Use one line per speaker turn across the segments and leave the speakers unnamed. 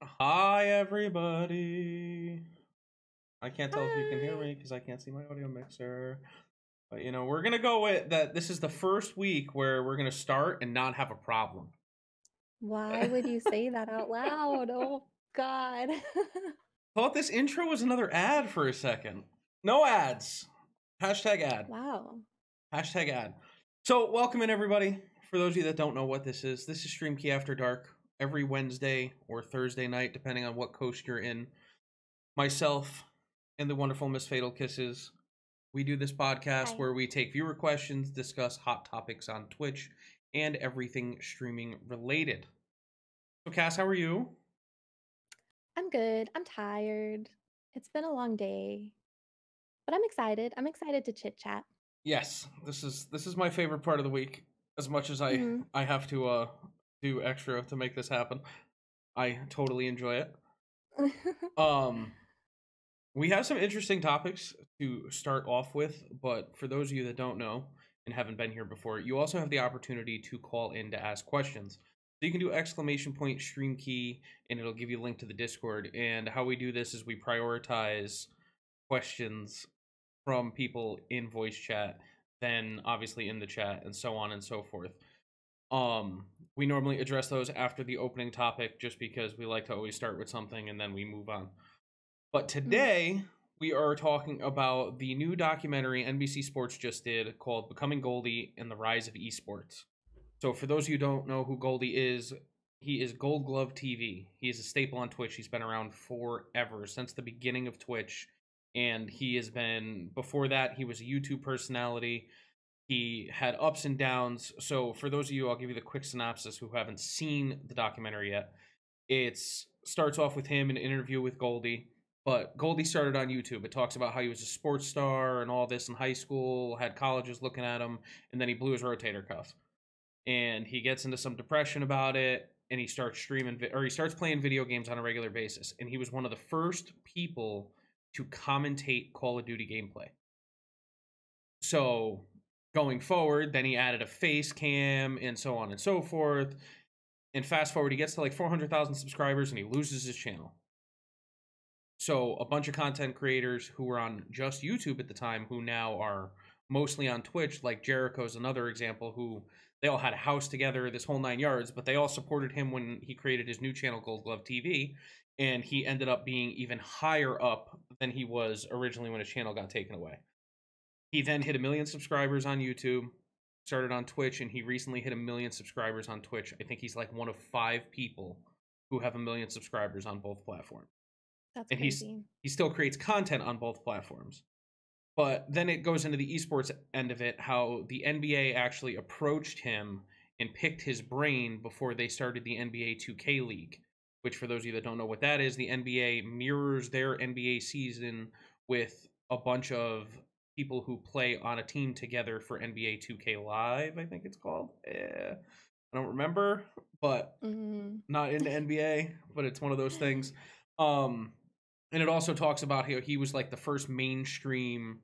Hi, everybody. I can't tell if you can hear
Hi.
me because I can't see my audio mixer. But, we're going to go with that. This is the first week where we're going to start and not have a problem.
Why would you say that out loud? Oh, God.
Thought this intro was another ad for a second. No ads. Hashtag ad.
Wow.
Hashtag ad. So, welcome in, everybody. For those of you that don't know what this is Stream Key After Dark every Wednesday or Thursday night, depending on what coast you're in. Myself and the wonderful MissFatalKisses. We do this podcast
Hi.
where we take viewer questions, discuss hot topics on Twitch, and everything streaming related. So, Kass, how are you?
I'm good. I'm tired. It's been a long day, but I'm excited. I'm excited to chit chat.
Yes, this is my favorite part of the week. As much as I
Mm-hmm.
I have to do extra to make this happen, I totally enjoy it. Um, we have some interesting topics to start off with, but for those of you that don't know and haven't been here before, you also have the opportunity to call in to ask questions. So you can do ! stream key and it'll give you a link to the Discord. And how we do this is we prioritize questions from people in voice chat, then obviously in the chat, and so on and so forth. We normally address those after the opening topic just because we like to always start with something and then we move on. But
Mm.
today we are talking about the new documentary NBC Sports just did called Becoming Goldie and the Rise of Esports. So for those of you who don't know who Goldie is, he is GoldGlove TV. He is a staple on Twitch. He's been around forever, since the beginning of Twitch. And he has been, before that, he was a YouTube personality. He had ups and downs. So for those of you, I'll give you the quick synopsis who haven't seen the documentary yet. It starts off with him in an interview with Goldie, but Goldie started on YouTube. It talks about how he was a sports star and all this in high school, had colleges looking at him, and then he blew his rotator cuff. And he gets into some depression about it, and he starts he starts playing video games on a regular basis. And he was one of the first people to commentate Call of Duty gameplay. So going forward, then he added a face cam and so on and so forth. And fast forward, he gets to like 400,000 subscribers and he loses his channel. So a bunch of content creators who were on just YouTube at the time, who now are mostly on Twitch, like Jericho's another example, who they all had a house together, this whole 9 yards, but they all supported him when he created his new channel, GoldGlove TV, and he ended up being even higher up than he was originally when his channel got taken away. He then hit 1 million subscribers on YouTube, started on Twitch, and he recently hit 1 million subscribers on Twitch. I think he's like one of 5 people who have 1 million subscribers on both platforms.
That's
And
crazy.
he still creates content on both platforms. But then it goes into the esports end of it, how the NBA actually approached him and picked his brain before they started the NBA 2K League, which for those of you that don't know what that is, the NBA mirrors their NBA season with a bunch of people who play on a team together for NBA 2K Live, I think it's called. I don't remember, but
Mm.
not into NBA, but it's one of those things. Um, and it also talks about how he was like the first mainstream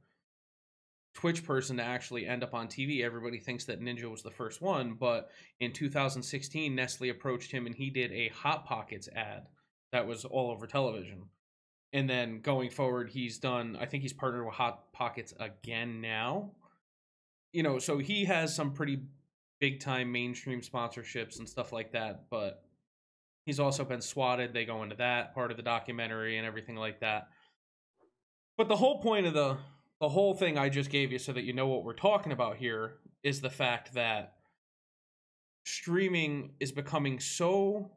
Twitch person to actually end up on TV. Everybody thinks that Ninja was the first one, but in 2016, Nestle approached him and he did a Hot Pockets ad that was all over television. And then going forward, I think he's partnered with Hot Pockets again now. So he has some pretty big time mainstream sponsorships and stuff like that, but he's also been swatted. They go into that part of the documentary and everything like that. But the whole point of the whole thing I just gave you, so that you know what we're talking about here, is the fact that streaming is becoming so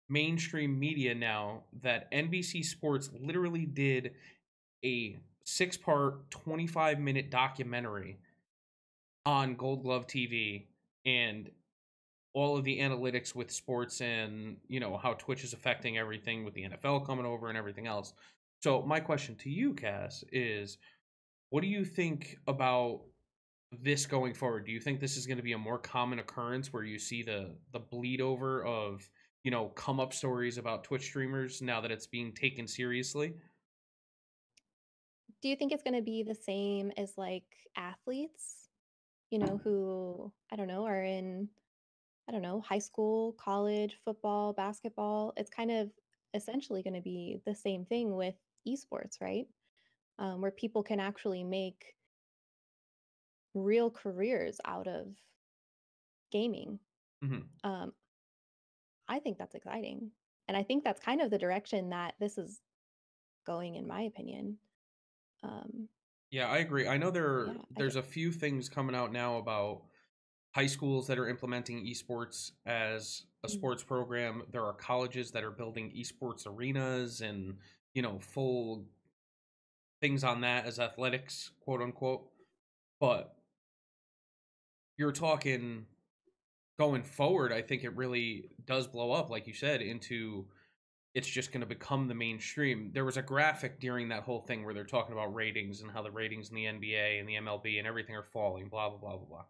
mainstream media now that NBC Sports literally did a 6-part, 25-minute documentary on GoldGlove TV and all of the analytics with sports, and how Twitch is affecting everything with the NFL coming over and everything else. So my question to you, Kass, is what do you think about this going forward? Do you think this is going to be a more common occurrence where you see the bleed over of come up stories about Twitch streamers now that it's being taken seriously?
Do you think it's going to be the same as like athletes, who, I don't know, are in, I don't know, high school, college, football, basketball? It's kind of essentially going to be the same thing with esports, right? Where people can actually make real careers out of gaming.
Hmm.
Um, I think that's exciting. And I think that's kind of the direction that this is going, in my opinion. Um,
Yeah, I agree. I know
yeah,
there's a few things coming out now about high schools that are implementing esports as a
mm,
sports program. There are colleges that are building esports arenas and, full things on that as athletics, quote unquote. But you're talking going forward, I think it really does blow up, like you said, into it's just going to become the mainstream. There was a graphic during that whole thing where they're talking about ratings and how the ratings in the NBA and the MLB and everything are falling, blah blah blah blah blah.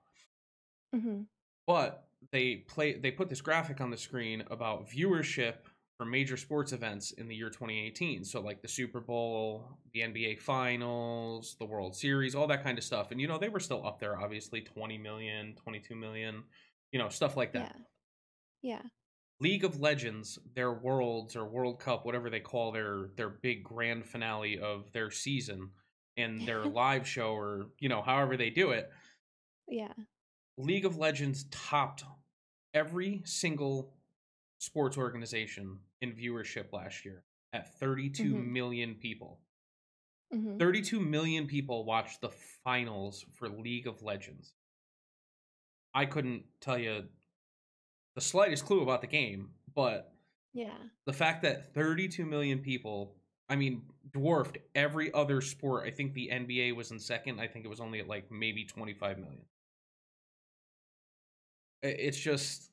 mhm,
But they put this graphic on the screen about viewership for major sports events in the year 2018. So like the Super Bowl, the NBA Finals, the World Series, all that kind of stuff. And they were still up there, obviously 20 million, 22 million, stuff like
yeah,
that.
yeah,
League of Legends, their Worlds or World Cup, whatever they call their big grand finale of their season and their live show, or however they do it,
yeah,
League of Legends topped every single sports organization in viewership last year at 32
mhm,
million people.
mhm.
32 million people watched the finals for League of Legends. I couldn't tell you the slightest clue about the game, but
Yeah.
the fact that 32 million people, I mean, dwarfed every other sport. I think the NBA was in second. I think it was only at like maybe 25 million. It's just,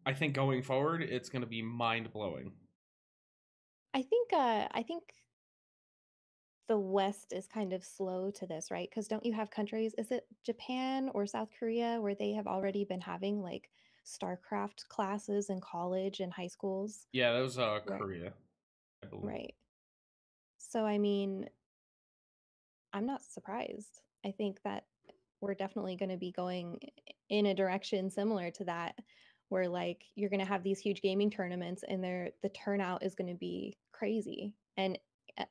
I think going forward, it's going to be mind blowing.
I think the West is kind of slow to this, right? Because don't you have countries, is it Japan or South Korea, where they have already been having like StarCraft classes in college and high schools?
Yeah, that was
Right.
Korea, I believe.
Right. So I mean, I'm not surprised. I think that we're definitely going to be going in a direction similar to that, where like you're going to have these huge gaming tournaments and the turnout is going to be crazy. And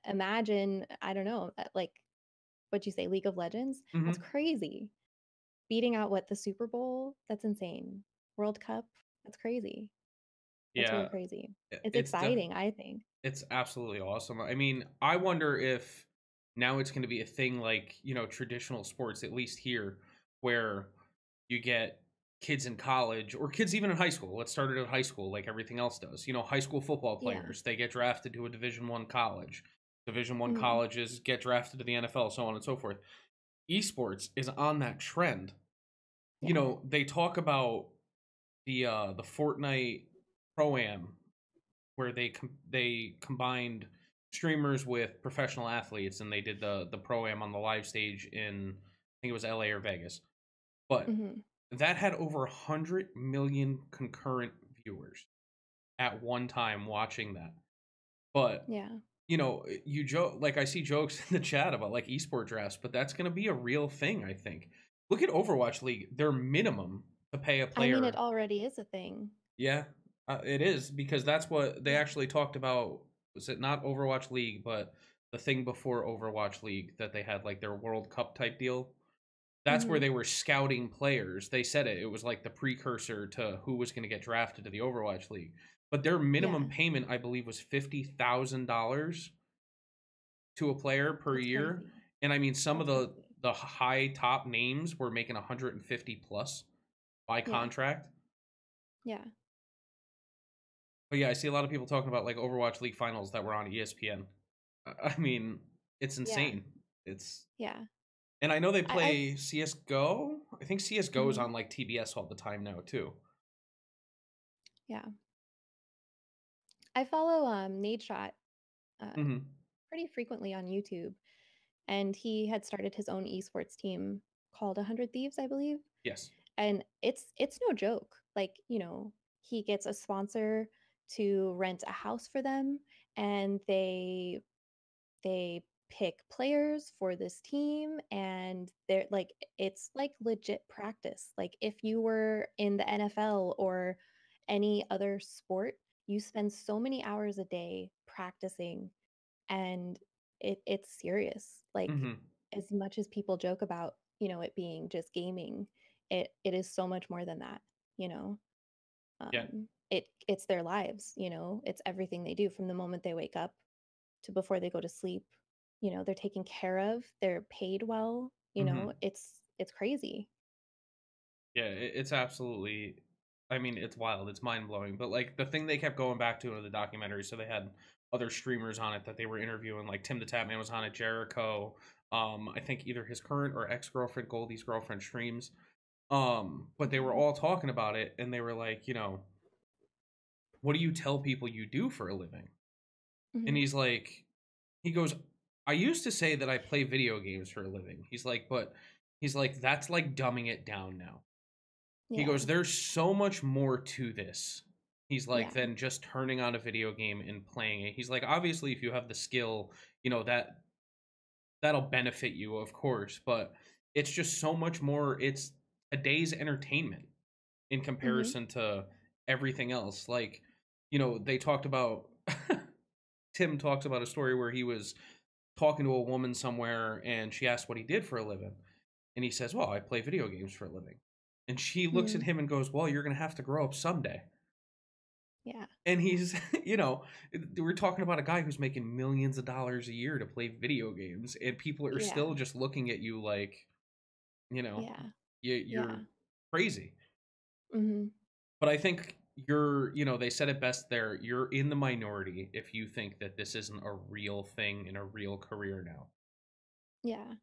imagine, I don't know, like what'd you say, League of Legends? That's
Hmm.
crazy. Beating out what, the Super Bowl? That's insane. World Cup? That's crazy. That's really
Yeah,
crazy. It's
it's def
exciting, I think.
it's absolutely awesome. I mean, I wonder if now it's going to be a thing like, traditional sports, at least here, where you get kids in college or kids even in high school. Let's start it at high school like everything else does. High school football
Yeah.
players, they get drafted to a Division 1 college. Division 1
Mhm.
colleges get drafted to the NFL, so on and so forth. Esports is on that trend.
Yeah.
They talk about the Fortnite Pro Am where they combined streamers with professional athletes, and they did the pro am on the live stage in, I think it was LA or Vegas. But
Mhm.
that had over 100 million concurrent viewers at one time watching that. But
Yeah.
you joke, like I see jokes in the chat about like esport drafts, but that's going to be a real thing, I think. Look at Overwatch League. Their minimum to pay a
I mean, it
player.
already is a thing.
Yeah, it is because that's what they
Yeah.
actually talked about. Was it not Overwatch League, but the thing before Overwatch League that they had like their World Cup type deal? That's where
Mhm.
they were scouting players. They said it. It was like the precursor to who was going to get drafted to the Overwatch League. But their minimum
Yeah.
payment, I believe, was $50,000 to a player per
That's
year.
crazy.
And I mean, some of
That's crazy.
the high top names were making 150 plus by
Yeah.
contract.
Yeah.
But yeah, I see a lot of people talking about like Overwatch League finals that were on ESPN. I mean, it's
Yeah.
insane. It's
Yeah.
and I know they
I've
play CS:GO. I think CS:GO is
mhm.
on like TBS all the time now too.
Yeah. I follow Nadeshot uh
Hmm.
pretty frequently on YouTube, and he had started his own esports team called 100 Thieves, I believe.
Yes.
And it's no joke. Like, he gets a sponsor to rent a house for them, and they pick players for this team, and they're like, it's like legit practice. Like if you were in the NFL or any other sport, you spend so many hours a day practicing, and it's serious. Like,
Mm-hmm.
as much as people joke about, it being just gaming, it is so much more than that, you know.
Yeah.
It's their lives, it's everything they do from the moment they wake up to before they go to sleep. They're taken care of, they're paid well,
Mm-hmm.
it's crazy.
Yeah, it's absolutely. I mean, it's wild. It's mind blowing. But like the thing they kept going back to in the documentary, so they had other streamers on it that they were interviewing. Like Tim the Tatman was on it, Jericho. I think either his current or ex girlfriend, Goldie's girlfriend, streams. But they were
Mhm.
all talking about it, and they were like, what do you tell people you do for a living? And
Mhm.
he goes, I used to say that I play video games for a living. He's like, that's like dumbing it down now. He
Yeah.
goes, there's so much more to this. He's like,
Yeah.
than just turning on a video game and playing it. He's like, obviously, if you have the skill, that'll benefit you, of course, but it's just so much more. It's a day's entertainment in
Mhm.
comparison to everything else. Like, they talked about Tim talks about a story where he was talking to a woman somewhere and she asked what he did for a living. And he says, well, I play video games for a living. And she looks at
Mhm.
him and goes, well, you're going to have to grow up someday.
Yeah.
And he's, we're talking about a guy who's making millions of dollars a year to play video games. And people are
Yeah.
still just looking at you like, you know,
Yeah.
you're
Yeah.
crazy.
Mhm.
But I think they said it best there. You're in the minority if you think that this isn't a real thing in a real career now.
Yeah.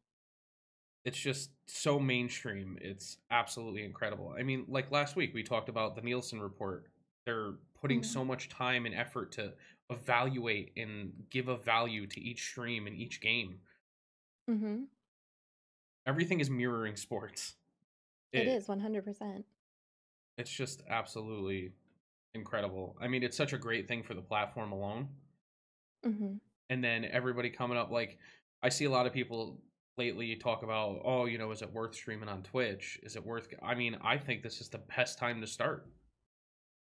It's just so mainstream. It's absolutely incredible. I mean, like last week we talked about the Nielsen report. They're putting
Mhm.
so much time and effort to evaluate and give a value to each stream and each game.
Mhm.
Everything is mirroring sports.
It
It
is 100%.
it's just absolutely incredible. I mean, it's such a great thing for the platform alone.
Mhm.
And then everybody coming up, like I see a lot of people lately talk about, oh, is it worth streaming on Twitch? Is it worth I mean, I think this is the best time to start.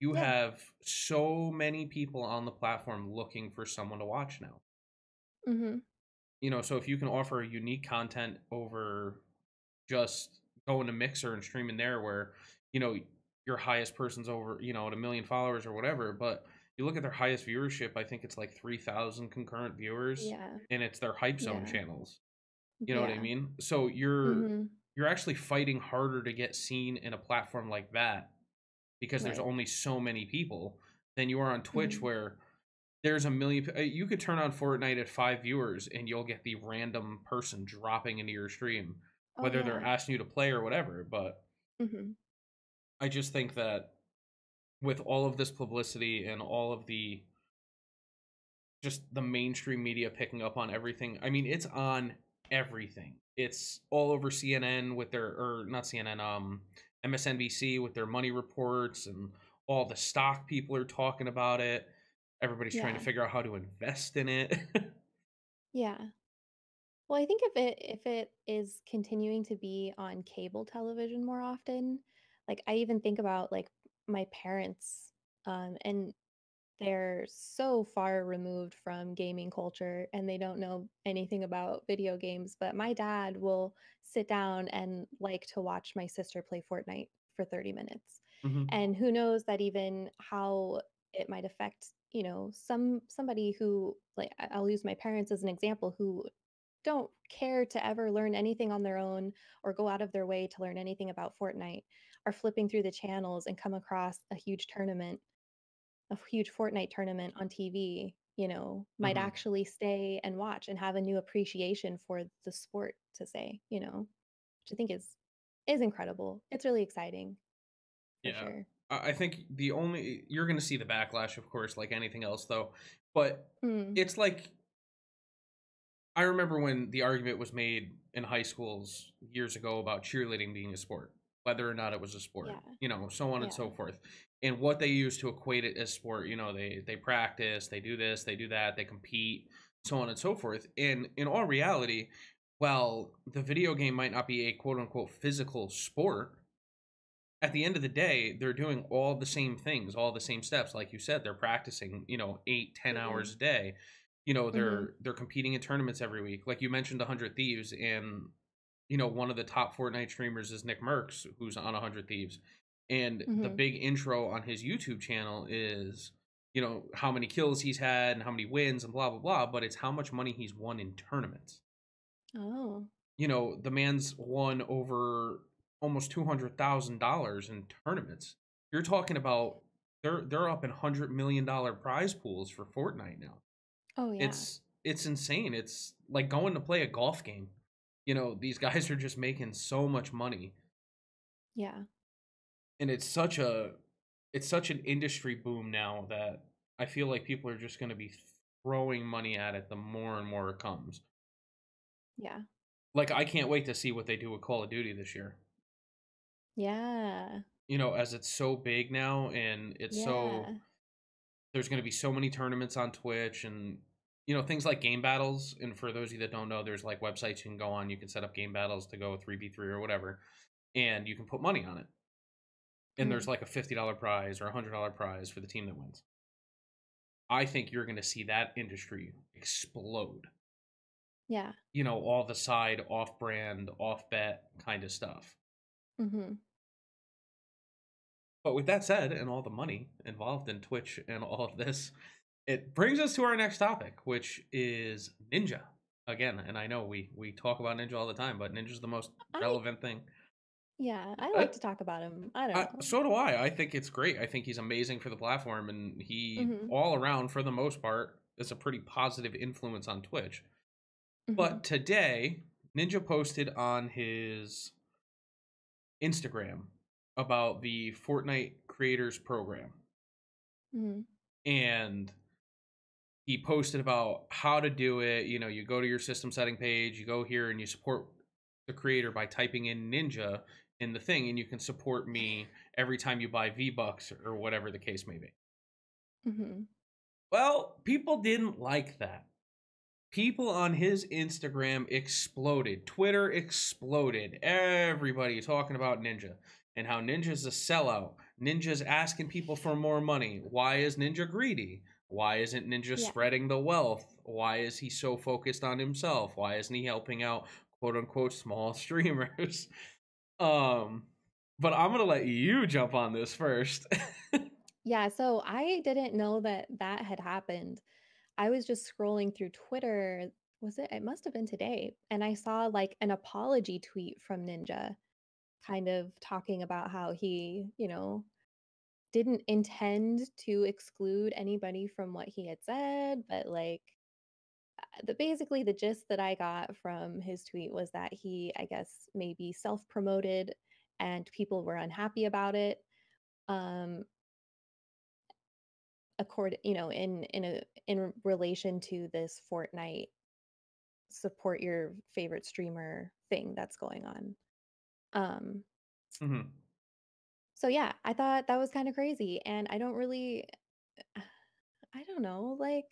You
Yeah.
have so many people on the platform looking for someone to watch now.
Mhm.
So if you can offer unique content over just going to Mixer and streaming there where, you know, your highest person's over, at 1 million followers or whatever, but you look at their highest viewership, I think it's like 3,000 concurrent viewers
Yeah.
and it's their hype zone
Yeah.
channels. You know what I
Yeah.
mean? So you're
Mhm.
you're actually fighting harder to get seen in a platform like that because there's
Right.
only so many people than you are on Twitch
Mhm.
where there's a million. You could turn on Fortnite at 5 viewers and you'll get the random person dropping into your stream,
Oh,
whether they're
yeah.
asking you to play or whatever. But
Mhm.
I just think that with all of this publicity and all of the just the mainstream media picking up on everything, I mean, it's on everything. It's all over CNN with their, or not CNN, MSNBC with their money reports, and all the stock people are talking about it. Everybody's trying to
Yeah.
figure out how to invest in it.
Yeah. Well, I think if it is continuing to be on cable television more often, like I even think about like my parents, and they're so far removed from gaming culture and they don't know anything about video games, but my dad will sit down and like to watch my sister play Fortnite for 30 minutes.
Hmm.
And who knows that even how it might affect, somebody who like I'll use my parents as an example who don't care to ever learn anything on their own or go out of their way to learn anything about Fortnite are flipping through the channels and come across a huge Fortnite tournament on TV, might
Hmm.
actually stay and watch and have a new appreciation for the sport to say, which I think is incredible. It's really exciting for
Yeah.
sure.
I think you're going to see the backlash, of course, like anything else, though. But
Mm,
it's like, I remember when the argument was made in high schools years ago about cheerleading being a sport, whether or not it was a sport,
yeah.
so on and so
Yeah.
forth. And what they use to equate it as sport, they practice, they do this, they do that, they compete, so on and so forth. And in all reality, while the video game might not be a quote unquote physical sport, at the end of the day, they're doing all the same things, all the same steps. Like you said, they're practicing, 8, 10 hours a day.
Mhm.
They're competing in tournaments every week. Like you mentioned, 100 Thieves, and one of the top Fortnite streamers is Nick Merckx, who's on 100 Thieves. And the
Mhm.
big intro on his YouTube channel is, how many kills he's had and how many wins and blah, blah, blah. But it's how much money he's won in tournaments.
Oh.
The man's won over almost $200,000 in tournaments. You're talking about they're up in $100 million prize pools for Fortnite now.
Oh, yeah.
It's insane. It's like going to play a golf game. These guys are just making so much money,
Yeah.
and it's such an industry boom now that I feel like people are just going to be throwing money at it the more and more it comes.
Yeah.
Like I can't wait to see what they do with Call of Duty this year.
Yeah.
As it's so big now, and
Yeah.
there's going to be so many tournaments on Twitch, and things like game battles. And for those of you that don't know, there's like websites you can go on, you can set up game battles to go 3v3 or whatever, and you can put money on it, and there's
Mhm.
like a $50 prize or a $100 prize for the team that wins. I think you're going to see that industry explode.
Yeah.
All the side off brand, off bet kind of stuff.
Mhm.
But with that said, and all the money involved in Twitch and all of this, it brings us to our next topic, which is Ninja. Again, and I know we talk about Ninja all the time, but Ninja's the most
I
relevant thing.
Yeah, I
Uh,
like to talk about him. I don't know.
so do I. I think it's great. I think he's amazing for the platform, and he
Mhm.
all around, for the most part, is a pretty positive influence on Twitch.
Mhm.
But today, Ninja posted on his Instagram about the Fortnite Creators Program,
Mhm.
and he posted about how to do it. You go to your system setting page, you go here and you support the creator by typing in Ninja in the thing, and you can support me every time you buy V-Bucks or whatever the case may be.
Mhm.
Well, people didn't like that. People on his Instagram exploded. Twitter exploded. Everybody talking about Ninja and how Ninja's a sellout. Ninja's asking people for more money. Why is Ninja greedy? Why isn't Ninja
Yeah.
spreading the wealth? Why is he so focused on himself? Why isn't he helping out quote unquote small streamers? Um, but I'm gonna let you jump on this first.
Yeah, so I didn't know that that had happened. I was just scrolling through Twitter. Was it? It must have been today. And I saw like an apology tweet from Ninja, kind of talking about how he, didn't intend to exclude anybody from what he had said, but like basically the gist that I got from his tweet was that he, I guess, maybe self-promoted and people were unhappy about it. Um, in relation to this Fortnite support your favorite streamer thing that's going on. Um,
Mhm.
so yeah, I thought that was kind of crazy, and I don't know, like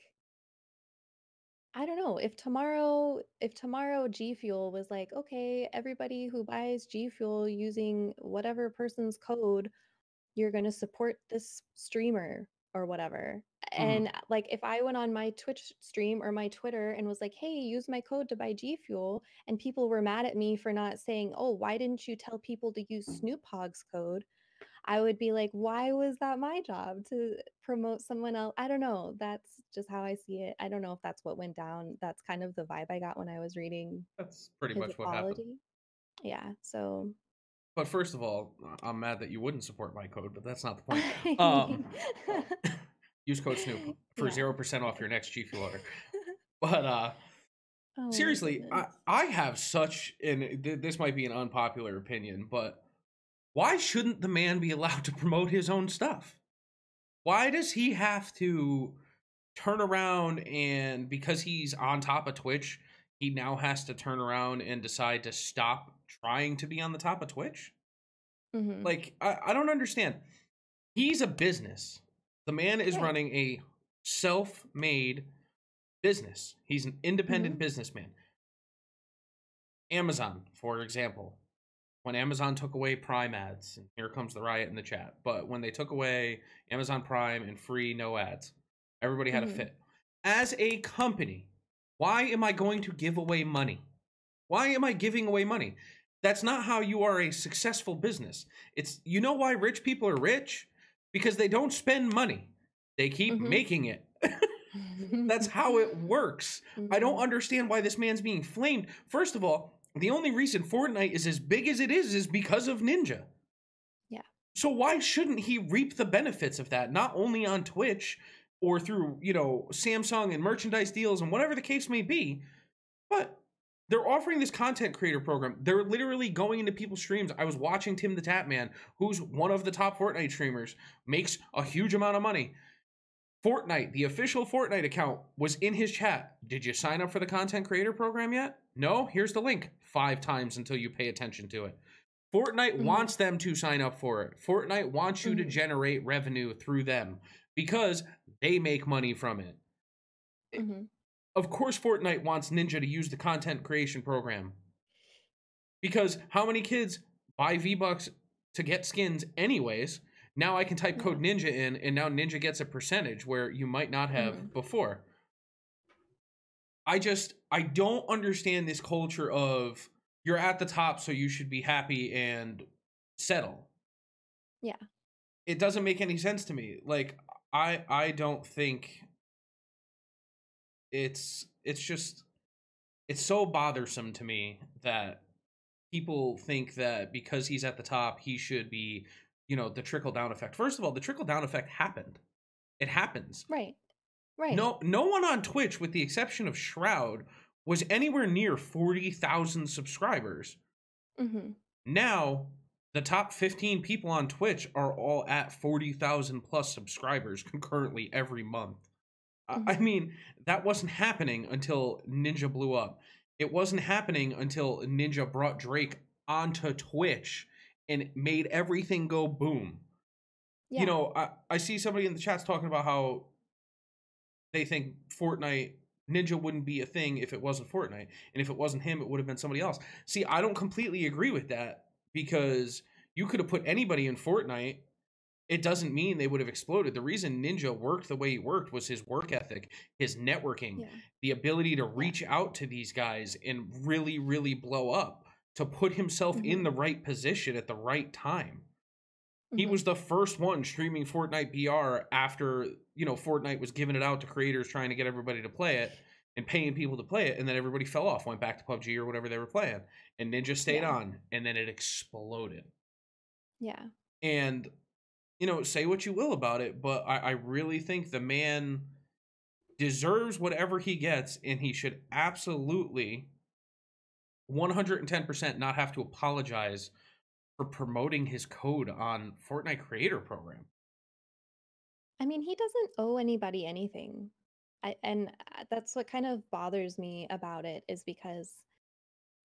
I don't know if tomorrow G Fuel was like, okay, everybody who buys G Fuel using whatever person's code, you're going to support this streamer or whatever. And
Mhm.
like if I went on my Twitch stream or my Twitter and was like, "Hey, use my code to buy G Fuel," and people were mad at me for not saying, "Oh, why didn't you tell people to use SnoopHog's code?" I would be like, why was that my job to promote someone else? I don't know. That's just how I see it. I don't know if that's what went down. That's kind of the vibe I got when I was reading
That's pretty
his
much what happened.
apology. Yeah. So,
But first of all, I'm mad that you wouldn't support my code, but that's not the point.
I
Um,
mean,
use code Snoop for
yeah.
0% off your next G Fuel order. But
Oh my
seriously,
goodness.
I have such, and this might be an unpopular opinion, but why shouldn't the man be allowed to promote his own stuff? Why does he have to turn around, and because he's on top of Twitch, he now has to turn around and decide to stop trying to be on the top of Twitch?
Hmm.
Like, I don't understand. He's a business. The man is
Right.
running a self-made business. He's an
Hmm.
independent businessman. Amazon, for example, when Amazon took away Prime ads, and here comes the riot in the chat, but when they took away Amazon Prime and free no ads, everybody had a
Mhm.
fit. As a company, why am I going to give away money? Why am I giving away money? That's not how you are a successful business. It's, you know why rich people are rich? Because they don't spend money. They keep
Mhm.
making it. That's how it works. I don't
Mhm.
understand why this man's being flamed. First of all, the only reason Fortnite is as big as it is because of Ninja.
Yeah.
So why shouldn't he reap the benefits of that, not only on Twitch or through, you know, Samsung and merchandise deals and whatever the case may be, but they're offering this content creator program. They're literally going into people's streams. I was watching Tim the Tatman, who's one of the top Fortnite streamers, makes a huge amount of money. Fortnite, the official Fortnite account, was in his chat. Did you sign up for the content creator program yet? No? Here's the link 5 times until you pay attention to it. Fortnite
Mhm.
wants them to sign up for it. Fortnite wants you to
Mhm.
generate revenue through them because they make money from it.
Mhm.
Of course, Fortnite wants Ninja to use the content creation program because how many kids buy V-Bucks to get skins anyways? Now I can type
Yeah.
code Ninja in, and now Ninja gets a percentage where you might not
Mhm.
have before. I don't understand this culture of you're at the top, so you should be happy and settle.
Yeah.
It doesn't make any sense to me. Like I don't think it's just it's so bothersome to me that people think that because he's at the top, he should be, you know, the trickle down effect. First of all, the trickle down effect happened. It happens.
Right. Right.
No one on Twitch, with the exception of Shroud, was anywhere near 40,000 subscribers.
Mhm.
Now, the top 15 people on Twitch are all at 40,000 plus subscribers concurrently every month. I
Mhm.
mean, that wasn't happening until Ninja blew up. It wasn't happening until Ninja brought Drake onto Twitch and made everything go boom. You
Yeah.
know, I see somebody in the chats talking about how they think Fortnite Ninja wouldn't be a thing if it wasn't Fortnite. And if it wasn't him, it would have been somebody else. See, I don't completely agree with that because you could have put anybody in Fortnite. It doesn't mean they would have exploded. The reason Ninja worked the way he worked was his work ethic, his networking,
Yeah.
the ability to
Yeah.
reach out to these guys and really, really blow up, to put himself in
Mhm.
the right position at the right time. He
Mhm.
was the first one streaming Fortnite BR after, you know, Fortnite was giving it out to creators trying to get everybody to play it and paying people to play it, and then everybody fell off, went back to PUBG or whatever they were playing. And Ninja stayed
Yeah.
on, and then it exploded.
Yeah.
And, you know, say what you will about it, but I really think the man deserves whatever he gets, and he should absolutely 110% not have to apologize for promoting his code on Fortnite Creator Program.
I mean, he doesn't owe anybody anything. That's what kind of bothers me about it is because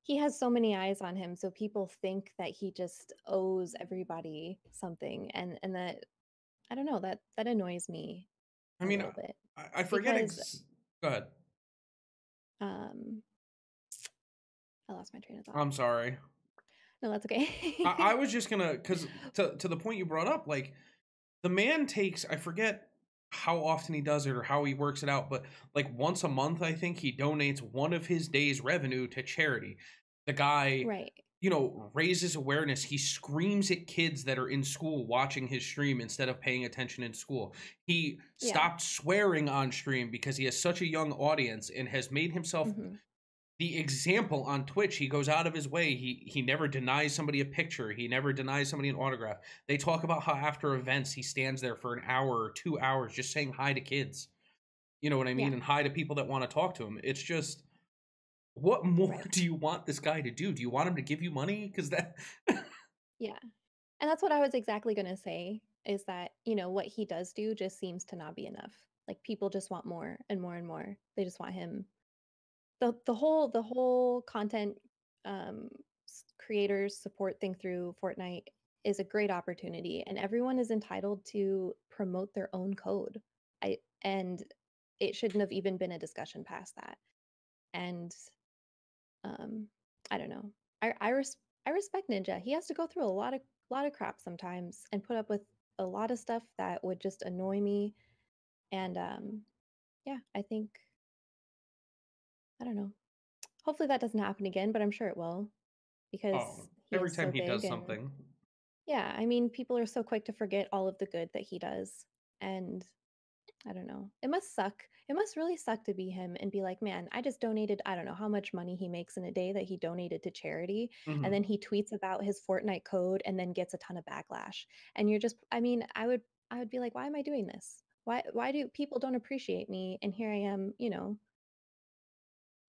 he has so many eyes on him, so people think that he just owes everybody something, and that I don't know, that annoys me
I
a
mean,
little bit
I forget.
because
Go ahead.
um I lost my train of thought.
I'm sorry.
No, that's
I
okay.
was just gonna, because to the point you brought up, like the man takes, I forget how often he does it or how he works it out, but like once a month, I think he donates one of his day's revenue to charity. The guy,
Right.
you know, raises awareness. He screams at kids that are in school watching his stream instead of paying attention in school. He
Yeah.
stopped swearing on stream because he has such a young audience and has made himself
Mhm.
the example on Twitch. He goes out of his way. He never denies somebody a picture. He never denies somebody an autograph. They talk about how after events he stands there for an hour or 2 hours just saying hi to kids. You know what I mean?
Yeah.
And hi to people that want to talk to him. It's just, what more
Right.
do you want this guy to do? Do you want him to give you money? Because that
Yeah. And that's what I was exactly going to say is that, what he does do just seems to not be enough. Like people just want more and more and more. They just want him. The whole content creators support thing through Fortnite is a great opportunity and everyone is entitled to promote their own code. And it shouldn't have even been a discussion past that. And um I don't know. I I respect Ninja. He has to go through a lot of crap sometimes and put up with a lot of stuff that would just annoy me. And yeah, I don't know. Hopefully that doesn't happen again, but I'm sure it will because
Oh,
he
every
is so
time he
big.
does
And
something.
yeah, I mean, people are so quick to forget all of the good that he does. And I don't know. It must suck. It must really suck to be him and be like, man, I just donated, I don't know how much money he makes in a day that he donated to charity. And
Mhm.
then he tweets about his Fortnite code and then gets a ton of backlash. And you're just, I mean, I would be like, why am I doing this? Why do people don't appreciate me? And here I am,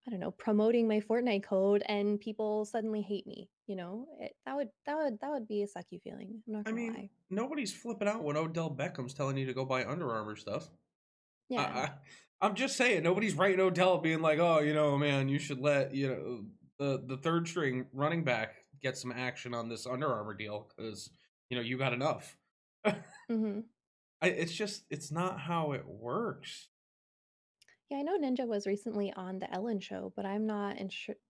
I don't know, promoting my Fortnite code and people suddenly hate me, that would be a sucky feeling. I'm not
I
gonna
mean,
lie.
nobody's flipping out when Odell Beckham's telling you to go buy Under Armour stuff. I,
Yeah.
I I'm just saying, nobody's writing Odell being like, oh, man, you should let the third string running back get some action on this Under Armour deal because you got enough.
Hmm.
It's not how it works.
Yeah, I know Ninja was recently on the Ellen show, but I'm not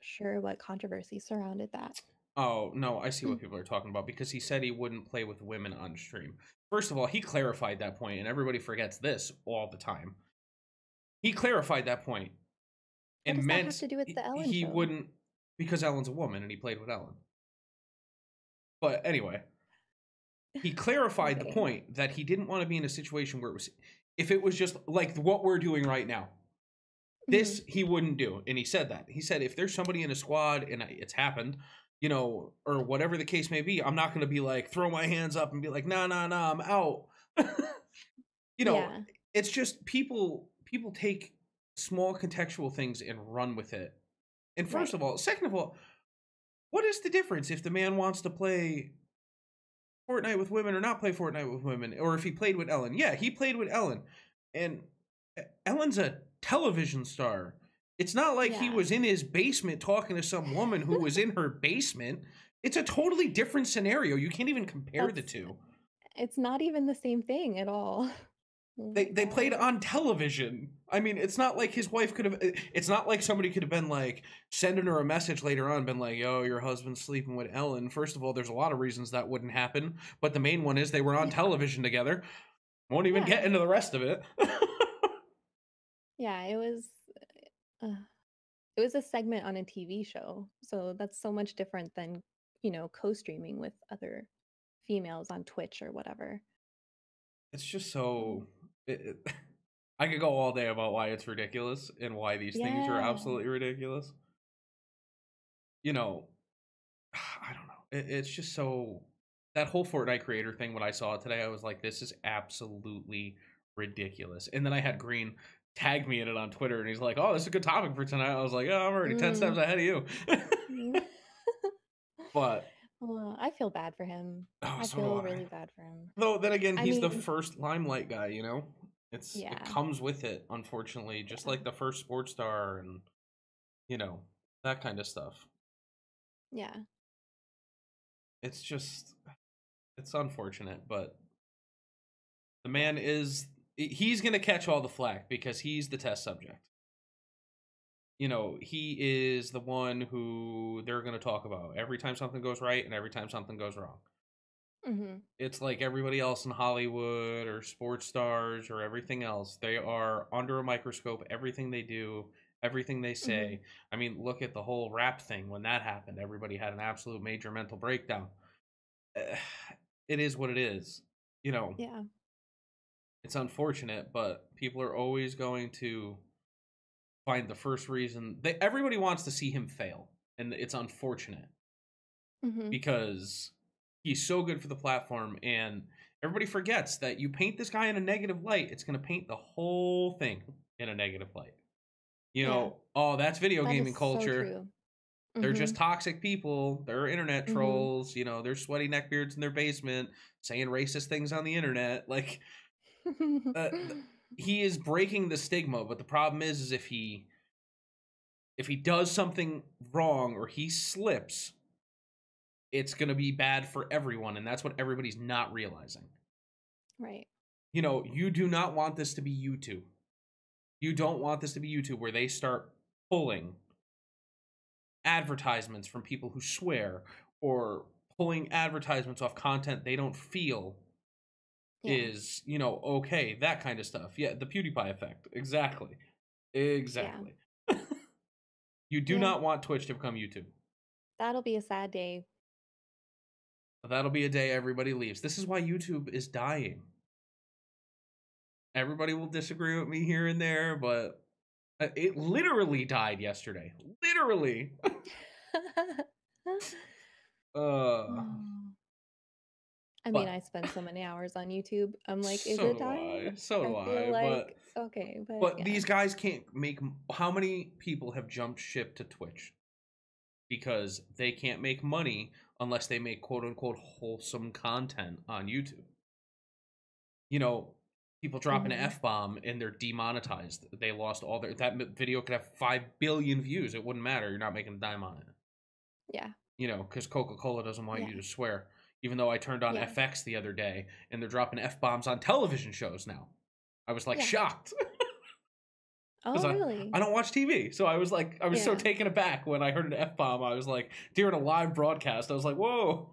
sure what controversy surrounded that.
Oh no, I see what people are talking about because he said he wouldn't play with women on stream. First of all, he clarified that point, and everybody forgets this all the time. He clarified that point
What
and
does that have
meant
to do with the Ellen
he
show?
wouldn't because Ellen's a woman and he played with Ellen. But anyway, he clarified the
Okay.
point that he didn't want to be in a situation where if it was just like what we're doing right now.
Hmm.
This he wouldn't do, and he said that. He said if there's somebody in a squad and it's happened, or whatever the case may be, I'm not going to be like throw my hands up and be like, nah, nah, nah, I'm out. you know,
Yeah.
it's just people take small contextual things and run with it. And first
Right.
of all, second of all, what is the difference if the man wants to play Fortnite with women or not play Fortnite with women, or if he played with Ellen? Yeah, he played with Ellen, and Ellen's a television star. It's not like he
Yeah.
was in his basement talking to some woman who was in her basement. It's a totally different scenario. You can't even compare the
That's
two.
it's not even the same thing at all. Oh
They
my
they played
God.
on television. I mean, it's not like his wife could have. It's not like somebody could have been like sending her a message later on, been like, "Yo, your husband's sleeping with Ellen." First of all, there's a lot of reasons that wouldn't happen, but the main one is they were on
Yeah.
television together. Won't even
Yeah.
get into the rest of it.
Yeah, uh, it was a segment on a TV show. So that's so much different than, co-streaming with other females on Twitch or whatever.
It's just
Mm.
so. I could go all day about why it's ridiculous and why these things are
Yeah.
absolutely ridiculous. You know, I don't know. It's just so that whole Fortnite creator thing. When I saw it today, I was like, "This is absolutely ridiculous." And then I had Green tag me in it on Twitter, and he's like, "Oh, this is a good topic for tonight." I was like, "Oh, I'm already 10 steps
Mm.
ahead of you." But
Well, I feel bad for him.
oh,
I
so do
feel
I.
really bad for him.
Though then again,
I
he's the
mean,
first limelight guy. It
yeah.
comes with it, unfortunately, just
Yeah.
like the first sports star and you know that kind of stuff.
Yeah.
It's just it's unfortunate, but the
Yeah.
man he's gonna catch all the flack because he's the test subject. He is the one who they're gonna talk about every time something goes right and every time something goes wrong.
Hmm.
It's like everybody else in Hollywood or sports stars or everything else. They are under a microscope. Everything they do, everything they
Hmm.
say. I mean, look at the whole rap thing when that happened. Everybody had an absolute major mental breakdown. Eh, It is what it is. You know,
Yeah.
it's unfortunate, but people are always going to find the first reason. Everybody wants to see him fail, and it's unfortunate
Hmm.
because he's so good for the platform and everybody forgets that you paint this guy in a negative light, it's going to paint the whole thing in a negative light.
Yeah.
Oh, that's video
That is
gaming
so
culture.
true.
They're
Hmm.
just toxic people. They're internet
Hmm.
trolls. They're sweaty neckbeards in their basement saying racist things on the internet. Like, uh, he is breaking the stigma, but the problem is if he does something wrong or he slips, it's going to be bad for everyone, and that's what everybody's not realizing.
Right.
You do not want this to be YouTube. You don't want this to be YouTube where they start pulling advertisements from people who swear or pulling advertisements off content they don't feel
Yeah.
is, okay, that kind of stuff. Yeah, the PewDiePie effect. Exactly.
Yeah.
Exactly. You do
Yeah.
not want Twitch to become YouTube.
That'll be a sad day.
That'll be a day everybody leaves. This is why YouTube is dying. Everybody will disagree with me here and there, but it literally died yesterday. Literally. uh,
I mean,
but
I spend so many hours on YouTube. I'm like, is
so
it
do
dying?
I. So
I
do
feel
I.
like, okay, but
But
yeah.
these guys can't make. How many people have jumped ship to Twitch because they can't make money unless they make quote unquote wholesome content on YouTube? People drop an
Mm-hmm.
F-bomb and they're demonetized. They lost all their. That video could have 5 billion views. It wouldn't matter. You're not making a dime on it.
Yeah.
Because Coca-Cola doesn't want
Yeah.
you to swear. Even though I turned on
Yeah.
FX the other day and they're dropping F-bombs on television shows now. I was like shocked.
Oh, really?
I don't watch TV. So I was so taken aback when I heard an F-bomb. I was like, during a live broadcast, I was like, whoa.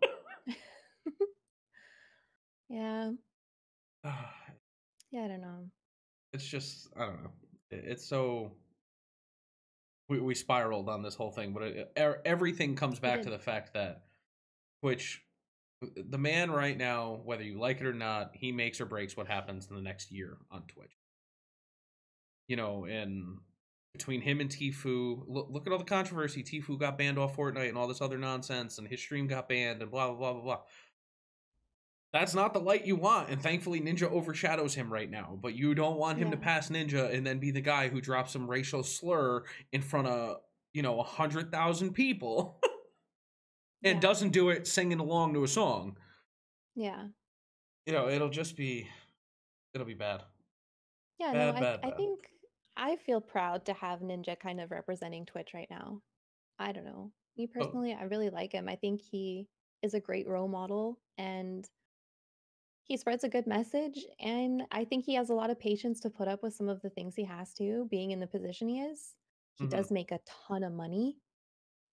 Yeah. Yeah, I don't know.
It's just, I don't know. It's so, we spiraled on this whole thing, but everything comes back to the fact that Twitch, the man right now, whether you like it or not, he makes or breaks what happens in the next year on Twitch. And between him and Tfue, look at all the controversy. Tfue got banned off Fortnite and all this other nonsense, and his stream got banned and blah, blah, blah, blah, blah. That's not the light you want, and thankfully Ninja overshadows him right now. But you don't want him to pass Ninja and then be the guy who drops some racial slur in front of, 100,000 people and doesn't do it singing along to a song.
Yeah.
It'll be bad.
Yeah,
Bad.
I think I feel proud to have Ninja kind of representing Twitch right now. I don't know. Me personally, I really like him. I think he is a great role model and he spreads a good message. And I think he has a lot of patience to put up with some of the things he has to, being in the position he is. He does make a ton of money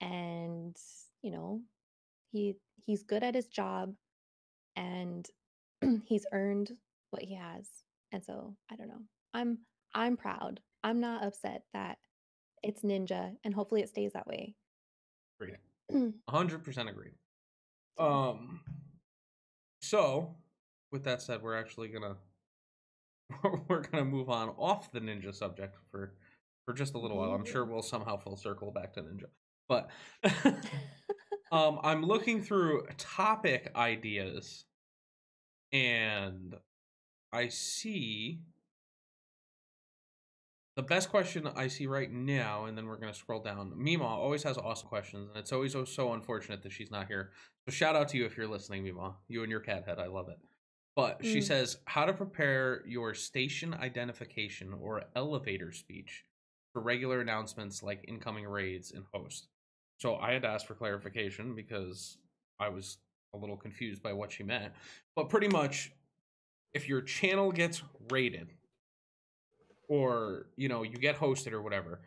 and, you know, he's good at his job and he's earned what he has. And so, I don't know. I'm proud. I'm not upset that it's Ninja and hopefully it stays that way.
Agreed. 100% agreed.
So.
So, with that said, we're actually gonna move on off the Ninja subject for just a little while. I'm sure we'll somehow full circle back to Ninja, but I'm looking through topic ideas, and I see the best question I see right now, and then we're gonna scroll down. Mima always has awesome questions, and it's always so unfortunate that she's not here. So shout out to you if you're listening, Mima. You and your cat head, I love it. But she says, how to prepare your station identification or elevator speech for regular announcements like incoming raids and host. So I had to ask for clarification because I was a little confused by what she meant. But pretty much, if your channel gets raided or, you get hosted or whatever,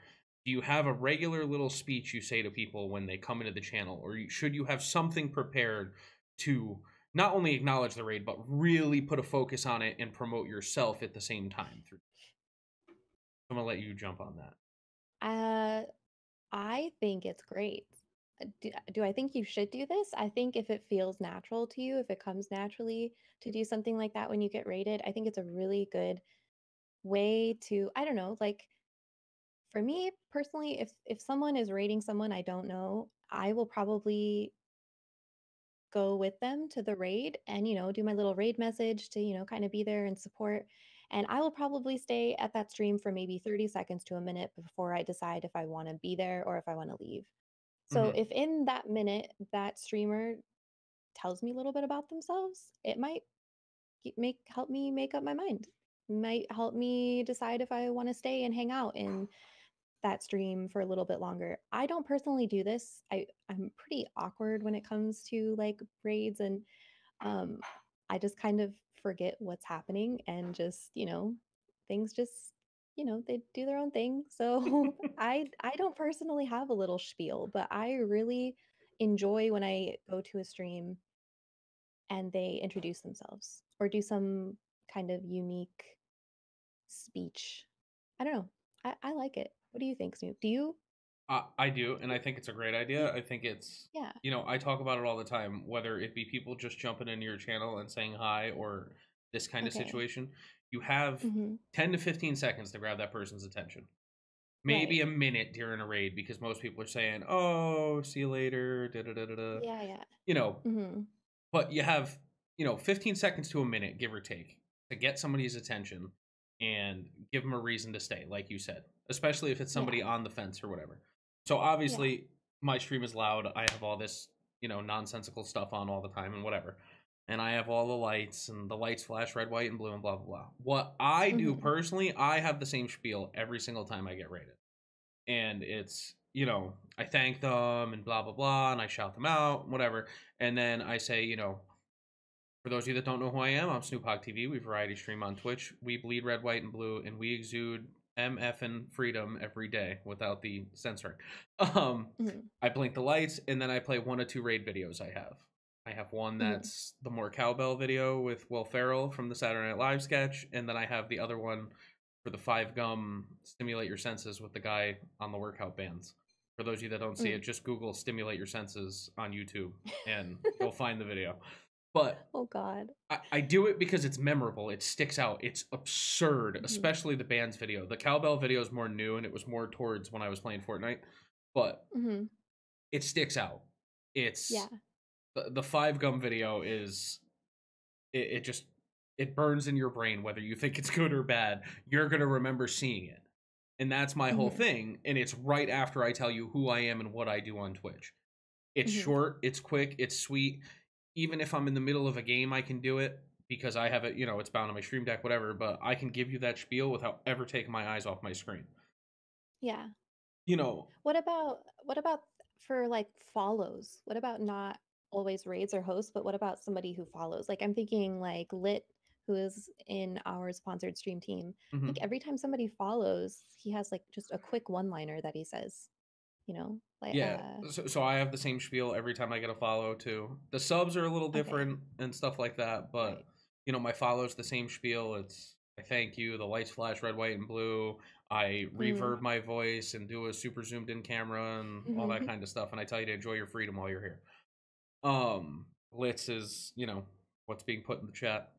do you have a regular little speech you say to people when they come into the channel? Or should you have something prepared to not only acknowledge the raid, but really put a focus on it and promote yourself at the same time? I'm gonna let you jump on that.
I think it's great. Do I think you should do this? I think if it feels natural to you, if it comes naturally to do something like that when you get rated, I think it's a really good way to, I don't know, like for me personally, if someone is rating someone I don't know, I will probably go with them to the raid and, do my little raid message to, kind of be there and support. And I will probably stay at that stream for maybe 30 seconds to a minute before I decide if I want to be there or if I want to leave. So if in that minute that streamer tells me a little bit about themselves, it might help me make up my mind. Might help me decide if I want to stay and hang out in that stream for a little bit longer. I don't personally do this. I'm pretty awkward when it comes to like raids and um I just kind of forget what's happening and just, things just, they do their own thing. So I don't personally have a little spiel, but I really enjoy when I go to a stream and they introduce themselves or do some kind of unique speech. I don't know. I like it. What do you think, Snoop? Do you?
I do, and I think it's a great idea. I think it's,
Yeah.
I talk about it all the time, whether it be people just jumping into your channel and saying hi or this kind of
Okay.
situation. You have
Mm-hmm.
10 to 15 seconds to grab that person's attention.
Right.
Maybe a minute during a raid because most people are saying, "Oh, see you later." Da da da da da.
Yeah, yeah.
You know,
Mm-hmm.
but you have 15 seconds to a minute, give or take, to get somebody's attention and give them a reason to stay, like you said, especially if it's
Yeah.
somebody on the fence or whatever. So
Yeah.
obviously, my stream is loud. I have all this nonsensical stuff on all the time and whatever. And I have all the lights, and the lights flash red, white, and blue, and blah blah blah. What I do
Mm-hmm.
personally, I have the same spiel every single time I get rated, and it's I thank them and blah blah blah, and I shout them out, whatever, and then I say, for those of you that don't know who I am, I'm SnoopHogTV. We variety stream on Twitch. We bleed red, white, and blue, and we exude MF and freedom every day without the censoring. Um,
Mm-hmm.
I blink the lights, and then I play 1 to 2 raid videos. I have one
Mm-hmm.
that's the more cowbell video with Will Ferrell from the Saturday Night Live sketch, and then I have the other one for the 5 gum stimulate your senses with the guy on the workout bands. For those of you that don't see
Mm.
it, just Google "stimulate your senses" on YouTube, and you'll find the video. But
Oh God.
I do it because it's memorable. It sticks out. It's absurd,
Mm-hmm.
especially the band's video. The cowbell video is more new, and it was more towards when I was playing Fortnite. But
Mm-hmm.
it sticks out.
Yeah.
It's the 5 gum video is it just it burns in your brain whether you think it's good or bad. You're gonna remember seeing it, and that's my whole
Mm-hmm.
thing. And it's right after I tell you who I am and what I do on Twitch. It's
Mm-hmm.
short, it's quick, it's sweet. Even if I'm in the middle of a game, I can do it because I have it, it's bound on my stream deck, whatever, but I can give you that spiel without ever taking my eyes off my screen.
Yeah.
You know,
What about for like follows? What about not always raids or hosts, but what about somebody who follows? Like I'm thinking like Lit, who is in our sponsored stream team. I
mhm.
think every time somebody follows, he has like just a quick one-liner that he says, like
Yeah, so I have the same spiel every time I get a follow too. The subs are a little
okay,
different and stuff like that, but
right.
my follows the same spiel. It's I thank you. The lights flash red, white, and blue. I
Mm.
reverb my voice and do a super zoomed in camera and all that
Hmm.
kind of stuff. And I tell you to enjoy your freedom while you're here. Blitz is what's being put in the chat.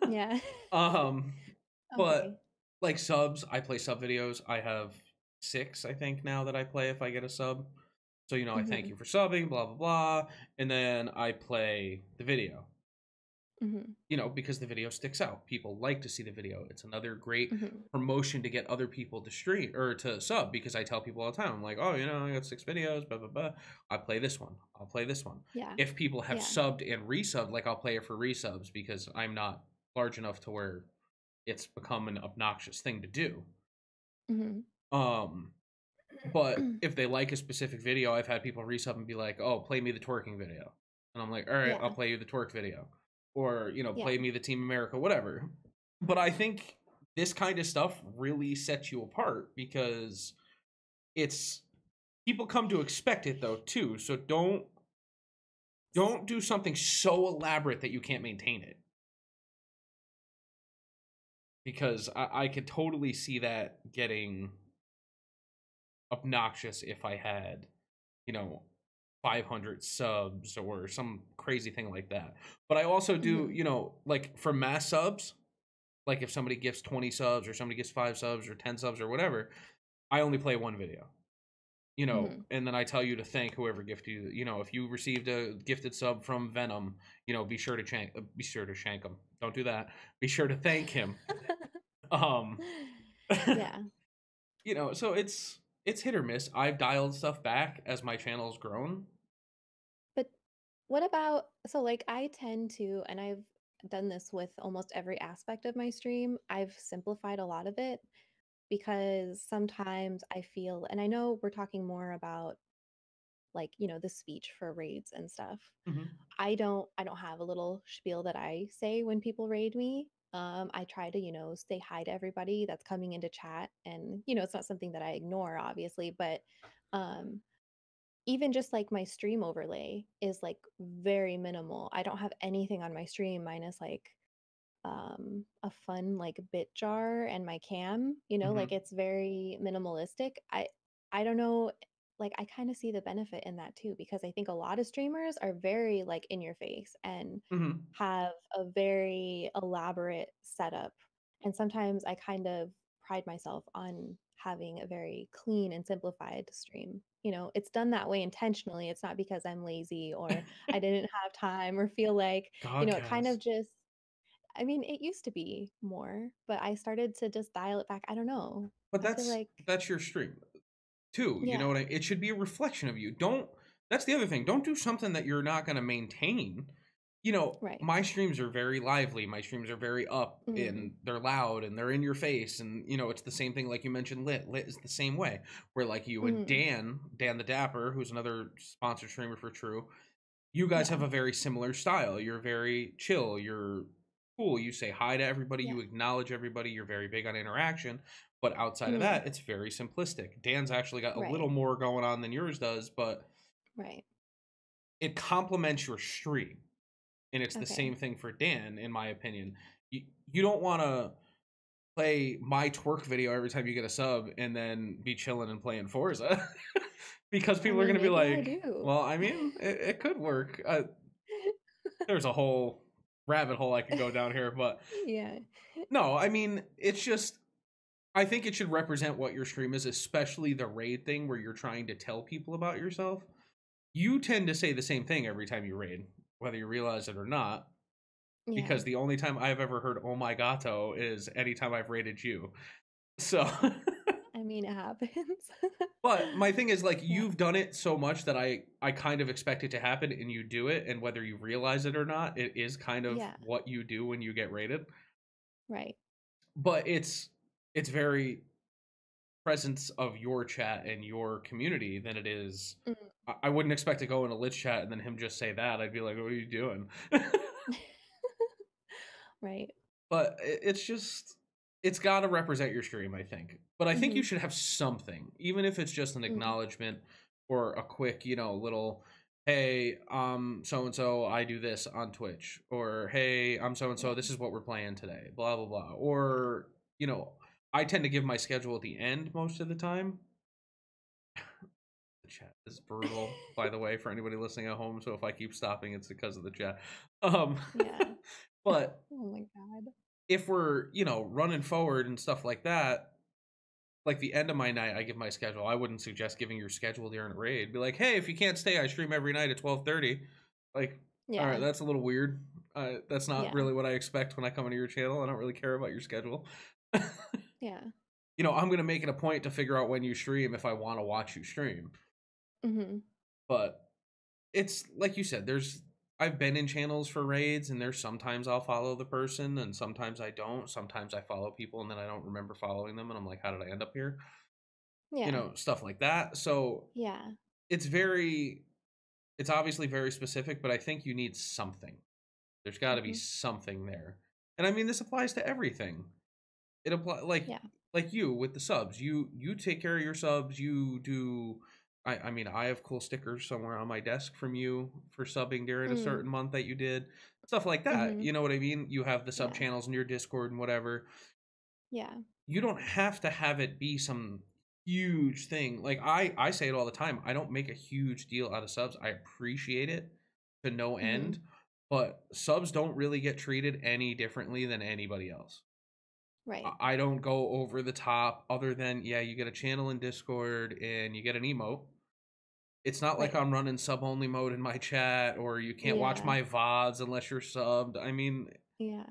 Yeah.
um,
Okay.
but like subs, I play sub videos. I have 6, I think, now that I play if I get a sub. So, I thank
Hmm.
you for subbing, blah, blah, blah. And then I play the video,
Hmm.
because the video sticks out. People like to see the video. It's another great
Hmm.
promotion to get other people to stream or to sub because I tell people all the time, I'm like, oh, I got 6 videos, blah, blah, blah. I play this one. I'll play this one.
Yeah.
If people have
Yeah.
subbed and resubbed, like I'll play it for resubs because I'm not large enough to where it's become an obnoxious thing to do.
Hmm.
Um, but if they like a specific video, I've had people resub and be like, "Oh, play me the twerking video," and I'm like, "All right, I'll
Yeah.
play you the twerk video," or
Yeah.
play me the Team America, whatever. But I think this kind of stuff really sets you apart because it's people come to expect it though too. So don't do something so elaborate that you can't maintain it because I could totally see that getting obnoxious if I had, you know, 500 subs or some crazy thing like that. But I also do,
Hmm.
like for mass subs, like if somebody gives 20 subs or somebody gives 5 subs or 10 subs or whatever, I only play one video.
Hmm.
And then I tell you to thank whoever gifted you. If you received a gifted sub from Venom, be sure to shank him. Don't do that. Be sure to thank him. Um,
Yeah.
so it's hit or miss. I've dialed stuff back as my channel's grown.
But what about, so like I tend to, and I've done this with almost every aspect of my stream, I've simplified a lot of it because sometimes I feel, and I know we're talking more about like, the speech for raids and stuff.
Mhm.
I don't have a little spiel that I say when people raid me. I try to, say hi to everybody that's coming into chat and, it's not something that I ignore obviously, but um even just like my stream overlay is like very minimal. I don't have anything on my stream minus like a fun like bit jar and my cam, you know, like
Mm-hmm.
it's very minimalistic. I don't know, like I kind of see the benefit in that too because I think a lot of streamers are very like in your face and
Mm-hmm.
have a very elaborate setup. And sometimes I kind of pride myself on having a very clean and simplified stream. You know, it's done that way intentionally. It's not because I'm lazy or I didn't have time or feel like, you
God,
know, it kind of
Cass.
just, I mean, it used to be more, but I started to just dial it back. I don't know.
But
I feel like,
that's your stream too. You know
yeah,
what it should be a reflection of you. Don't That's the other thing. Don't do something that you're not gonna maintain. You know,
right.
my streams are very lively. My streams are very up
Mm,
and they're loud and they're in your face. And you know, it's the same thing like you mentioned, Lit. Lit is the same way. Where like you and
mm,
Dan the Dapper, who's another sponsored streamer for True, you guys
yeah,
have a very similar style. You're very chill. You're cool. You say hi to everybody.
yeah.
You acknowledge everybody. You're very big on interaction. But outside of
Mm,
that, it's very simplistic. Dan's actually got a
right,
little more going on than yours does, but
right.
it complements your stream. And it's the
Okay.
same thing for Dan, in my opinion. You don't want to play my twerk video every time you get a sub and then be chilling and playing Forza. Because
I
people are
mean,
going to be
maybe I
like,
do.
well, I mean, it could work. There's a whole rabbit hole I could go down here, but
Yeah.
no, I mean, it's just I think it should represent what your stream is, especially the raid thing where you're trying to tell people about yourself. You tend to say the same thing every time you raid, whether you realize it or not,
Yeah.
because the only time I've ever heard "Oh my gato" is anytime I've raided you. So,
I mean, it happens.
but my thing is like
Yeah.
you've done it so much that I kind of expect it to happen, and you do it, and whether you realize it or not, it is kind of
Yeah.
what you do when you get raided.
Right.
But it's very presence of your chat and your community than it is.
Mm.
I wouldn't expect to go in a lit chat and then him just say that. I'd be like, "What are you doing?"
Right.
But it's just it's got to represent your stream, I think. But I think
Mm-hmm.
you should have something, even if it's just an
Mm.
acknowledgement or a quick, little, "Hey, so and so, I do this on Twitch," or "Hey, I'm so and so,
Yeah.
this is what we're playing today," blah blah blah.
Yeah.
Or I tend to give my schedule at the end most of the time. The chat is brutal, by the way, for anybody listening at home. So if I keep stopping, it's because of the chat. Um,
Yeah.
but
Oh my God.
if we're running forward and stuff like that, like the end of my night, I give my schedule. I wouldn't suggest giving your schedule during a raid. Be like, hey, if you can't stay, I stream every night at 12:30. Like, all right,
Yeah.
that's a little weird. That's not
Yeah.
really what I expect when I come into your channel. I don't really care about your schedule.
Yeah.
I'm gonna make it a point to figure out when you stream if I want to watch you stream.
Mm-hmm.
But it's like you said, I've been in channels for raids and there's sometimes I'll follow the person and sometimes I don't. Sometimes I follow people and then I don't remember following them and I'm like, how did I end up here?
Yeah.
Stuff like that. So
Yeah.
it's it's obviously very specific, but I think you need something. There's got to be
Mm-hmm.
something there. And I mean, this applies to everything. It apply
Yeah.
like you with the subs. You take care of your subs. You do. I mean, I have cool stickers somewhere on my desk from you for subbing during a
Mm.
certain month that you did. Stuff like that.
Mm-hmm.
You know what I mean? You have the sub
Yeah.
channels in your Discord and whatever.
Yeah.
You don't have to have it be some huge thing. Like I say it all the time. I don't make a huge deal out of subs. I appreciate it to no
Mm-hmm.
end, but subs don't really get treated any differently than anybody else.
Right.
I don't go over the top other than, yeah, you get a channel in Discord and you get an emote. It's not like
Right.
I'm running sub only mode in my chat or you can't watch
Yeah.
my VODs unless you're subbed. I mean,
Yeah.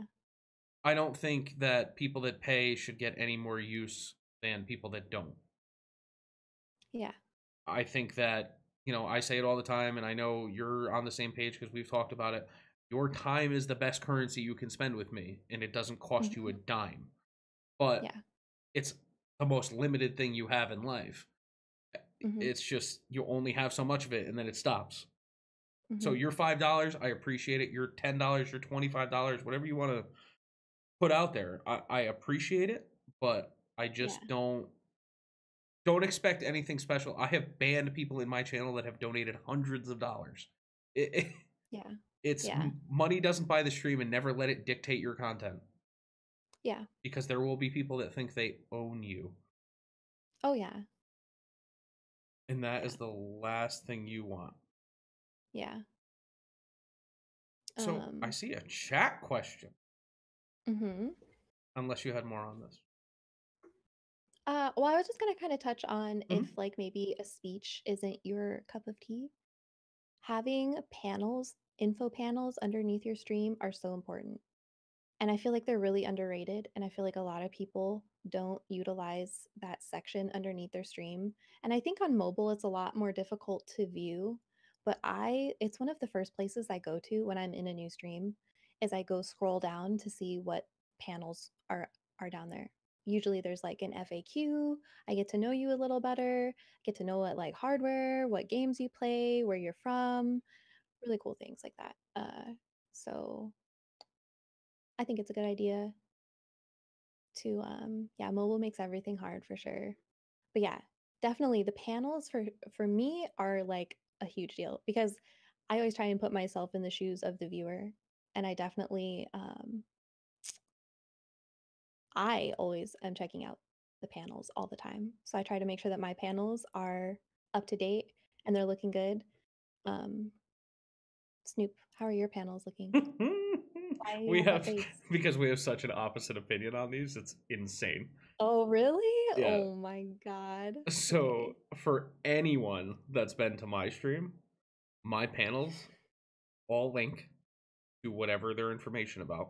I don't think that people that pay should get any more use than people that don't.
Yeah.
I think that, I say it all the time and I know you're on the same page because we've talked about it. Your time is the best currency you can spend with me and it doesn't cost you
Mm-hmm.
a dime. But
Yeah.
it's the most limited thing you have in life.
Mm-hmm.
It's just you only have so much of it and then it stops. So
Mm-hmm.
your $5, I appreciate it. Your $10, your $25, whatever you want to put out there, I appreciate it, but I
Yeah.
just don't Don't expect anything special. I have banned people in my channel that have donated hundreds of dollars. It,
Yeah.
it's
Yeah.
money doesn't buy the stream, and never let it dictate your content.
Yeah.
Because there will be people that think they own you.
Oh yeah.
And that
Yeah.
is the last thing you want.
Yeah.
So I see a chat question.
Mhm.
Unless you had more on this.
Well, I was just gonna kind of touch on
Mhm.
if like maybe a speech isn't your cup of tea. Having panels, info panels underneath your stream are so important. And I feel like they're really underrated. And I feel like a lot of people don't utilize that section underneath their stream. And I think on mobile, it's a lot more difficult to view. But it's one of the first places I go to when I'm in a new stream, is I go scroll down to see what panels are down there. Usually there's like an FAQ. I get to know you a little better, get to know what like hardware, what games you play, where you're from, really cool things like that. So I think it's a good idea to yeah, mobile makes everything hard for sure. But yeah, definitely the panels for me are like a huge deal because I always try and put myself in the shoes of the viewer, and I definitely I always am checking out the panels all the time. So I try to make sure that my panels are up to date and they're looking good. Um Snoop, how are your panels looking? Why do you
We
have that
have
face?
because we have such an opposite opinion on these. It's insane.
Oh, really?
Yeah.
Oh my God.
So
Okay.
for anyone that's been to my stream, my panels all link to whatever their information about.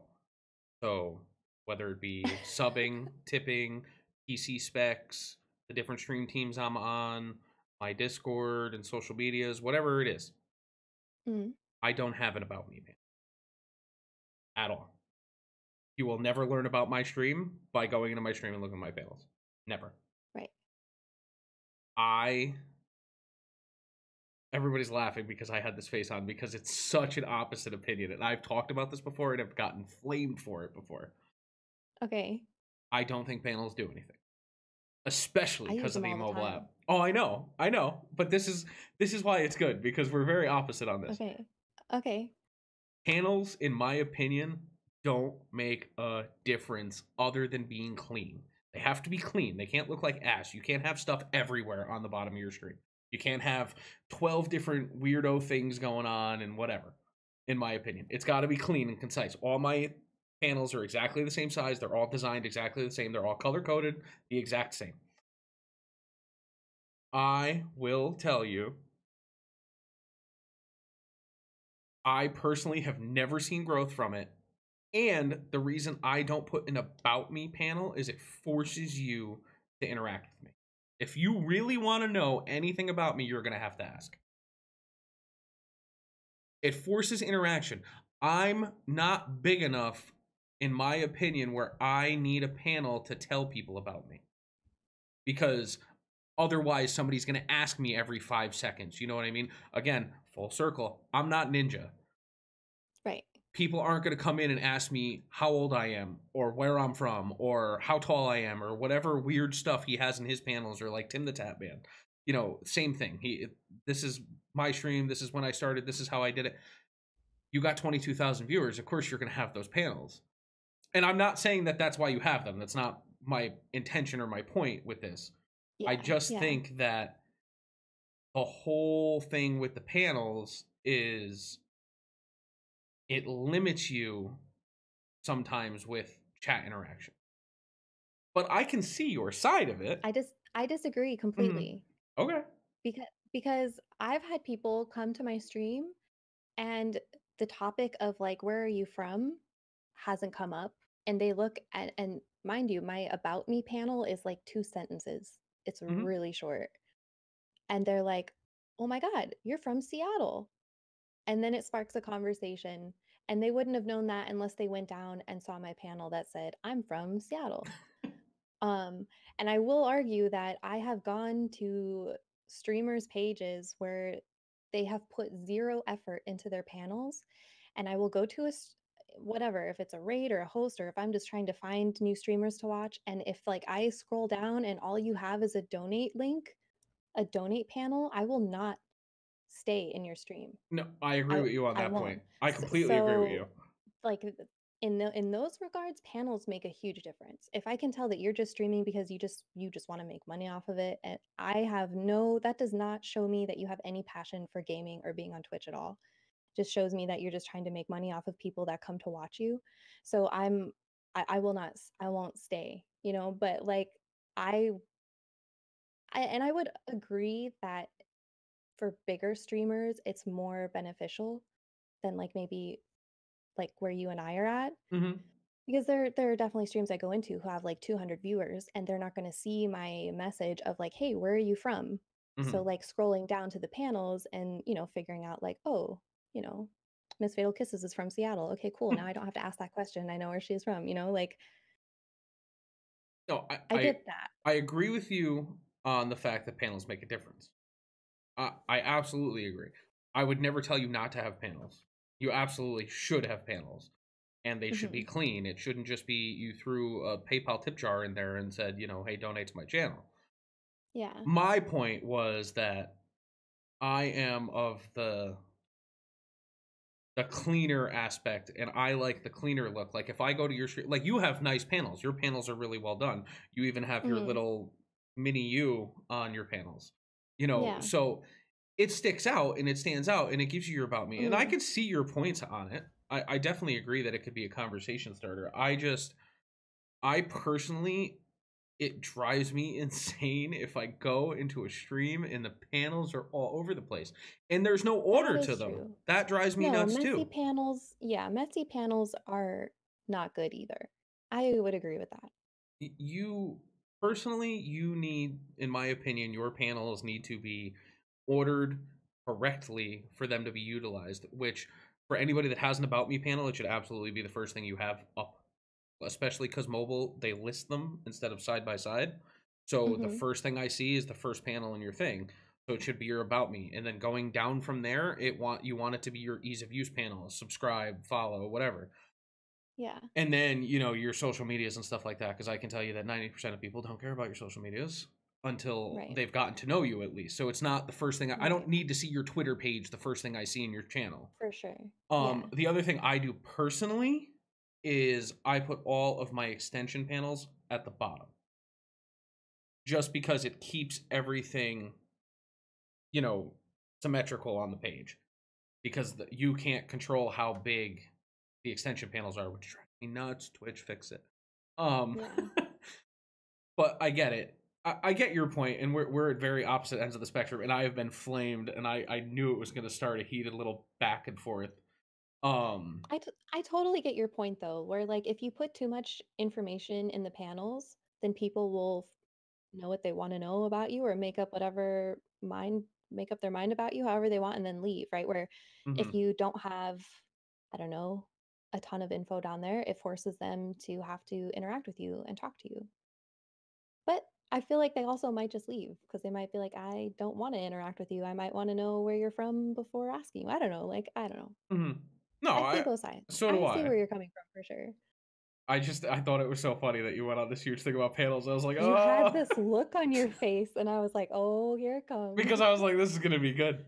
So whether it be subbing, tipping, PC specs, the different stream teams I'm on, my Discord and social medias, whatever it is,
Mm,
I don't have an about me panel at all. You will never learn about my stream by going into my stream and looking at my panels. Never.
right.
I Everybody's laughing because I had this face on because it's such an opposite opinion. And I've talked about this before and have gotten flamed for it before.
Okay.
I don't think panels do anything. Especially
I use
because of
them
the
all the
mobile
time.
app. Oh, I know. But this is why it's good, because we're very opposite on this.
Okay. Okay.
Panels, in my opinion, don't make a difference other than being clean. They have to be clean. They can't look like ash. You can't have stuff everywhere on the bottom of your stream. You can't have 12 different weirdo things going on and whatever, in my opinion. It's got to be clean and concise. All my panels are exactly the same size. They're all designed exactly the same. They're all color coded the exact same. I will tell you, I personally have never seen growth from it. And the reason I don't put an about me panel is it forces you to interact with me. If you really want to know anything about me, you're going to have to ask. It forces interaction. I'm not big enough, in my opinion, where I need a panel to tell people about me. Because otherwise, somebody's going to ask me every 5 seconds. You know what I mean? Again, full circle. I'm not Ninja.
Right.
People aren't going to come in and ask me how old I am or where I'm from or how tall I am or whatever weird stuff he has in his panels, or like Tim the Tap Man. You know, same thing. This is my stream. This is when I started. This is how I did it. You got 22,000 viewers. Of course, you're going to have those panels. And I'm not saying that that's why you have them. That's not my intention or my point with this. I
Yeah.
just
Yeah.
think that the whole thing with the panels is it limits you sometimes with chat interaction. But I can see your side of it.
I disagree
Mhm.
completely
Okay.
because I've had people come to my stream and the topic of like where are you from hasn't come up, and they look at, and mind you, my about me panel is like 2 sentences. It's
Mhm.
really short. And they're like, "Oh my God, you're from Seattle." And then it sparks a conversation. And they wouldn't have known that unless they went down and saw my panel that said, "I'm from Seattle." Um, and I will argue that I have gone to streamers' pages where they have put zero effort into their panels. And I will go to whatever, if it's a raid or a host, or if I'm just trying to find new streamers to watch, and if like I scroll down and all you have is a donate link, a donate panel, I will not stay in your stream.
No, I agree with you on
I
that
won't.
point. I completely agree with you.
So like in those regards, panels make a huge difference. If I can tell that you're just streaming because you just want to make money off of it, and I have no, that does not show me that you have any passion for gaming or being on Twitch at all. Just shows me that you're just trying to make money off of people that come to watch you. So I will not, I won't stay, but like I and I would agree that for bigger streamers, it's more beneficial than like maybe like where you and I are at.
Hmm.
Because there are definitely streams I go into who have like 200 viewers and they're not going to see my message of like, hey, where are you from? So
Hmm.
like scrolling down to the panels and figuring out like, oh, you know, Miss Fatal Kisses is from Seattle. Okay, cool. Now I don't have to ask that question. I know where she is from. Like
No,
I get that.
I agree with you on the fact that panels make a difference. I absolutely agree. I would never tell you not to have panels. You absolutely should have panels, and they should be
Hmm.
clean. It shouldn't just be you threw a PayPal tip jar in there and said, hey, donate to my channel.
Yeah.
My point was that I am of the cleaner aspect, and I like the cleaner look. Like if I go to your street, like you have nice panels. Your panels are really well done. You even have your
Hmm.
little mini you on your panels.
Yeah.
So it sticks out and it stands out and it gives you your about me. And I
Hmm.
could see your points on it. I definitely agree that it could be a conversation starter. I personally, it drives me insane if I go into a stream and the panels are all over the place and there's no
That
order to
is
them.
true.
That drives me
No,
nuts
messy
too.
panels, yeah, messy panels are not good either. I would agree with that.
You personally, you need, in my opinion, your panels need to be ordered correctly for them to be utilized, which for anybody that has an about me panel, it should absolutely be the first thing you have up, especially because mobile, they list them instead of side by side. So the
Hmm.
first thing I see is the first panel in your thing. So it should be your about me. And then going down from there, you want it to be your ease of use panel, subscribe, follow, whatever.
Yeah.
And then, your social medias and stuff like that, because I can tell you that 90% of people don't care about your social medias until
Right.
they've gotten to know you at least. So it's not the first thing. I don't
Right.
need to see your Twitter page the first thing I see in your channel.
For sure. Yeah.
The other thing I do personally is I put all of my extension panels at the bottom just because it keeps everything, you know, symmetrical on the page because you can't control how big the extension panels are, which drives me nuts. Twitch, fix it. Um,
Yeah.
but I get it. I get your point, and we're at very opposite ends of the spectrum. And I have been flamed, and I knew it was going to start a heated little back and forth. Um,
I totally get your point though, where like if you put too much information in the panels, then people will know what they want to know about you or make up their mind about you however they want and then leave, right? Where if
mhm.
you don't have, I don't know, a ton of info down there, it forces them to have to interact with you and talk to you. But I feel like they also might just leave because they might be like, I don't want to interact with you. I might want to know where you're from before asking you. I don't know. Like, I don't know.
Mhm. No,
I see
I
both sides.
so do
I see
I.
where you're coming from for sure.
I thought it was so funny that you went on this huge thing about panels. I was like,
You had
oh,
this look on your face, and I was like, oh, here it comes.
because I was like, this is gonna be good.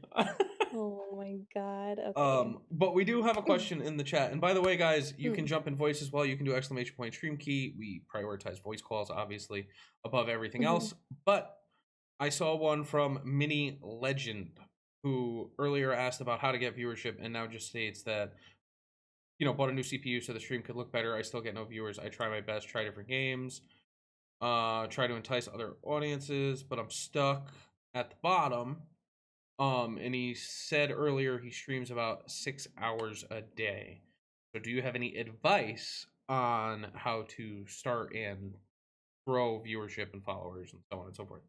Oh my God. Okay.
But we do have a question in the chat. And by the way, guys, you can
Mm,
jump in voice as well. You can do exclamation point stream key. We prioritize voice calls, obviously, above everything
mhm.
else. But I saw one from Mini Legend, who earlier asked about how to get viewership and now just states that, bought a new CPU so the stream could look better. I still get no viewers. I try my best, try different games, try to entice other audiences, but I'm stuck at the bottom. And he said earlier he streams about 6 hours a day. So, do you have any advice on how to start and grow viewership and followers and so on and so forth?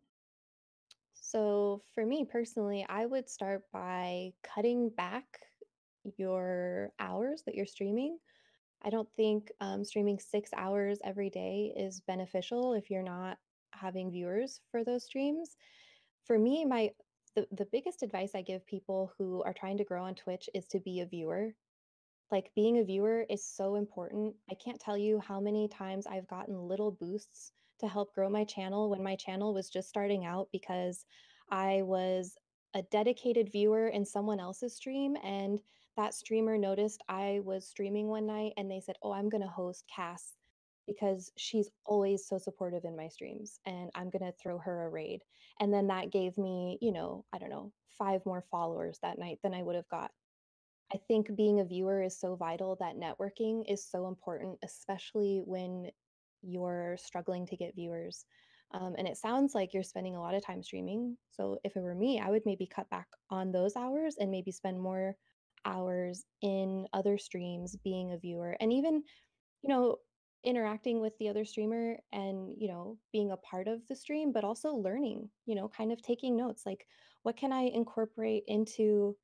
So for me personally, I would start by cutting back your hours that you're streaming. I don't think streaming 6 hours every day is beneficial if you're not having viewers for those streams. For me, the biggest advice I give people who are trying to grow on Twitch is to be a viewer. Like, being a viewer is so important. I can't tell you how many times I've gotten little boosts to help grow my channel when my channel was just starting out because I was a dedicated viewer in someone else's stream, and that streamer noticed I was streaming one night and they said, "Oh, I'm gonna host Kass because she's always so supportive in my streams, and I'm gonna throw her a raid." And then that gave me, I don't know, 5 more followers that night than I would have got. I think being a viewer is so vital, that networking is so important, especially when you're struggling to get viewers. And it sounds like you're spending a lot of time streaming. So if it were me, I would maybe cut back on those hours and maybe spend more hours in other streams being a viewer, and even, you know, interacting with the other streamer and, being a part of the stream, but also learning, kind of taking notes. Like, what can I incorporate into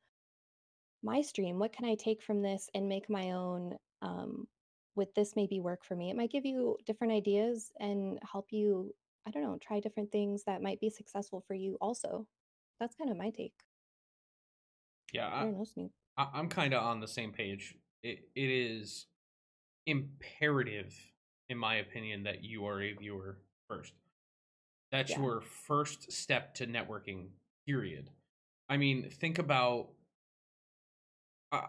my stream? What can I take from this and make my own? Would this maybe work for me? It might give you different ideas and help you, I don't know, try different things that might be successful for you also. That's kind of my take. I
Yeah,
don't know, Snoop.
I'm kind of on the same page. It is imperative, in my opinion, that you are a viewer first. That's
Yeah.
your first step to networking, period. I mean, think about uh,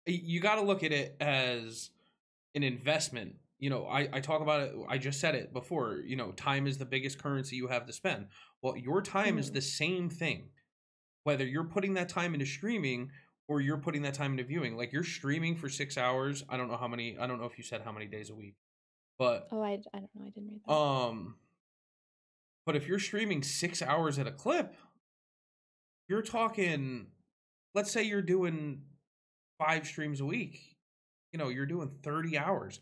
you got to look at it as an investment. I talk about it, I just said it before, time is the biggest currency you have to spend. Well, your time is
Hmm.
the same thing, whether you're putting that time into streaming or you're putting that time into viewing. Like, you're streaming for 6 hours. I don't know if you said how many days a week, but
Oh, I don't know. I didn't read that.
um, but if you're streaming 6 hours at a clip, you're talking, let's say you're doing 5 streams a week, you're doing 30 hours.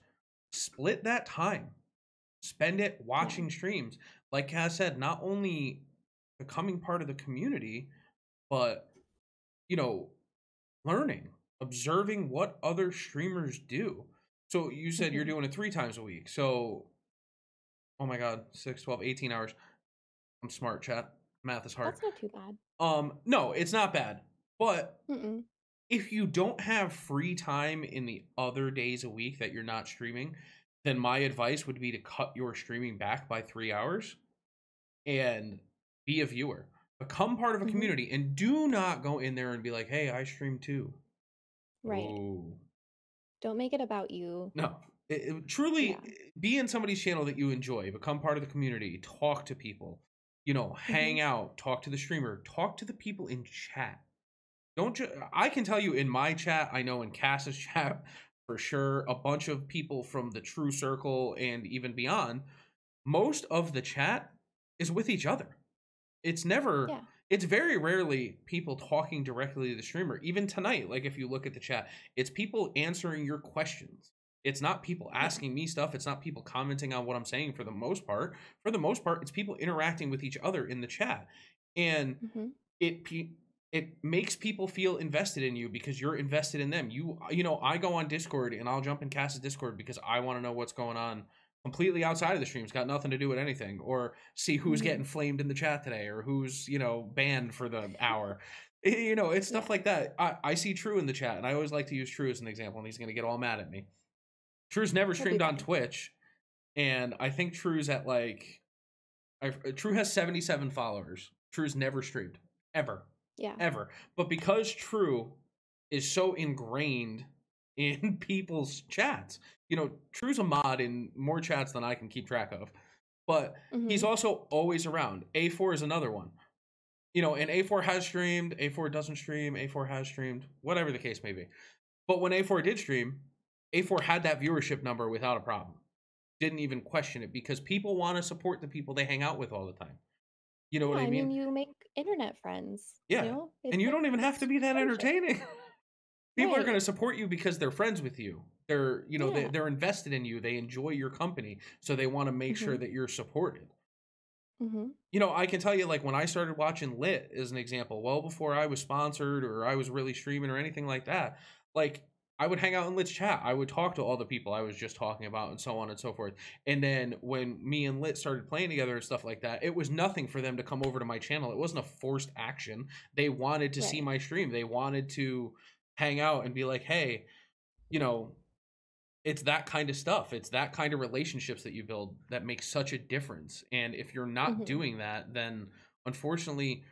Split that time, spend it
Yeah.
watching streams. Like Kass said, not only becoming part of the community, but, you know, learning, observing what other streamers do. So you said you're
Hmm.
doing it 3 times a week. So, oh my God, 6, 12, 18 hours. I'm smart, chat. Math is hard.
That's not too bad.
No, it's not bad. But
Mm-mm.
if you don't have free time in the other days a week that you're not streaming, then my advice would be to cut your streaming back by 3 hours and be a viewer. Become part of a
Hmm.
community and do not go in there and be like, hey, I stream too.
Right.
Oh,
Don't make it about you.
no.
Yeah.
Truly be in somebody's channel that you enjoy, become part of the community, talk to people,
Hmm.
hang out, talk to the streamer, talk to the people in chat. I can tell you in my chat, I know in Kass's chat for sure, a bunch of people from the True Circle and even beyond, most of the chat is with each other. It's never,
Yeah.
it's very rarely people talking directly to the streamer. Even tonight, like if you look at the chat, it's people answering your questions. It's not people
Yeah.
asking me stuff. It's not people commenting on what I'm saying for the most part. For the most part, it's people interacting with each other in the chat. And
Hmm.
it it makes people feel invested in you because you're invested in them. I go on Discord and I'll jump in Cass's Discord because I want to know what's going on completely outside of the stream. It's got nothing to do with anything, or see who's
Hmm.
getting flamed in the chat today, or who's banned for the hour. It's stuff
Yeah.
like that. I see True in the chat, and I always like to use True as an example, and he's gonna get all mad at me. True's never
He'll be
streamed on
fine.
Twitch, and I think True's at like True has 77 followers. True's never streamed ever,
Yeah.
ever. But because True is so ingrained in people's chats, True's a mod in more chats than I can keep track of. But he's
Hmm.
also always around. A4 is another one. And A4 has streamed, A4 doesn't stream, A4 has streamed, whatever the case may be. But when A4 did stream, A4 had that viewership number without a problem. Didn't even question it because people want to support the people they hang out with all the time. You know
Yeah,
what I
I
mean?
mean, you make internet friends,
Yeah. And
It's
you
like
don't even have to
it's
be that
friendship.
entertaining. People are going
Right.
to support you because they're friends with you.
Yeah.
They're invested in you. They enjoy your company, so they want to make sure
Hmm.
that you're supported.
Hmm.
I can tell you, like, when I started watching Lit as an example, well before I was sponsored or I was really streaming or anything like that, like, I would hang out in Lit's chat. I would talk to all the people I was just talking about and so on and so forth. And then when me and Lit started playing together and stuff like that, it was nothing for them to come over to my channel. It wasn't a forced action. They wanted to see
Right.
my stream. They wanted to hang out and be like, hey, you know, it's that kind of stuff. It's that kind of relationships that you build that makes such a difference. And if you're not
Hmm.
doing that, then unfortunately,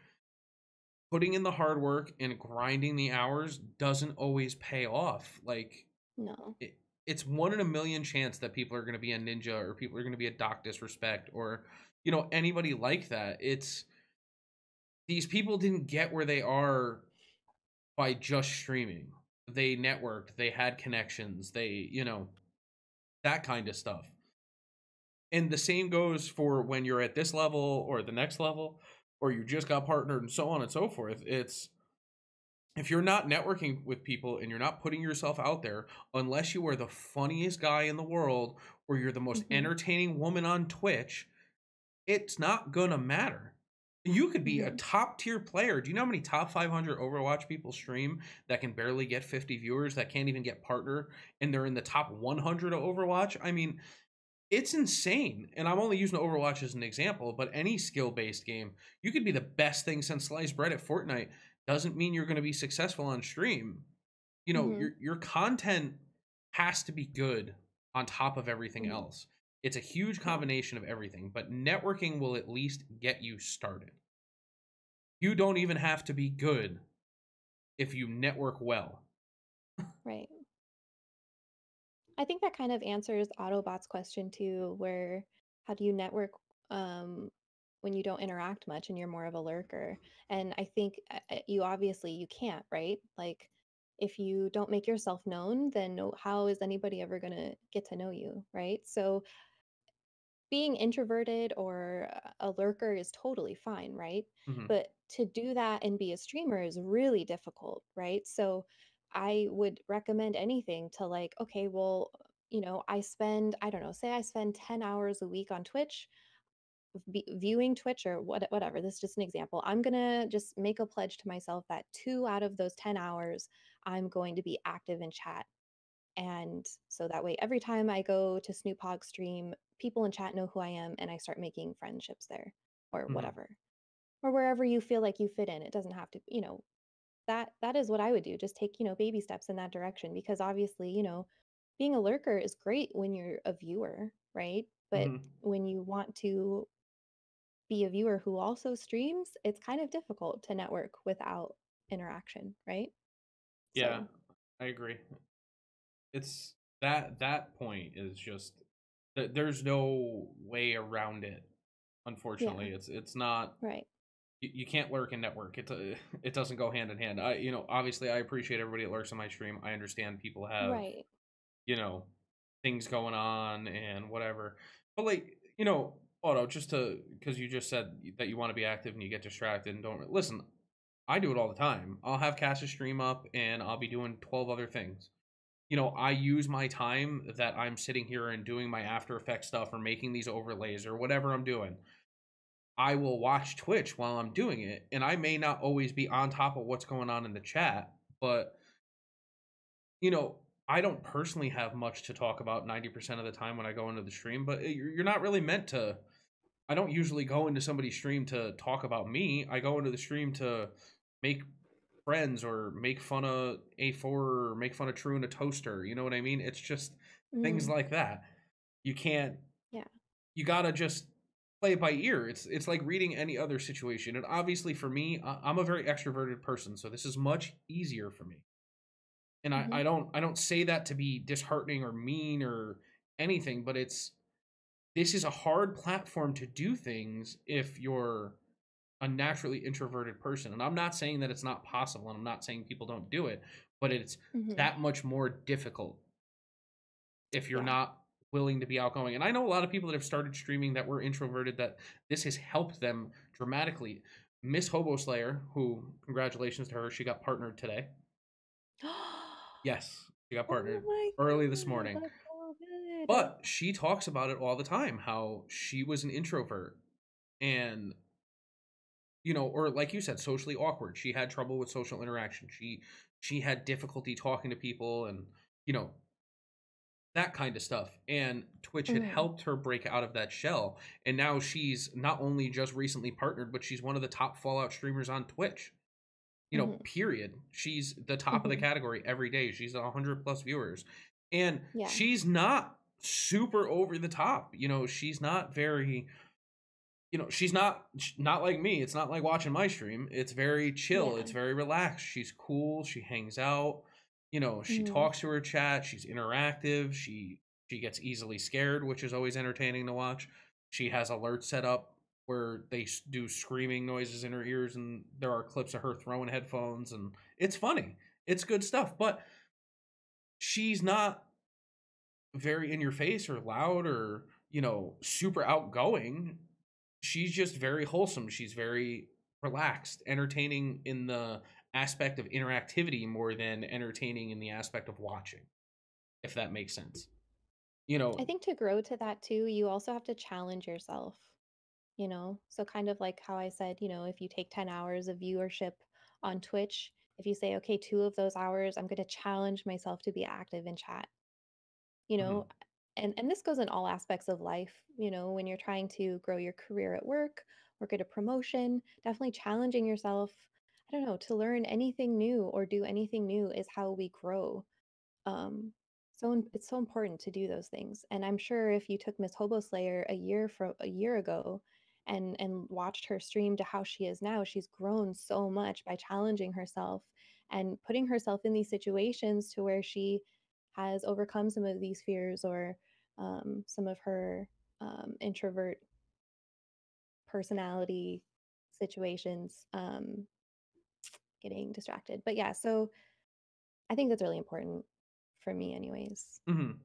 putting in the hard work and grinding the hours doesn't always pay off. Like
No.
it's one in a million chance that people are going to be a ninja or people are going to be a Doc Disrespect or anybody like that. It's these people didn't get where they are by just streaming. They networked, they had connections, they that kind of stuff. And the same goes for when you're at this level or the next level or you just got partnered and so on and so forth. It's if you're not networking with people and you're not putting yourself out there, unless you are the funniest guy in the world or you're the most
Hmm.
entertaining woman on Twitch, it's not gonna matter. You could be a
Hmm.
top tier player. Do you know how many top 500 Overwatch people stream that can barely get 50 viewers, that can't even get partner, and they're in the top 100 of Overwatch? I mean, it's insane. And I'm only using Overwatch as an example, but any skill based game, you could be the best thing since sliced bread at Fortnite. Doesn't mean you're going to be successful on stream.
Hmm.
Your content has to be good on top of everything
Hmm.
else. It's a huge
Yeah.
combination of everything, but networking will at least get you started. You don't even have to be good if you network well.
Right. I think that kind of answers Autobot's question too, where how do you network um, when you don't interact much and you're more of a lurker? And I think you obviously you can't, right? Like if you don't make yourself known, then how is anybody ever going to get to know you, right? So being introverted or a lurker is totally fine, right?
Hmm.
But to do that and be a streamer is really difficult, right? So I would recommend anything to like, okay, well, I spend, I don't know, say I spend 10 hours a week on Twitch, viewing Twitch or whatever. This is just an example. I'm going to just make a pledge to myself that 2 out of those 10 hours, I'm going to be active in chat. And so that way, every time I go to SnoopHog stream, people in chat know who I am and I start making friendships there or
Hmm.
whatever. Or wherever you feel like you fit in. It doesn't have to, that is what I would do. Just take, baby steps in that direction because obviously, being a lurker is great when you're a viewer, right? But
Hmm.
when you want to be a viewer who also streams, it's kind of difficult to network without interaction, right?
Yeah,
So,
I agree. It's that point is just there's no way around it.
yeah,
Unfortunately, it's not.
right.
You can't lurk and network. It doesn't go hand in hand. Obviously I appreciate everybody that lurks on my stream. I understand people have
Right.
you know things going on and whatever. But like Auto, just to because you just said that you want to be active and you get distracted and don't listen. I do it all the time. I'll have Kass's stream up and I'll be doing 12 other things. I use my time that I'm sitting here and doing my After Effects stuff or making these overlays or whatever I'm doing. I will watch Twitch while I'm doing it, and I may not always be on top of what's going on in the chat, but you know, I don't personally have much to talk about 90% of the time when I go into the stream, but you're not really meant to. I don't usually go into somebody's stream to talk about me. I go into the stream to make friends or make fun of A4 or make fun of True and a Toaster. You know what I mean? It's just things
Mm,
like that. You can't
yeah.
you gotta just play it by ear. It's like reading any other situation. And obviously for me, I'm a very extroverted person, so this is much easier for me. And
Hmm.
I don't say that to be disheartening or mean or anything, but this is a hard platform to do things if you're a naturally introverted person. And I'm not saying that it's not possible, and I'm not saying people don't do it, but it's
Hmm.
that much more difficult if you're
Yeah.
not willing to be outgoing. And I know a lot of people that have started streaming that were introverted that this has helped them dramatically. Miss Hobo Slayer, who congratulations to her, she got partnered today. Yes, she got
Oh
partnered
my
early this
God,
morning.
that's so good.
But she talks about it all the time how she was an introvert and or like you said, socially awkward. She had trouble with social interaction. She had difficulty talking to people and you know that kind of stuff. And Twitch had
Mm,
helped her break out of that shell. And now she's not only just recently partnered, but she's one of the top Fallout streamers on Twitch.
Mhm.
period. She's the top of the
Mhm.
category every day. She's 100 plus viewers. And
Yeah.
she's not super over the top. She's not very, she's not like me. It's not like watching my stream. It's very chill.
Yeah.
It's very relaxed. She's cool. She hangs out. She
Mhm.
talks to her chat. She's interactive. She gets easily scared, which is always entertaining to watch. She has alerts set up where they do screaming noises in her ears, and there are clips of her throwing headphones, and it's funny. It's good stuff, but she's not very in your face or loud or, super outgoing. She's just very wholesome. She's very relaxed, entertaining in the aspect of interactivity more than entertaining in the aspect of watching, if that makes sense. You know,
I think to grow to that too, you also have to challenge yourself, you know? So kind of like how I said, if you take 10 hours of viewership on Twitch, if you say, okay, 2 of those hours, I'm going to challenge myself to be active in chat, you know?
mhm,
And this goes in all aspects of life, when you're trying to grow your career at work, get a promotion, definitely challenging yourself, I don't know, to learn anything new or do anything new is how we grow. It's so important to do those things. And I'm sure if you took Miss Hobo Slayer a year ago and watched her stream to how she is now, she's grown so much by challenging herself and putting herself in these situations to where she has overcome some of these fears or some of her introvert personality situations, getting distracted. But yeah, so I think that's really important for me anyways.
mhm.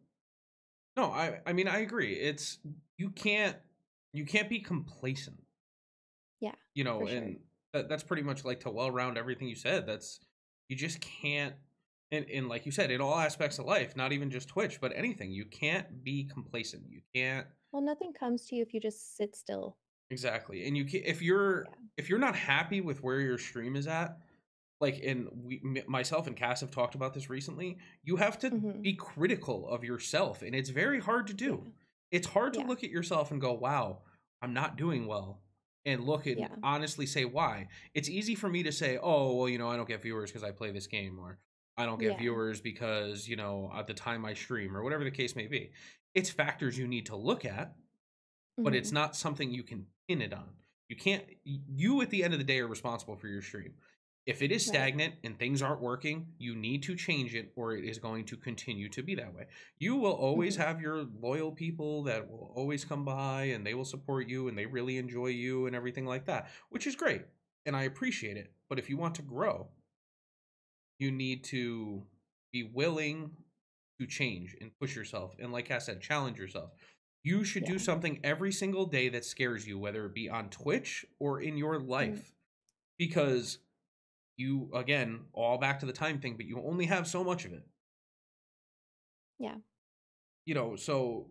No, I mean I agree. It's you can't you can't be complacent,
Yeah, for sure.
and that's pretty much like to well round everything you said. That's you just can't, and like you said, in all aspects of life, not even just Twitch, but anything, you can't be complacent. You can't.
Well, nothing comes to you if you just sit still.
Exactly. And
Yeah.
if you're not happy with where your stream is at, like, and myself and Cass have talked about this recently, you have to
Hmm.
be critical of yourself, and it's very hard to do.
Yeah.
It's hard to
Yeah.
look at yourself and go, "Wow, I'm not doing well." And look and
Yeah.
honestly say why. It's easy for me to say, "Oh, well, I don't get viewers because I play this game," or "I don't get
Yeah.
viewers because, at the time I stream," or whatever the case may be. It's factors you need to look at, but it's
Hmm.
not something you can pin it on. You can't you at the end of the day are responsible for your stream. If it is
Right.
stagnant and things aren't working, you need to change it or it is going to continue to be that way. You will always
Hmm.
have your loyal people that will always come by and they will support you and they really enjoy you and everything like that, which is great. And I appreciate it. But if you want to grow, you need to be willing to change and push yourself. And like I said, challenge yourself. You should do
Yeah.
something every single day that scares you, whether it be on Twitch or in your
Mm.
life. Because again, all back to the time thing, but you only have so much of it.
Yeah.
So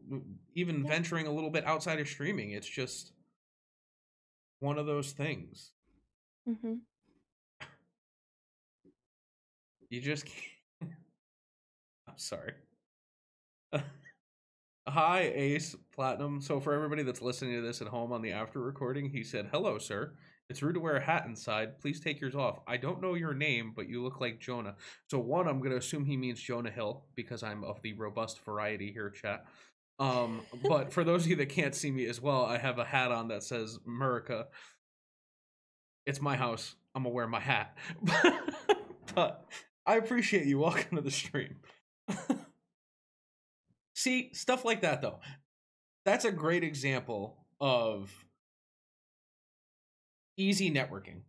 even
Yeah.
venturing a little bit outside of streaming, it's just one of those things.
Hmm.
You just can't. I'm sorry. Hi, Ace Platinum. So, for everybody that's listening to this at home on the after recording, he said, "Hello, sir. It's rude to wear a hat inside. Please take yours off. I don't know your name, but you look like Jonah." So, one, I'm going to assume he means Jonah Hill because I'm of the robust variety here, chat. But for those of you that can't see me as well, I have a hat on that says America. It's my house. I'm going to wear my hat. But I appreciate you. Welcome to the stream. See, stuff like that, though. That's a great example of easy networking.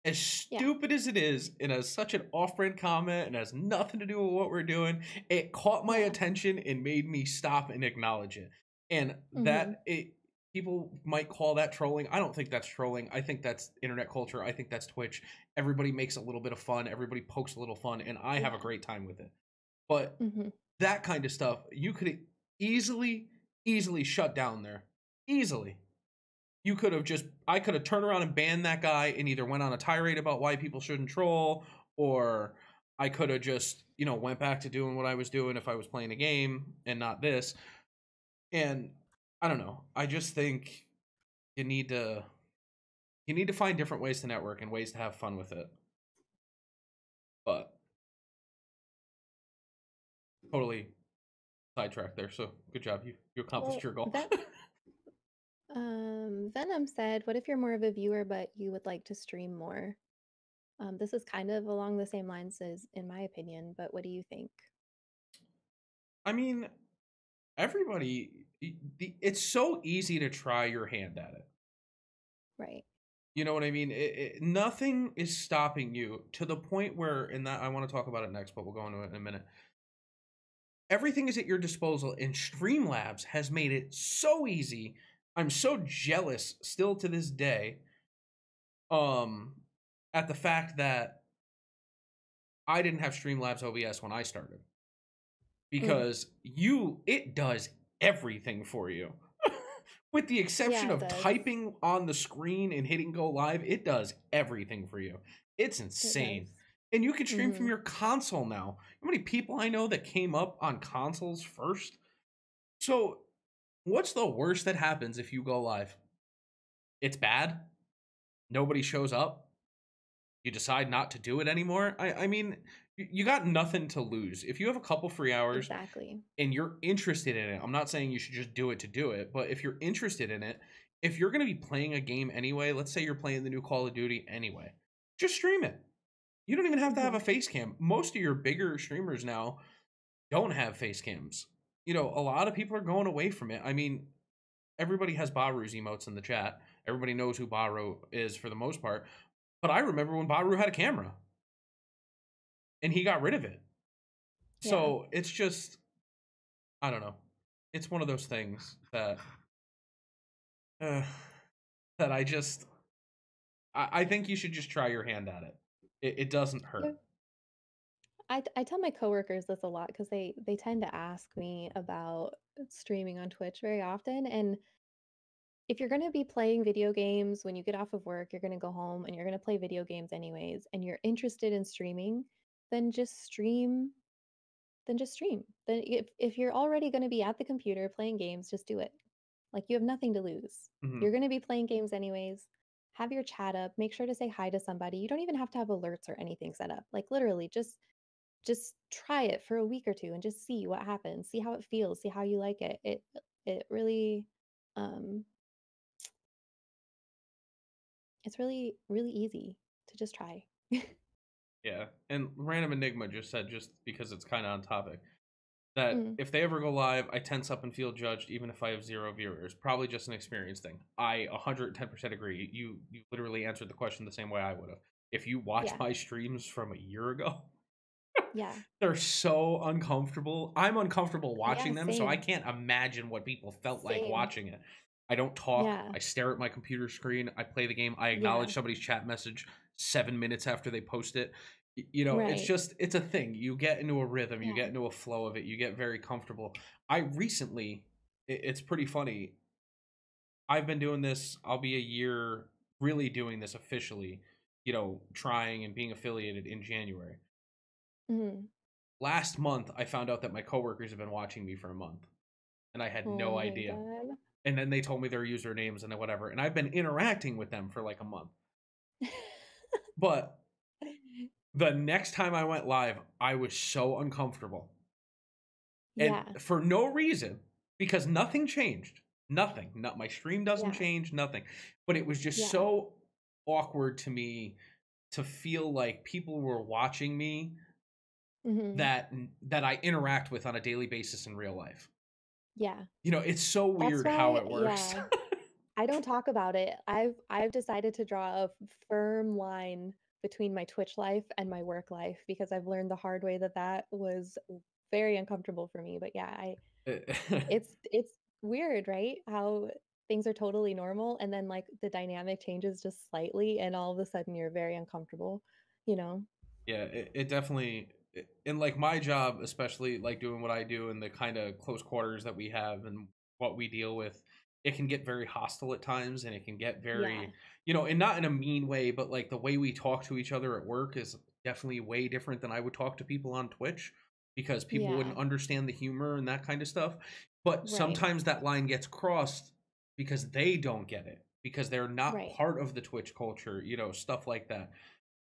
As
Yeah.
stupid as it is, it has such an off-brand comment and has nothing to do with what we're doing. It caught my
Yeah.
attention and made me stop and acknowledge it. And
Hmm.
people might call that trolling. I don't think that's trolling. I think that's internet culture. I think that's Twitch. Everybody makes a little bit of fun. Everybody pokes a little fun, and I have a
Yeah.
great time with it. But
Hmm.
that kind of stuff, you could easily shut down there. Easily. I could have turned around and banned that guy and either went on a tirade about why people shouldn't troll, or I could have just, went back to doing what I was doing if I was playing a game and not this. And I don't know. I just think you need to find different ways to network and ways to have fun with it. totally sidetracked there. So good job. You accomplished
Well,
your goal.
Venom said, "What if you're more of a viewer, but you would like to stream more?" This is kind of along the same lines as, in my opinion, but what do you think?
I mean, everybody, it's so easy to try your hand at it.
Right.
You know what I mean? Nothing is stopping you to the point where, and that I want to talk about it next, but we'll go into it in a minute. Everything is at your disposal, and Streamlabs has made it so easy. I'm so jealous still to this day, at the fact that I didn't have Streamlabs OBS when I started, because it does everything for you. With the exception
Yeah, it
of
does.
typing on the screen and hitting go live, it does everything for you. It's insane. And you can stream from your console now. How many people I know that came up on consoles first? So, what's the worst that happens if you go live? It's bad. Nobody shows up. You decide not to do it anymore. I mean, you got nothing to lose. If you have a couple free hours,
Exactly,
and you're interested in it, I'm not saying you should just do it to do it, but if you're interested in it, if you're going to be playing a game anyway, let's say you're playing the new Call of Duty anyway, just stream it. You don't even have to have a face cam. Most of your bigger streamers now don't have face cams. You know, a lot of people are going away from it. I mean, everybody has Baru's emotes in the chat. Everybody knows who Baru is for the most part. But I remember when Baru had a camera and he got rid of it. So it's just, I don't know. It's one of those things that that I think you should just try your hand at it. It doesn't hurt.
yeah. I tell my coworkers this a lot because they tend to ask me about streaming on Twitch very often. And if you're going to be playing video games when you get off of work, you're going to go home and you're going to play video games anyways, and you're interested in streaming, then just stream. Then just stream. Then if you're already going to be at the computer playing games, just do it. Like, you have nothing to lose.
Mhm.
You're going to be playing games anyways. Have your chat up. Make sure to say hi to somebody. You don't even have to have alerts or anything set up. Like, literally, just try it for a week or two and just see what happens. See how it feels. See how you like it. It really um it's really really easy to just try.
Yeah, and Random Enigma just said, just because it's kind of on topic, that
Mm,
if they ever go live, I tense up and feel judged even if I have 0 viewers. Probably just an experience thing. I 110% agree. You literally answered the question the same way I would have. If you watch
yeah.
my streams from a year ago,
Yeah.
they're so uncomfortable. I'm uncomfortable
Yeah,
watching them, so I
same.
can't imagine what people felt like
Same.
watching it. I don't talk.
Yeah.
I stare at my computer screen. I play the game. I
Yeah.
acknowledge somebody's chat message 7 minutes after they post it. You know,
Right.
it's a thing. You get into a rhythm, you
Yeah.
get into a flow of it, you get very comfortable. I recently, it's pretty funny. I've been doing this, I'll be a year really doing this officially, you know, trying and being affiliated in January.
Mhm.
Last month, I found out that my coworkers have been watching me for a month, and I had
Oh
no
my
idea.
God.
And then they told me their usernames and whatever, and I've been interacting with them for like a month. But the next time I went live, I was so uncomfortable. And
Yeah.
for no reason, because nothing changed. Nothing. Not my stream doesn't
Yeah.
change, nothing. But it was just
Yeah.
so awkward to me to feel like people were watching me
Mhm.
that I interact with on a daily basis in real life.
Yeah.
You know, it's so
That's
weird how
why,
it works.
yeah. I don't talk about it. I've decided to draw a firm line between my Twitch life and my work life because I've learned the hard way that that was very uncomfortable for me. But yeah, I it's weird, right? How things are totally normal and then like the dynamic changes just slightly and all of a sudden you're very uncomfortable, you know?
Yeah, it definitely, in like my job, especially like doing what I do and the kind of close quarters that we have and what we deal with, it can get very hostile at times, and it can get
Yeah.
very, you know, and not in a mean way, but like the way we talk to each other at work is definitely way different than I would talk to people on Twitch, because people
Yeah.
wouldn't understand the humor and that kind of stuff. But
Right.
sometimes that line gets crossed because they don't get it, because they're not
Right.
part of the Twitch culture, you know, stuff like that.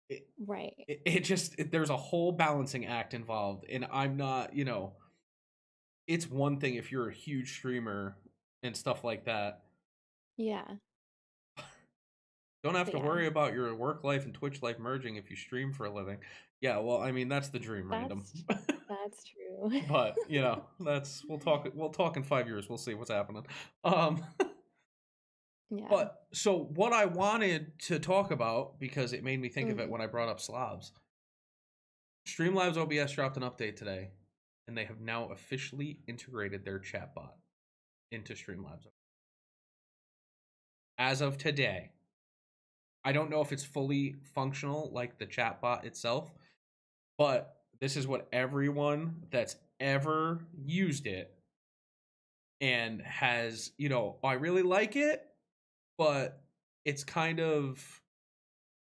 it,
Right.
it just there's a whole balancing act involved, and I'm not, you know, it's one thing if you're a huge streamer and stuff like that.
Yeah.
Don't have
But
to
yeah,
worry about your work life and Twitch life merging if you stream for a living. Yeah, well, I mean, that's the dream, random.
that's true.
But, you know, that's we'll talk in 5 years. We'll see what's happening.
Yeah.
But so what I wanted to talk about, because it made me think of it
Mhm.
when I brought up slobs. Streamlabs OBS dropped an update today, and they have now officially integrated their chatbot into Streamlabs. As of today, I don't know if it's fully functional like the chatbot itself, but this is what everyone that's ever used it and has, you know, I really like it, but it's kind of,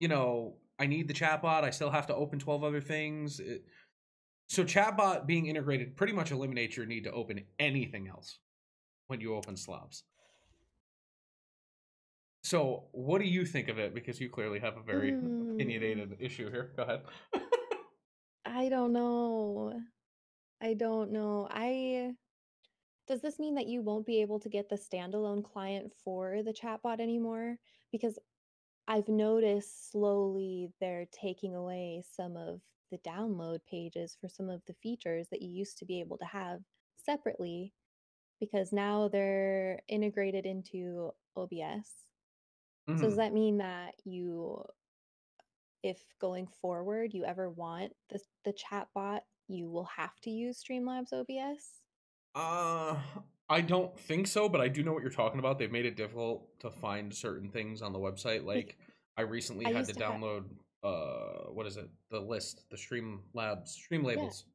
you know, I need the chatbot. I still have to open 12 other things. So chatbot being integrated pretty much eliminates your need to open anything else when you open slobs. So what do you think of it? Because you clearly have a very
Mm,
opinionated issue here. Go ahead.
I don't know. I don't know. Does this mean that you won't be able to get the standalone client for the chatbot anymore? Because I've noticed slowly they're taking away some of the download pages for some of the features that you used to be able to have separately because now they're integrated into OBS. So does
Mhm.
that mean that if going forward you ever want the chatbot, you will have to use Streamlabs OBS?
Uh, I don't think so, but I do know what you're talking about. They've made it difficult to find certain things on the website.
Like
Like I recently
I
had to
used to have,
download what is it? The list, the Streamlabs stream
yeah,
labels.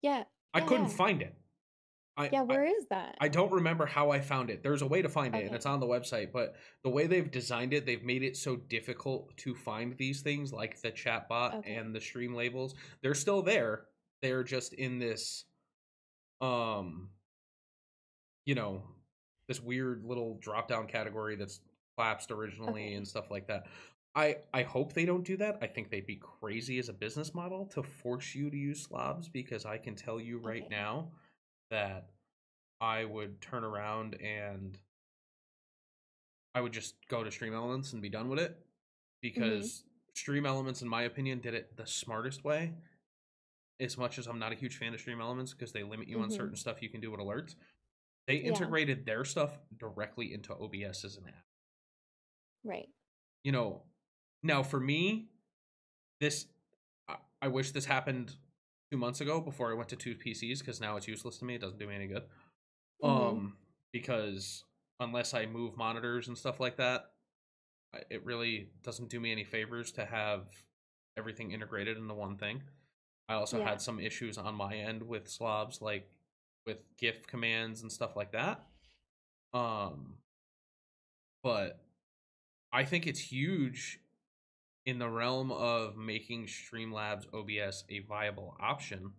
yeah,
I
yeah,
couldn't
yeah.
find it. I,
Yeah,
I
where is that?
I don't remember how I found it. There's a way to find it and it's
Okay.
on the website, but the way they've designed it, they've made it so difficult to find these things like the chatbot
Okay.
and the stream labels. They're still there. They're just in this um you know, this weird little drop down category that's collapsed originally and
Okay.
stuff like that. I hope they don't do that. I think they'd be crazy as a business model to force you to use slobs because I can tell you right
Okay.
now that I would turn around and I would just go to Stream Elements and be done with it
Mhm.
because Stream Elements, in my opinion, did it the smartest way. As much as I'm not a huge fan of Stream Elements because they limit you on
Mhm.
certain stuff you can do with alerts, they
Yeah.
integrated their stuff directly into OBS as an app.
Right.
You know, now for me, this I wish this happened 2 months ago before I went to two PCs because now it's useless to me. It doesn't do me any good.
Mhm.
Because unless I move monitors and stuff like that, it really doesn't do me any favors to have everything integrated into one thing. I also
Yeah.
had some issues on my end with slobs, like with GIF commands and stuff like that. Um, but I think it's huge in the realm of making Streamlabs OBS a viable option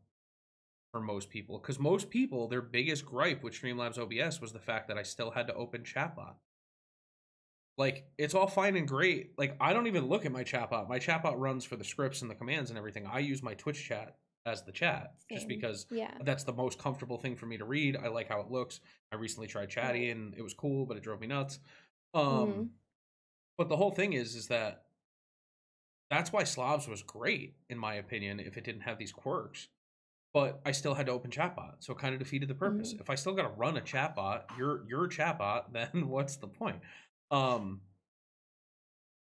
for most people. Because most people, their biggest gripe with Streamlabs OBS was the fact that I still had to open chatbot. Like, it's all fine and great. Like, I don't even look at my chatbot. My chatbot runs for the scripts and the commands and everything. I use my Twitch chat as the chat just
Same.
because
Yeah.
that's the most comfortable thing for me to read. I like how it looks. I recently tried
Right.
Chatty and it was cool, but it drove me nuts. Um,
Mhm.
but the whole thing is that that's why Slobs was great, in my opinion, if it didn't have these quirks. But I still had to open chatbot, so it kind of defeated the purpose.
Mhm.
If I still got to run a chatbot, your chatbot, then what's the point? Um,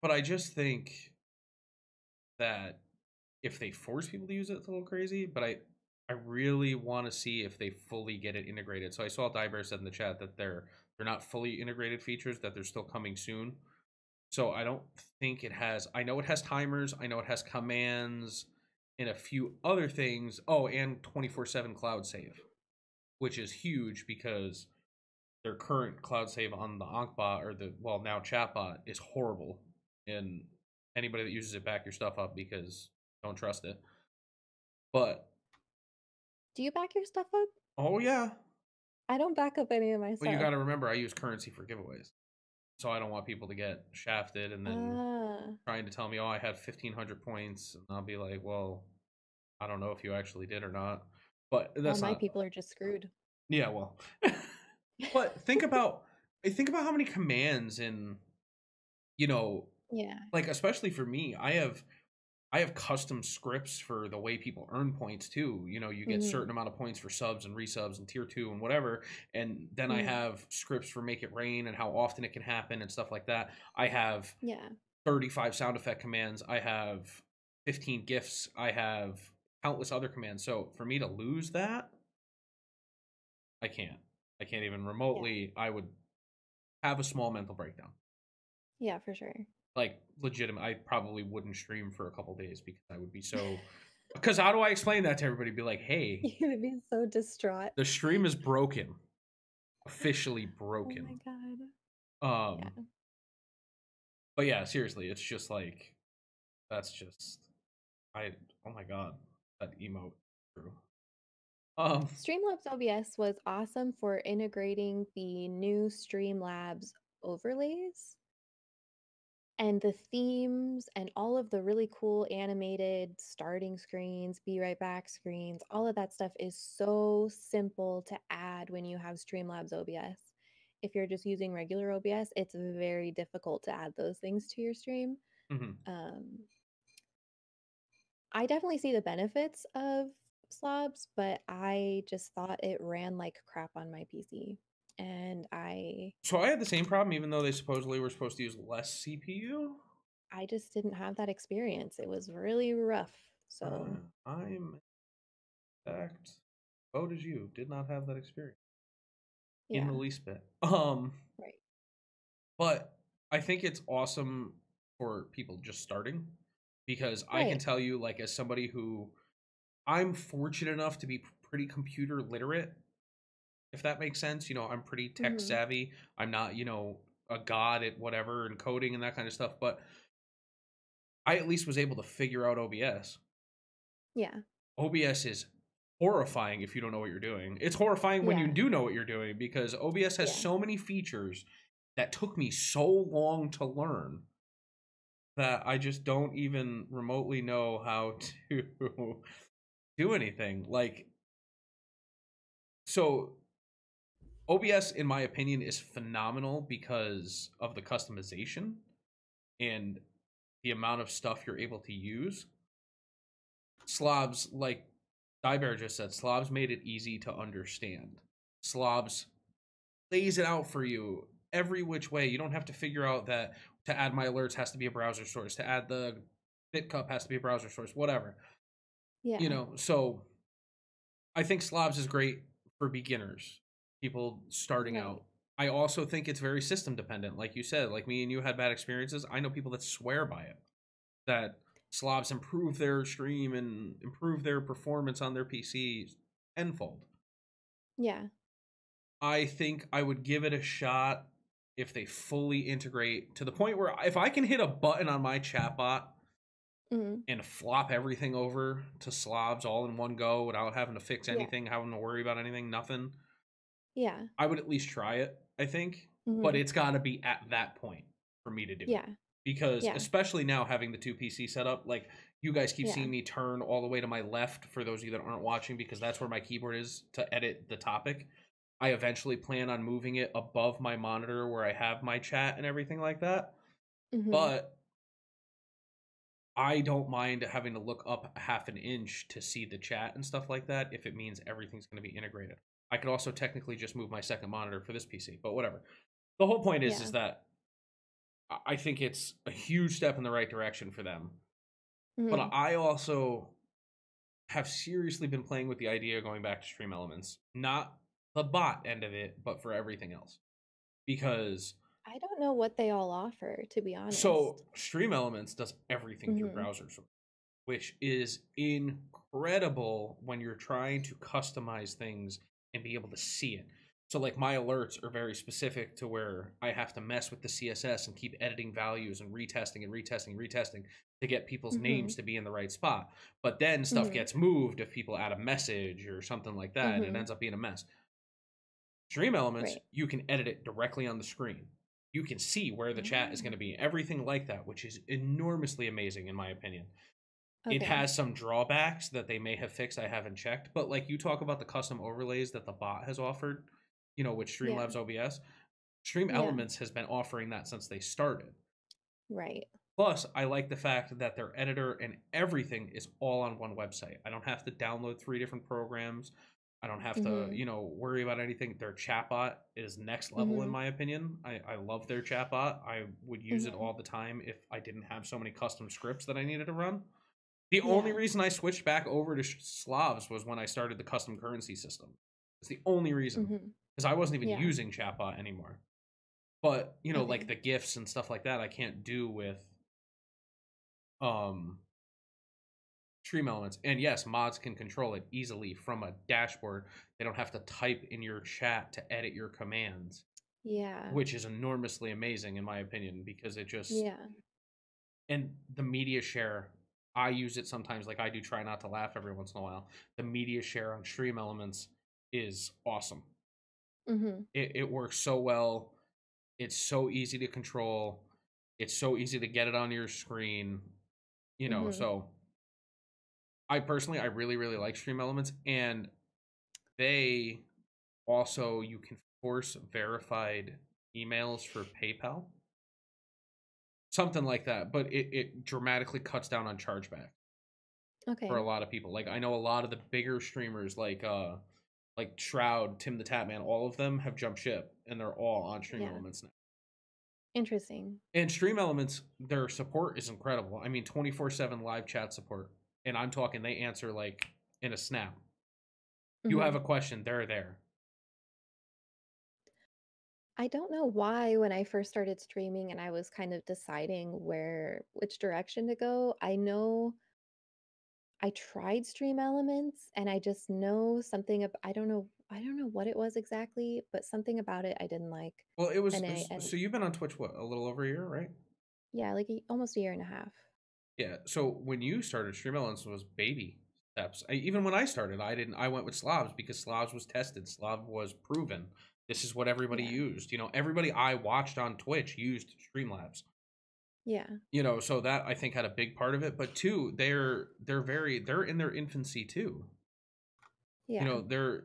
but I just think that if they force people to use it, it's a little crazy. But I really want to see if they fully get it integrated. So I saw Diebear said in the chat that they're not fully integrated features, that they're still coming soon. So I don't think it has. I know it has timers. I know it has commands and a few other things. Oh, and 24/7 cloud save, which is huge because their current cloud save on the Ankbot or the well now chatbot is horrible. And anybody that uses it, back your stuff up because don't trust it. But
Do you back your stuff up?
oh yeah,
I don't back up any of my
well you
stuff.
got to remember I use currency for giveaways, so I don't want people to get shafted and then
Ah.
trying to tell me, oh, I had 1,500 points, and I'll be like, well, I don't know if you actually did or not. But
All
that's
my
not.
people are just screwed.
Yeah, well. But think about how many commands and, you know,
Yeah.
like, especially for me, I have custom scripts for the way people earn points too. You know, you get
Mhm.
certain amount of points for subs and resubs and tier 2 and whatever. And then I
Mhm.
have scripts for make it rain and how often it can happen and stuff like that. I have
Yeah.
35 sound effect commands. I have 15 gifts. I have countless other commands. So for me to lose that, I can't. I can't even
Yeah.
remotely. I would have a small mental breakdown.
Yeah, for sure.
Like, legitimate. I probably wouldn't stream for a couple days because I would be so. Because how do I explain that to everybody? Be like, hey,
You would be so distraught.
the stream is broken, officially
Oh my
broken.
god.
Um,
Yeah.
but yeah, seriously, it's just like that's just I. Oh my god, that emote. True. Um,
Streamlabs OBS was awesome for integrating the new Streamlabs overlays and the themes and all of the really cool animated starting screens, be right back screens. All of that stuff is so simple to add when you have Streamlabs OBS. If you're just using regular OBS, it's very difficult to add those things to your stream.
mhm.
Um, I definitely see the benefits of slobs, but I just thought it ran like crap on my PC. And
So I had the same problem, even though they supposedly were supposed to use less CPU.
I just didn't have that experience. It was really rough. So,
I'm fact vote as you did not have that experience in
yeah,
the least bit.
right.
But I think it's awesome for people just starting because I can
Right.
tell you, like, as somebody who I'm fortunate enough to be pretty computer literate, if that makes sense. You know, I'm pretty tech
Mhm.
savvy. I'm not, you know, a god at whatever and coding and that kind of stuff, but I at least was able to figure out OBS.
Yeah.
OBS is horrifying if you don't know what you're doing. It's horrifying when you
Yeah.
do know what you're doing because OBS has
Yeah.
so many features that took me so long to learn that I just don't even remotely know how to do anything. Like, so OBS, in my opinion, is phenomenal because of the customization and the amount of stuff you're able to use. Slobs, like Diebear just said, Slobs made it easy to understand. Slobs lays it out for you every which way. You don't have to figure out that to add my alerts has to be a browser source, to add the BitCup has to be a browser source, whatever. You
Yeah.
know, so I think Slobs is great for beginners, people starting
Right.
out. I also think it's very system dependent. Like you said, like me and you had bad experiences. I know people that swear by it, that Slobs improve their stream and improve their performance on their PCs tenfold.
Yeah.
I think I would give it a shot if they fully integrate to the point where if I can hit a button on my chatbot
Mhm.
and flop everything over to Slobs all in one go without having to fix
Yeah.
anything, having to worry about anything, nothing,
Yeah.
I would at least try it, I think. But
Mhm.
it's got to be at that point for me to do it.
Yeah.
Because
Yeah.
especially now having the two PC set up, like you guys keep
Yeah.
seeing me turn all the way to my left for those of you that aren't watching, because that's where my keyboard is to edit the topic. I eventually plan on moving it above my monitor where I have my chat and everything like that.
Mhm.
But I don't mind having to look up half an inch to see the chat and stuff like that if it means everything's going to be integrated. I could also technically just move my second monitor for this PC, but whatever. The whole point is
Yeah.
that I think it's a huge step in the right direction for them. But
Mhm.
I also have seriously been playing with the idea of going back to Stream Elements, not the bot end of it, but for everything else. Because
I don't know what they all offer, to be
so
honest.
Stream Elements does everything through
Mhm.
browsers, which is incredible when you're trying to customize things and be able to see it. So like my alerts are very specific to where I have to mess with the CSS and keep editing values and retesting and retesting and retesting to get people's names
Mhm.
to be in the right spot. But then stuff
Mhm.
gets moved if people add a message or something like that, and it
Mhm.
ends up being a mess. Stream Elements,
Right.
you can edit it directly on the screen. You can see where the chat is going
Oh.
to be, everything like that, which is enormously amazing in my opinion. It
Okay.
has some drawbacks that they may have fixed I haven't checked, but, like, you talk about the custom overlays that the bot has offered, with
Yeah.
Streamlabs OBS. Stream
Yeah.
Elements has been offering that since they started.
Right.
Plus, I like the fact that their editor and everything is all on one website. I don't have to download 3 different programs. I don't have to,
Mhm.
worry about anything. Their chatbot is next level, in
Mhm.
my opinion. I love their chatbot. I would use it
Mhm.
all the time if I didn't have so many custom scripts that I needed to run. The only
Yeah.
reason I switched back over to Slavs was when I started the custom currency system. It's the only reason,
Mhm.
because I wasn't even
Yeah.
using chatbot anymore. But, like
Okay.
the gifts and stuff like that, I can't do with um Stream Elements. And yes, mods can control it easily from a dashboard. They don't have to type in your chat to edit your commands,
Yeah.
which is enormously amazing in my opinion, because it just,
Yeah.
and the media share, I use it sometimes, like I do try not to laugh every once in a while. The media share on Stream Elements is awesome.
Mhm.
It works so well. It's so easy to control. It's so easy to get it on your screen,
Mhm.
so I personally, I really, really like Stream Elements, and they also, you can force verified emails for PayPal, something like that. But it dramatically cuts down on chargeback for a
Okay.
lot of people. Like I know a lot of the bigger streamers, like Shroud, Tim the Tatman, all of them have jumped ship, and they're all on Stream
Yeah.
Elements now.
Interesting.
And Stream Elements, their support is incredible. I mean, 24/7 live chat support, and I'm talking they answer like in a snap. You have
Mhm.
a question, they're there.
I don't know why when I first started streaming and I was kind of deciding which direction to go, I know I tried Stream Elements and I just know something I don't know what it was exactly, but something about it I didn't like.
Well,
And I and
so you've been on Twitch what, a little over a year, right?
yeah, like almost a year and a half.
Yeah. So when you started, Stream Elements was baby steps. Even when I started, I didn't. I went with Slavs because Slavs was tested. Slav was proven. This is what everybody
Yeah.
used. Everybody I watched on Twitch used Streamlabs.
Yeah.
So that I think had a big part of it. But two, they're in their infancy too.
Yeah.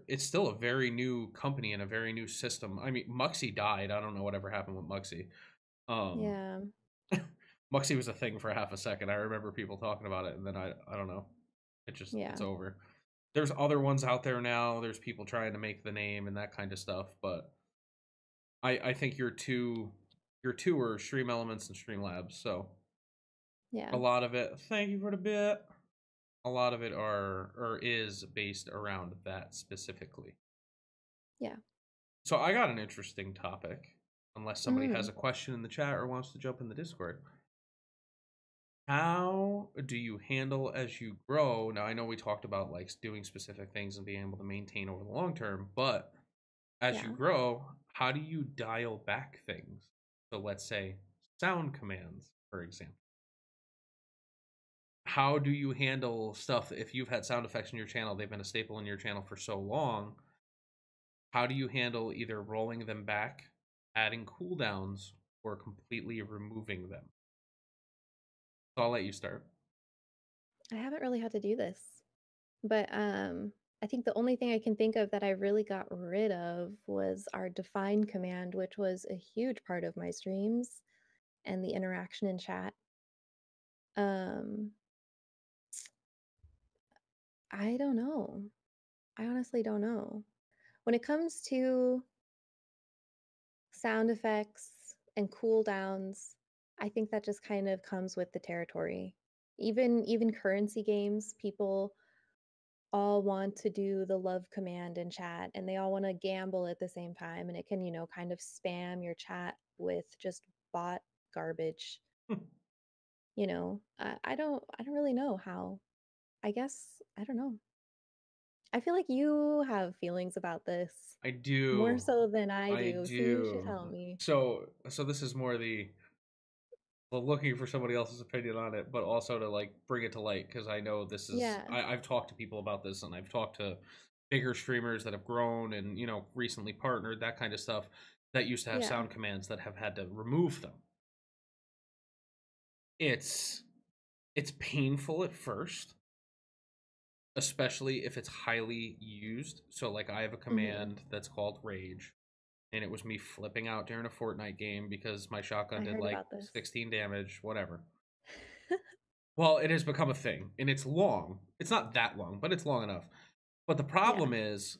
It's still a very new company and a very new system. I mean, Muxie died. I don't know whatever happened with Muxie. Um,
Yeah.
Muxie was a thing for half a second. I remember people talking about it, and then I don't know. It's
Yeah.
over. There's other ones out there now. There's people trying to make the name and that kind of stuff, but I think your two are Stream Elements and Streamlabs. So a
Yeah.
lot of it. Thank you for the bit. A lot of it is based around that specifically.
Yeah.
So I got an interesting topic. Unless somebody has
Mhm.
a question in the chat or wants to jump in the Discord. How do you handle as you grow? Now, I know we talked about like doing specific things and being able to maintain over the long term, but as you
Yeah.
grow, how do you dial back things? So let's say sound commands, for example. How do you handle stuff if you've had sound effects in your channel, they've been a staple in your channel for so long? How do you handle either rolling them back, adding cooldowns, or completely removing them? So I'll let you start.
I haven't really had to do this. But I think the only thing I can think of that I really got rid of was our define command, which was a huge part of my streams and the interaction in chat. Um, I don't know. I honestly don't know. When it comes to sound effects and cooldowns, I think that just kind of comes with the territory. Even currency games, people all want to do the love command in chat and they all want to gamble at the same time and it can kind of spam your chat with just bot garbage. I don't really know how. I guess I don't know. I feel like you have feelings about this
I
more
do.
so than I
I
do, so you should
do.
tell me.
So this is more the well, looking for somebody else's opinion on it, but also to like bring it to light because I know this is
Yeah.
I've talked to people about this and I've talked to bigger streamers that have grown and recently partnered, that kind of stuff, that used to have
Yeah.
sound commands that have had to remove them. It's It's painful at first, especially if it's highly used. So like I have a
Mm-hmm.
command that's called Rage, and it was me flipping out during a Fortnite game because my shotgun
I
did
heard
like
about this.
16 damage, whatever. Well, it has become a thing, and it's long. It's not that long, but it's long enough. But the
Yeah.
problem is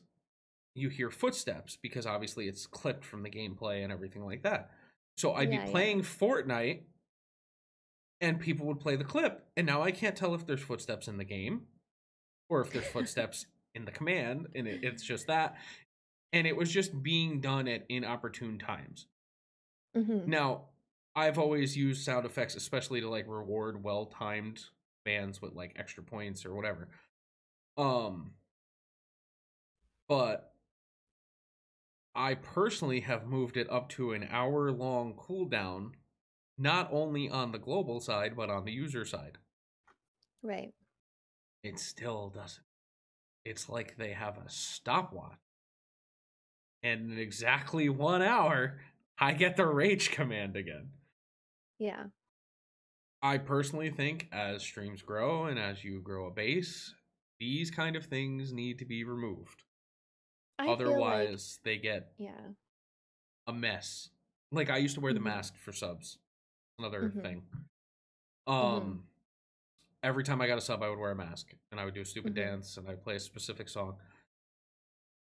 you hear footsteps because obviously it's clipped from the gameplay and everything like that. So I'd be
Yeah, yeah.
playing Fortnite and people would play the clip, and now I can't tell if there's footsteps in the game or if there's footsteps in the command, and it's just that. And it was just being done at inopportune times.
Mm-hmm.
Now, I've always used sound effects, especially to like reward well timed bands with like extra points or whatever. Um, but I personally have moved it up to an hour long cooldown, not only on the global side, but on the user side.
Right.
It still doesn't. It's like they have a stopwatch. And in exactly 1 hour, I get the rage command again.
Yeah.
I personally think as streams grow and as you grow a base, these kind of things need to be removed.
I feel like,
Otherwise, they get
yeah.
a mess. Like I used to wear the
Mm-hmm.
mask for subs. Another
Mm-hmm.
thing.
Mm-hmm.
Um every time I got a sub, I would wear a mask and I would do a stupid
Mm-hmm.
dance and I'd play a specific song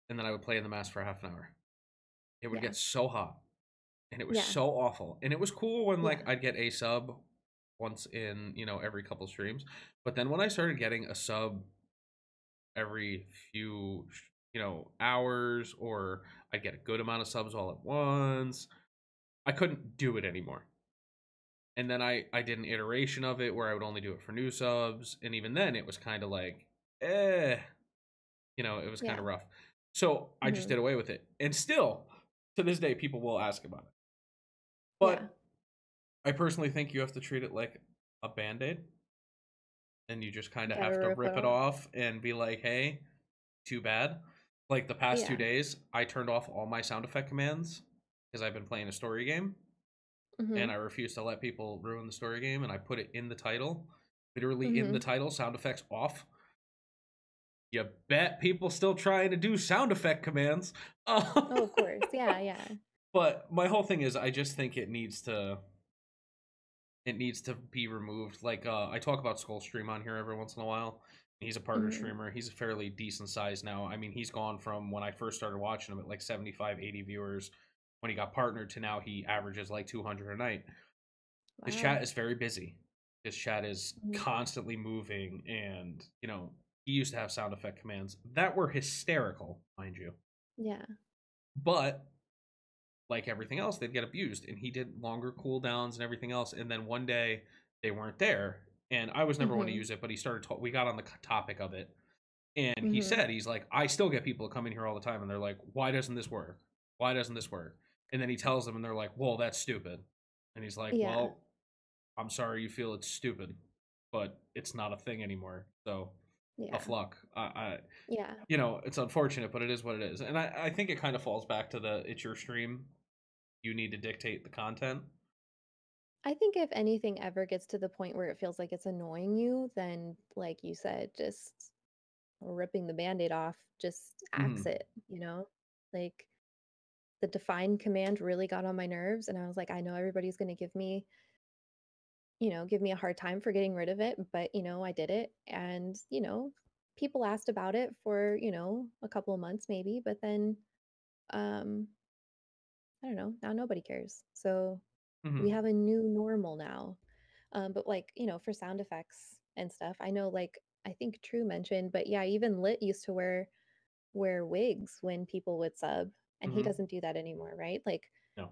and then I would play in the mask for half an hour. It would
Yeah.
get so hot and it was
Yeah.
so awful. And it was cool when like
Yeah.
I'd get a sub once in, every couple streams. But then when I started getting a sub every few, hours, or I'd get a good amount of subs all at once, I couldn't do it anymore. And then I did an iteration of it where I would only do it for new subs, and even then it was kind of like, eh, it was kind
Yeah.
of rough. So I just
Mm-hmm.
did away with it, and still to this day people will ask about it.
Yeah.
But I personally think you have to treat it like a band-aid, and you just kind of
Gotta
have to
rip it
rip it
off.
off and be like, hey, too bad. Like the past two
Yeah.
days, I turned off all my sound effect commands because I've been playing a story game,
Mm-hmm.
and I refuse to let people ruin the story game, and I put it in the title, literally in
Mm-hmm.
the title, sound effects off. You bet people still trying to do sound effect commands.
Oh, of course. Yeah, yeah.
But my whole thing is I just think it needs to be removed. Like I talk about Skull Stream on here every once in a while. He's a partner
Mm-hmm.
streamer. He's a fairly decent size now. I mean, he's gone from when I first started watching him at like 75, 80 viewers when he got partnered to now he averages like 200 a night. His
Wow.
chat is very busy. His chat is
Mm-hmm.
constantly moving, and he used to have sound effect commands that were hysterical, mind you.
Yeah.
But like everything else, they'd get abused, and he did longer cooldowns and everything else. And then one day they weren't there, and I was never one to
Mm-hmm.
use it, but he started. We got on the topic of it, and he
Mm-hmm.
said he's like, I still get people come in here all the time, and they're like, why doesn't this work? Why doesn't this work? And then he tells them, and they're like, well, that's stupid. And he's like,
Yeah.
well, I'm sorry you feel it's stupid, but it's not a thing anymore. So
Yeah.
tough luck.
Yeah.
It's unfortunate, but it is what it is. And I think it kind of falls back to the it's your stream. You need to dictate the content.
I think if anything ever gets to the point where it feels like it's annoying you, then like you said, just ripping the band-aid off, just axe
Hmm.
it, Like the define command really got on my nerves and I was like, I know everybody's going to give me a hard time for getting rid of it, but I did it and people asked about it for, a couple of months maybe, but then um I don't know, now nobody cares. So we
Hmm.
have a new normal now. But like, for sound effects and stuff, I know like I think True mentioned, but yeah, even Lit used to wear wigs when people would sub, and he
Hmm.
doesn't do that anymore, right? Like
No.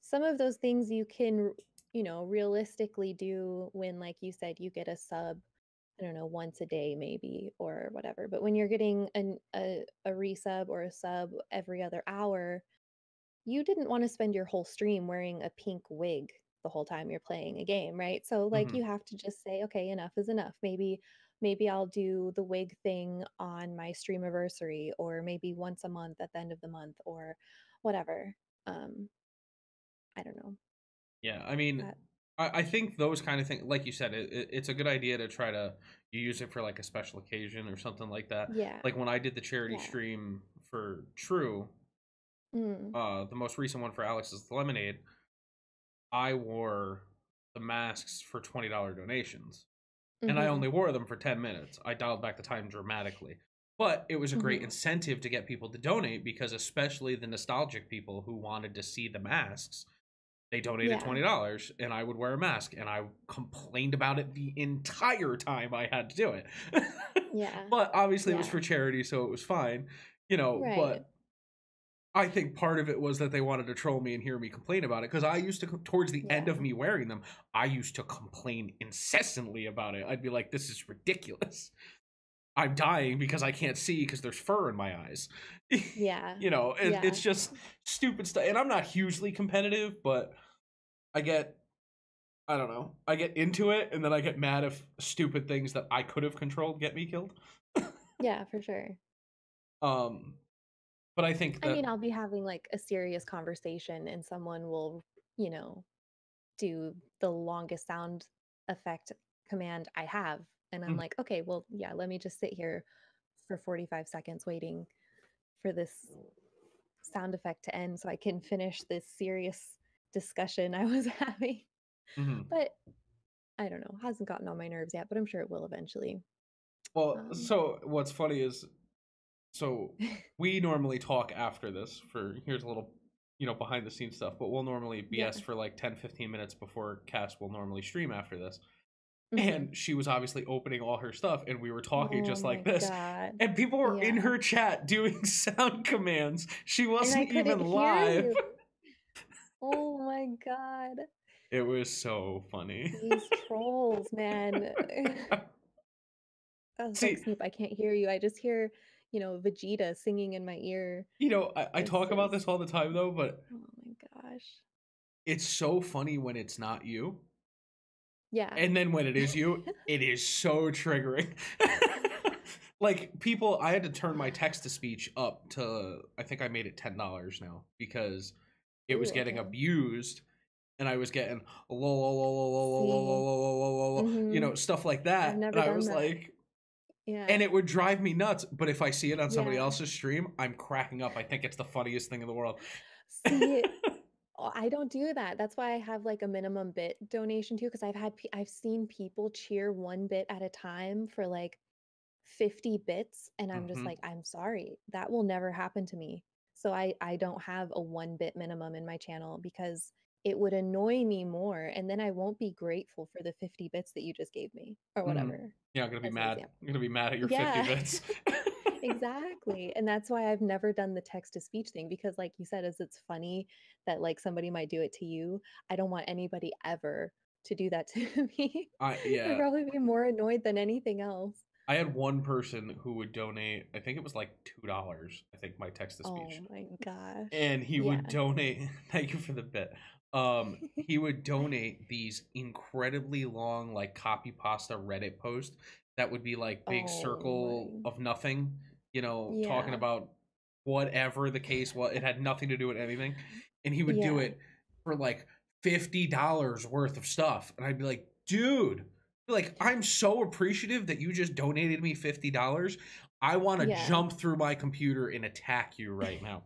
some of those things you can, realistically do when, like you said, you get a sub, I don't know, once a day maybe or whatever. But when you're getting a resub or a sub every other hour, you didn't want to spend your whole stream wearing a pink wig the whole time you're playing a game, right? So like
Hmm.
you have to just say, okay, enough is enough. Maybe I'll do the wig thing on my stream anniversary or maybe once a month at the end of the month or whatever. Um I don't know.
Yeah, I mean,
That.
I think those kind of things, like you said, it's a good idea to try to use it for like a special occasion or something like that.
Yeah.
Like when I did the charity
Yeah.
stream for True,
Mm.
the most recent one for Alex's Lemonade, I wore the masks for $20 donations. And I
Mhm.
only wore them for 10 minutes. I dialed back the time dramatically. But it was a great
Mhm.
incentive to get people to donate because especially the nostalgic people who wanted to see the masks, they donated
Yeah.
$20 and I would wear a mask and I complained about it the entire time I had to do it.
Yeah.
But obviously it was
Yeah.
for charity, so it was fine,
Right.
but I think part of it was that they wanted to troll me and hear me complain about it because I used to, towards the end of
Yeah.
me wearing them, I used to complain incessantly about it. I'd be like, this is ridiculous. I'm dying because I can't see because there's fur in my eyes.
Yeah.
It's
Yeah.
just stupid stuff. And I'm not hugely competitive, but I get, I don't know, I get into it and then I get mad if stupid things that I could have controlled get me killed.
Yeah, for sure.
Um, but I think
I
that,
mean, I'll be having like a serious conversation and someone will, you know, do the longest sound effect command I have. And I'm
mm,
like, okay, well, yeah, let me just sit here for 45 seconds waiting for this sound effect to end so I can finish this serious discussion I was having.
mhm.
But I don't know, hasn't gotten on my nerves yet, but I'm sure it will eventually.
Well,
Um,
so what's funny is, so we normally talk after this for, here's a little, behind the scenes stuff, but we'll normally
yeah.
BS for like 10-15 minutes before Cass will normally stream after this.
Hmm.
And she was obviously opening all her stuff and we were talking
Oh
just like
my
this.
God.
And people were in
Yeah.
her chat doing sound commands. She
And I
wasn't even
couldn't hear
live.
you. Oh my God.
It was so funny.
These trolls, man. I was like,
See,
Snoop, I can't hear you. I just hear, Vegeta singing in my ear.
I
It's
talk about this
just,
all the time though, but
oh my gosh.
it's so funny when it's not you.
Yeah.
And then when it is you, it is so triggering. Like people, I had to turn my text to speech up to, I think I made it $10 now because it was
Ooh,
getting
okay.
abused and I was getting lol, lol, lol, lol, lol, lol,
See,
lol, lol, lol, lol,
mm-hmm.
stuff like
I've
that. And
never
I
done
was
that.
like, and
Yeah.
it would drive me nuts. But if I see it on somebody
Yeah.
else's stream, I'm cracking up. I think it's the funniest thing in the world.
See, I don't do that. That's why I have like a minimum bit donation too, because I've seen people cheer one bit at a time for like 50 bits, and I'm just
Hmm.
like, I'm sorry, that will never happen to me. So I don't have a 1 bit minimum in my channel because it would annoy me more, and then I won't be grateful for the 50 bits that you just gave me or
Hmm.
whatever,
Yeah, I'm gonna be
as an
mad.
example.
I'm gonna be mad at your 50
Yeah.
bits.
Exactly. And that's why I've never done the text to speech thing because like you said, as it's funny that like somebody might do it to you. I don't want anybody ever to do that to me. I'd
Yeah,
probably be more annoyed than anything else.
I had one person who would donate, I think it was like $2, I think my text to speech.
Oh my gosh.
And he
Yeah.
would donate, thank you for the bit. He would donate these incredibly long like copy pasta Reddit posts that would be like big
Oh
circle
my.
of nothing, talking
Yeah.
about whatever the case was. It had nothing to do with anything. And he would do
Yeah.
it for like $50 worth of stuff. And I'd be like, dude, like I'm so appreciative that you just donated me $50. I want to
Yeah.
jump through my computer and attack you right now.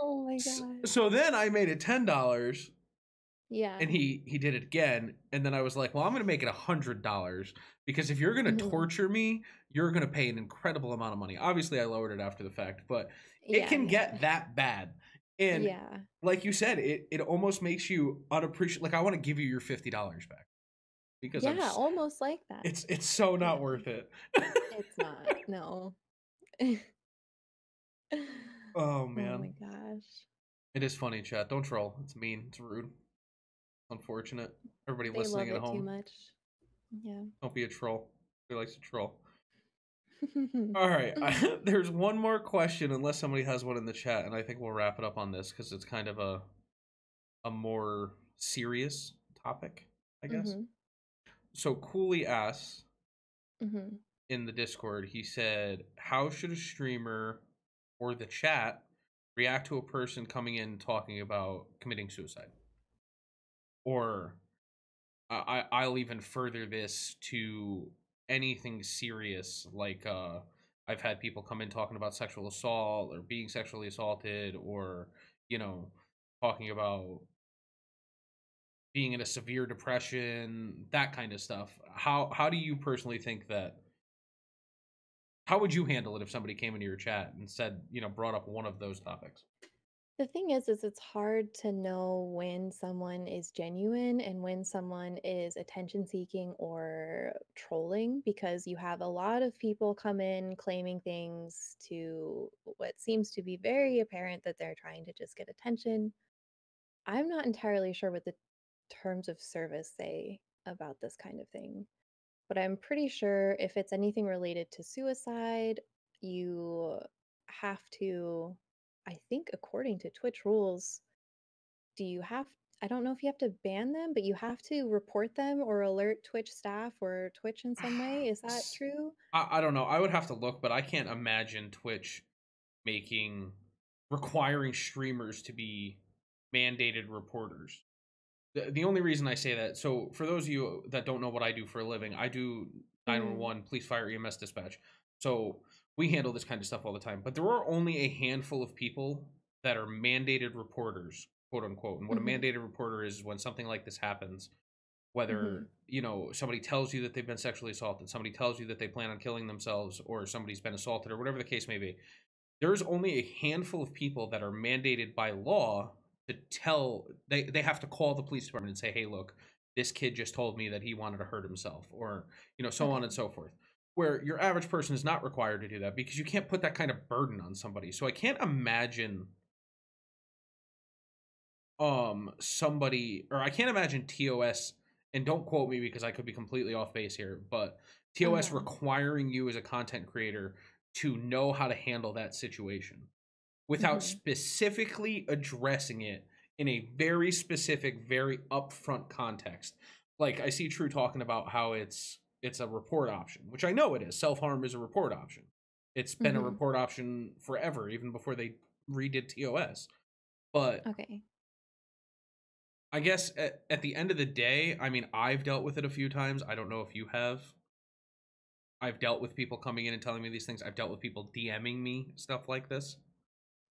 Oh my gosh.
So then I made it $10
Yeah.
and he did it again. And then I was like, well, I'm gonna make it $100 because if you're gonna
Hmm.
torture me, you're gonna pay an incredible amount of money. Obviously I lowered it after the fact, but it
Yeah.
can
Yeah.
get that bad. And
Yeah.
like you said, it almost makes you unappreciative. Like I want to give you your $50 back because
Yeah. Almost like that.
it's so not
Yeah.
worth it.
It's not. No.
Oh
Oh my
man.
gosh.
It is funny, chat. Don't troll. It's mean. It's rude. Unfortunate. Everybody
They
listening
love
at
it too
home,
much. Yeah.
don't be a troll. Who likes to troll? All right. There's one more question, unless somebody has one in the chat, and I think we'll wrap it up on this because it's kind of a more serious topic, I guess.
Mhm.
So Cooley asks
Mhm.
in the Discord, he said, "How should a streamer or the chat react to a person coming in talking about committing suicide or I'll even further this to anything serious, like I've had people come in talking about sexual assault or being sexually assaulted, or you know, talking about being in a severe depression, that kind of stuff. How do you personally think that, how would you handle it if somebody came into your chat and said, brought up one of those topics?
The thing is it's hard to know when someone is genuine and when someone is attention seeking or trolling, because you have a lot of people come in claiming things to what seems to be very apparent that they're trying to just get attention. I'm not entirely sure what the terms of service say about this kind of thing, but I'm pretty sure if it's anything related to suicide, you have to, I think according to Twitch rules, do you have, I don't know if you have to ban them, but you have to report them or alert Twitch staff or Twitch in some way. Is that true?
I don't know. I would have to look, but I can't imagine Twitch requiring streamers to be mandated reporters. The only reason I say that, so for those of you that don't know what I do for a living, I do 911 police, fire, EMS dispatch. So we handle this kind of stuff all the time. But there are only a handful of people that are mandated reporters, quote unquote. And what a
Mm-hmm.
mandated reporter is when something like this happens,
Mm-hmm.
whether, somebody tells you that they've been sexually assaulted, somebody tells you that they plan on killing themselves, or somebody's been assaulted, or whatever the case may be. There's only a handful of people that are mandated by law to tell, they have to call the police department and say, hey, look, this kid just told me that he wanted to hurt himself, or so on
Okay.
and so forth. Where your average person is not required to do that, because you can't put that kind of burden on somebody. So I can't imagine somebody, or I can't imagine TOS, and don't quote me because I could be completely off base here, but TOS
Uh-huh.
requiring you as a content creator to know how to handle that situation without
Mm-hmm.
specifically addressing it in a very specific, very upfront context. Like I see True talking about how it's a report option, which I know it is. Self-harm is a report option. It's been a
Mm-hmm.
report option forever, even before they redid TOS. But
Okay.
I guess at the end of the day, I mean, I've dealt with it a few times. I don't know if you have. I've dealt with people coming in and telling me these things. I've dealt with people DMing me stuff like this.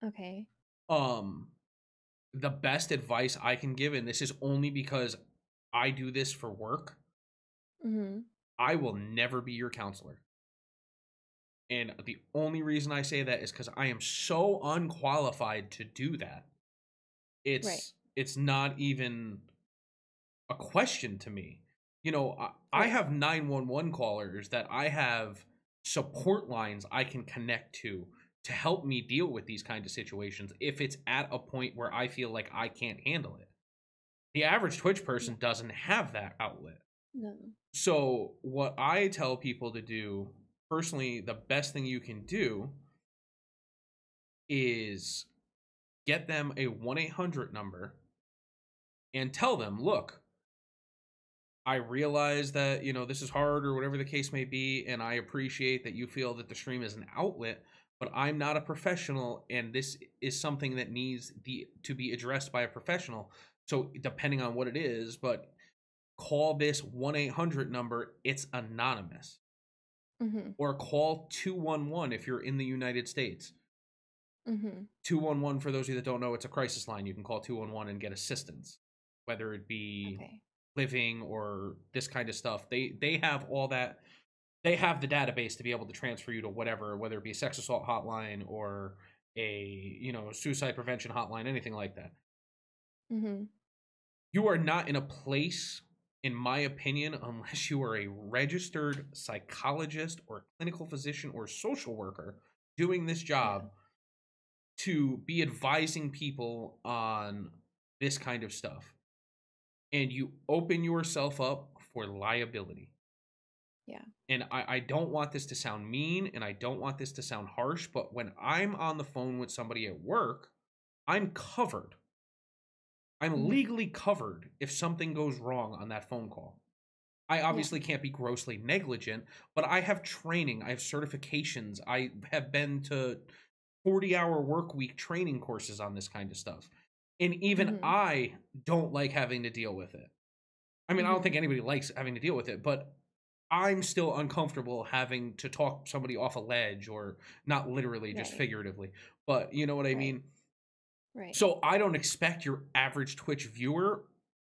Okay.
Um, the best advice I can give, and this is only because I do this for work,
Mm-hmm.
I will never be your counselor. And the only reason I say that is because I am so unqualified to do that.
Right.
It's not even a question to me. I
Right.
have 911 callers that I have support lines I can connect to help me deal with these kind of situations if it's at a point where I feel like I can't handle it. The average Twitch
Yeah.
person doesn't have that outlet.
No.
So, what I tell people to do, personally, the best thing you can do is get them a 1-800 number and tell them, look, I realize that, this is hard or whatever the case may be, and I appreciate that you feel that the stream is an outlet, but I'm not a professional, and this is something that needs to be addressed by a professional. So, depending on what it is, but call this 1-800 number, it's anonymous.
Mm-hmm.
Or call 211 if you're in the United States.
Mm-hmm.
211, for those of you that don't know, it's a crisis line. You can call 211 and get assistance, whether it be
Okay.
living or this kind of stuff. They have all that. They have the database to be able to transfer you to whatever, whether it be a sex assault hotline or a suicide prevention hotline, anything like that.
Mm-hmm.
You are not in a place, in my opinion, unless you are a registered psychologist or clinical physician or social worker doing this
Yeah.
job, to be advising people on this kind of stuff. And you open yourself up for liability.
Yeah.
And I don't want this to sound mean, and I don't want this to sound harsh, but when I'm on the phone with somebody at work, I'm covered. I'm
Mm-hmm.
legally covered if something goes wrong on that phone call. I
Yeah.
obviously can't be grossly negligent, but I have training, I have certifications, I have been to 40-hour work week training courses on this kind of stuff. And even
Mhm.
I don't like having to deal with it. I mean, I don't
Mhm.
think anybody likes having to deal with it, but I'm still uncomfortable having to talk somebody off a ledge, or not literally, just
Right.
figuratively. But you know what I
Right.
mean?
Right.
So I don't expect your average Twitch viewer,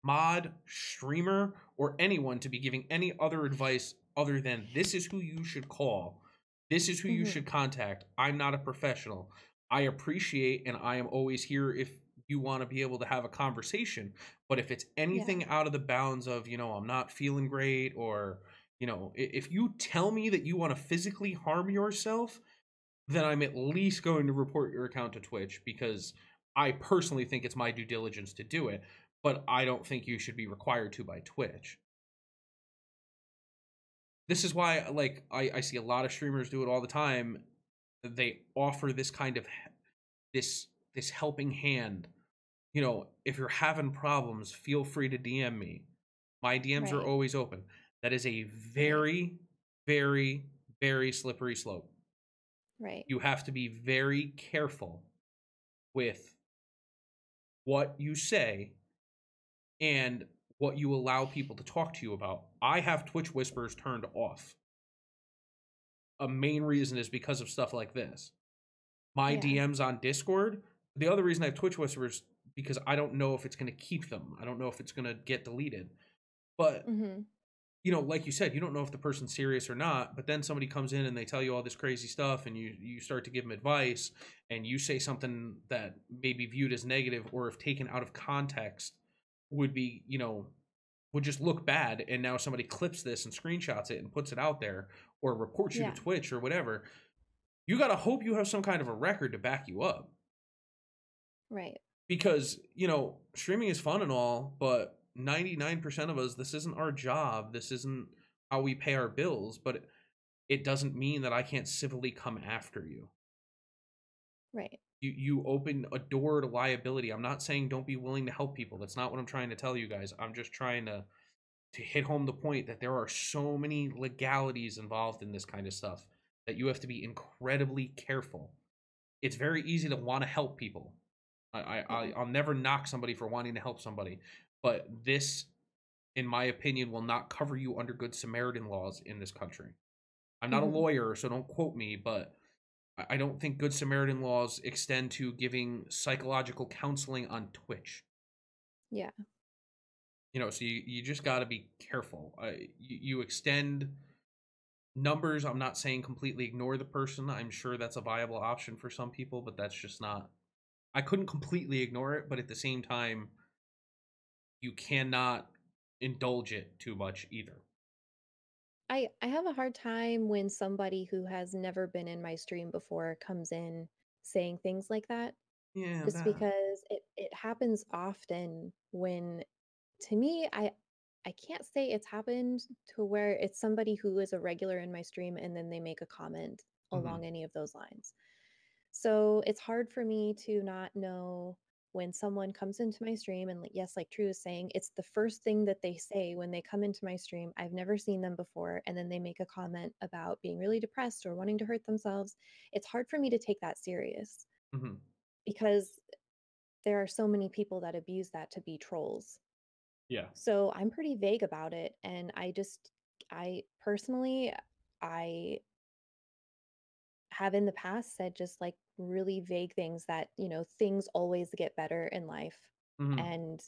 mod, streamer, or anyone to be giving any other advice other than this is who you should call. This is who you
Mhm.
should contact. I'm not a professional. I appreciate and I am always here if you want to be able to have a conversation. But if it's
Yeah.
anything out of the bounds of, I'm not feeling great, or, if you tell me that you want to physically harm yourself, then I'm at least going to report your account to Twitch, because I personally think it's my due diligence to do it, but I don't think you should be required to by Twitch. This is why, like, I see a lot of streamers do it all the time. They offer this kind of this helping hand. If you're having problems, feel free to DM me. My DMs are
Right.
always open. That is a
Right.
very, very, very slippery slope.
Right.
You have to be very careful with what you say and what you allow people to talk to you about. I have Twitch whispers turned off. A main reason is because of stuff like this. My
Yeah.
DMs on Discord, the other reason I have Twitch whispers, because I don't know if it's going to keep them. I don't know if it's going to get deleted. But,
Mhm.
like you said, you don't know if the person's serious or not, but then somebody comes in and they tell you all this crazy stuff, and you start to give them advice, and you say something that may be viewed as negative, or if taken out of context would be, would just look bad, and now somebody clips this and screenshots it and puts it out there, or reports you to
Yeah.
Twitch or whatever. You got to hope you have some kind of a record to back you up,
Right.
because streaming is fun and all, but 99% of us, this isn't our job, this isn't how we pay our bills. But it doesn't mean that I can't civilly come after you.
Right.
You open a door to liability. I'm not saying don't be willing to help people. That's not what I'm trying to tell you guys. I'm just trying to hit home the point that there are so many legalities involved in this kind of stuff that you have to be incredibly careful. It's very easy to want to help people.
Yeah.
I'll never knock somebody for wanting to help somebody, but this, in my opinion, will not cover you under Good Samaritan laws in this country. I'm not a
Mhm.
lawyer, so don't quote me, but I don't think Good Samaritan laws extend to giving psychological counseling on Twitch.
Yeah.
So you just got to be careful. You extend numbers. I'm not saying completely ignore the person. I'm sure that's a viable option for some people, but that's just not. I couldn't completely ignore it, but at the same time, you cannot indulge it too much either.
I have a hard time when somebody who has never been in my stream before comes in saying things like that,
Yeah,
just
that.
because it happens often when, to me, I can't say it's happened to where it's somebody who is a regular in my stream and then they make a comment
Hmm.
along any of those lines. So it's hard for me to not know when someone comes into my stream and, like, yes, like True is saying, it's the first thing that they say when they come into my stream. I've never seen them before, and then they make a comment about being really depressed or wanting to hurt themselves. It's hard for me to take that serious
Hmm.
because there are so many people that abuse that to be trolls.
Yeah.
So I'm pretty vague about it, and I personally, I have in the past said just like really vague things that, things always get better in life,
Hmm.
and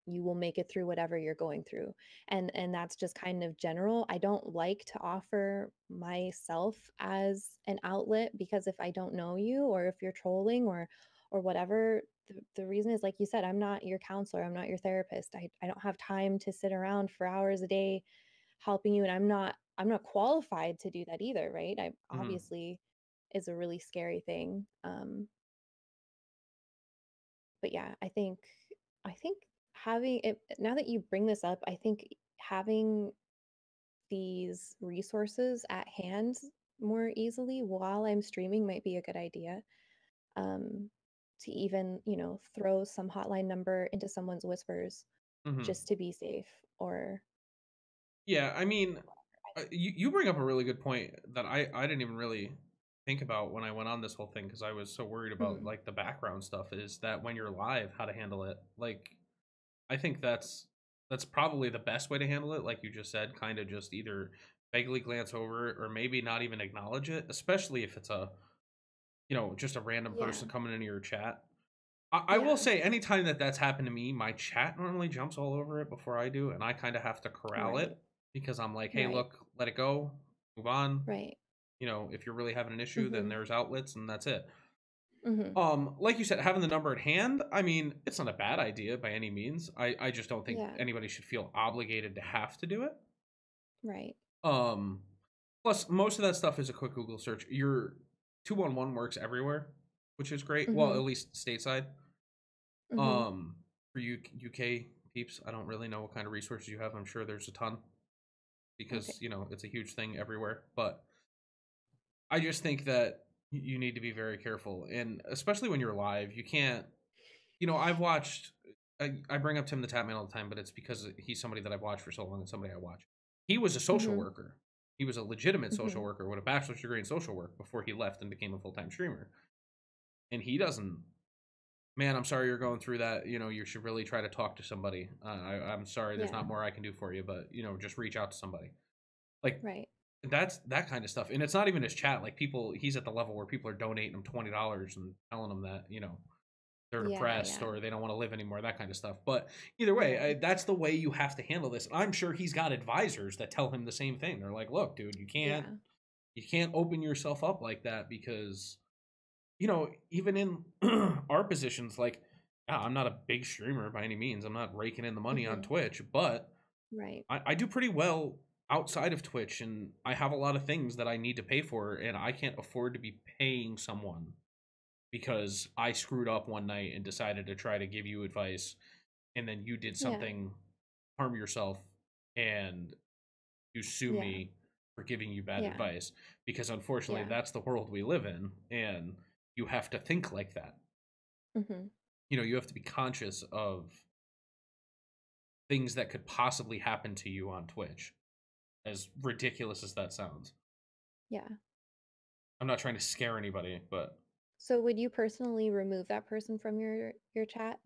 you will make it through whatever you're going through. And that's just kind of general. I don't like to offer myself as an outlet, because if I don't know you, or if you're trolling, or whatever, the reason is, like you said, I'm not your counselor, I'm not your therapist. I don't have time to sit around for hours a day helping you, and I'm not qualified to do that either, right? I
Hmm.
obviously is a really scary thing. But yeah, I think having it, now that you bring this up, I think having these resources at hand more easily while I'm streaming might be a good idea. Um, to even, throw some hotline number into someone's whispers
Hmm.
just to be safe, or
Yeah, I mean,
whatever.
you bring up a really good point that I didn't even really think about when I went on this whole thing, because I was so worried about
Mhm.
like the background stuff, is that when you're live, how to handle it. Like, I think that's probably the best way to handle it. Like you just said, kind of just either vaguely glance over it or maybe not even acknowledge it, especially if it's a, just a random
Yeah.
person coming into your chat. I will
Yeah.
say, anytime that that's happened to me, my chat normally jumps all over it before I do, and I kind of have to corral it
Right.
because I'm like, hey,
Right.
look, let it go, move on.
Right.
If you're really having an issue, then
Mhm.
there's outlets, and that's it.
Mhm.
Like you said, having the number at hand, I mean, it's not a bad idea by any means. I just don't think
Yeah.
anybody should feel obligated to have to do it.
Right.
Um, Plus, most of that stuff is a quick Google search. Your 211 works everywhere, which is great. Well, at
Mhm.
least stateside.
Mhm.
Um, for you UK peeps, I don't really know what kind of resources you have. I'm sure there's a ton
Okay.
because it's a huge thing everywhere. But I just think that you need to be very careful, and especially when you're live, you can't. I've watched. I bring up Tim the Tatman all the time, but it's because he's somebody that I've watched for so long and somebody I watch. He was a social
Mhm.
worker. He was a legitimate social
Mhm.
worker with a bachelor's degree in social work before he left and became a full time streamer. And he doesn't. Man, I'm sorry you're going through that. You should really try to talk to somebody. I'm sorry, there's
Yeah.
not more I can do for you, but just reach out to somebody. Like
Right.
that's that kind of stuff. And it's not even his chat. Like people, he's at the level where people are donating him $20 and telling him that they're
Yeah.
depressed
Yeah.
or they don't want to live anymore, that kind of stuff. But either way,
Yeah.
that's the way you have to handle this. I'm sure he's got advisors that tell him the same thing. They're like, look, dude,
Yeah.
you can't open yourself up like that because even in our positions, like, yeah, I'm not a big streamer by any means. I'm not raking in the money on
Mhm.
Twitch, but
Right.
I do pretty well outside of Twitch, and I have a lot of things that I need to pay for, and I can't afford to be paying someone because I screwed up one night and decided to try to give you advice, and then you did
Yeah.
something, harm yourself, and you sue
Yeah.
me for giving you bad
Yeah.
advice. Because unfortunately,
Yeah.
that's the world we live in, and you have to think like that.
Mhm.
You have to be conscious of things that could possibly happen to you on Twitch, as ridiculous as that sounds.
Yeah.
I'm not trying to scare anybody, but
So would you personally remove that person from your chat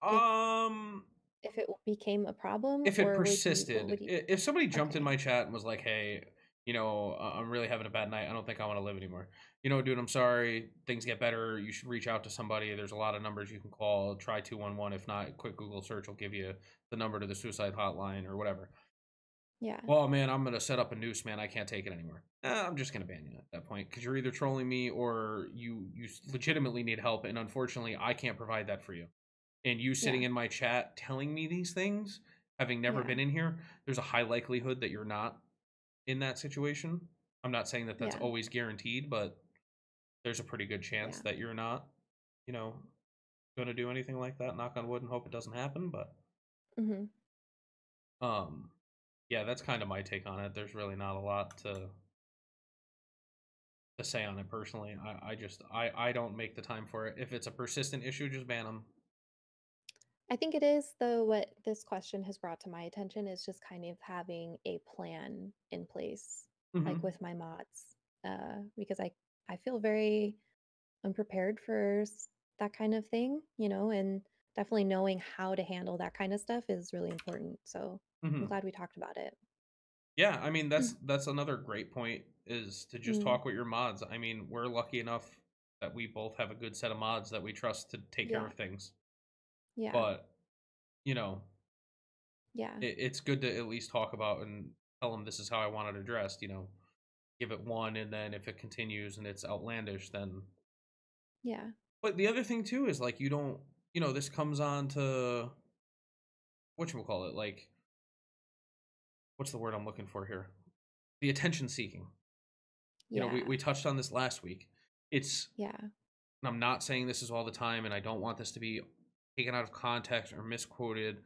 if
um
it became a problem,
if it
or would you what
persisted,
would you
if somebody jumped in
Okay.
my chat and was like, "Hey, I'm really having a bad night. I don't think I want to live anymore. Dude, I'm sorry. Things get better. You should reach out to somebody. There's a lot of numbers you can call. Try 211. If not, quick Google search will give you the number to the suicide hotline or whatever."
Yeah.
Well, man, I'm gonna set up a noose, man. I can't take it anymore. I'm just gonna ban you at that point because you're either trolling me or you legitimately need help, and unfortunately, I can't provide that for you. And you sitting
Yeah.
in my chat telling me these things, having never
Yeah.
been in here, there's a high likelihood that you're not in that situation. I'm not saying that that's
Yeah.
always guaranteed, but there's a pretty good chance
Yeah.
that you're not, you know, gonna do anything like that. Knock on wood and hope it doesn't happen. But
Mhm.
um, yeah, that's kind of my take on it. There's really not a lot to say on it personally. I just I don't make the time for it. If it's a persistent issue, just ban them.
I think it is, though, what this question has brought to my attention is just kind of having a plan in place, like
Hmm.
with my mods, because I feel very unprepared for that kind of thing, and definitely knowing how to handle that kind of stuff is really important. So I'm
Hmm.
glad we talked about it.
Yeah, I mean that's another great point is to just
Mm,
talk with your mods. I mean, we're lucky enough that we both have a good set of mods that we trust to take care
yeah,
of things.
yeah,
But, you know,
yeah,
it's good to at least talk about and tell them this is how I want it addressed, give it one, and then if it continues and it's outlandish, then
yeah,
but the other thing too is like you don't, this comes on to whatchamacallit, like what's the word I'm looking for here? The attention seeking. We
yeah,
touched on this last week. It's
yeah.
And I'm not saying this is all the time, and I don't want this to be taken out of context or misquoted.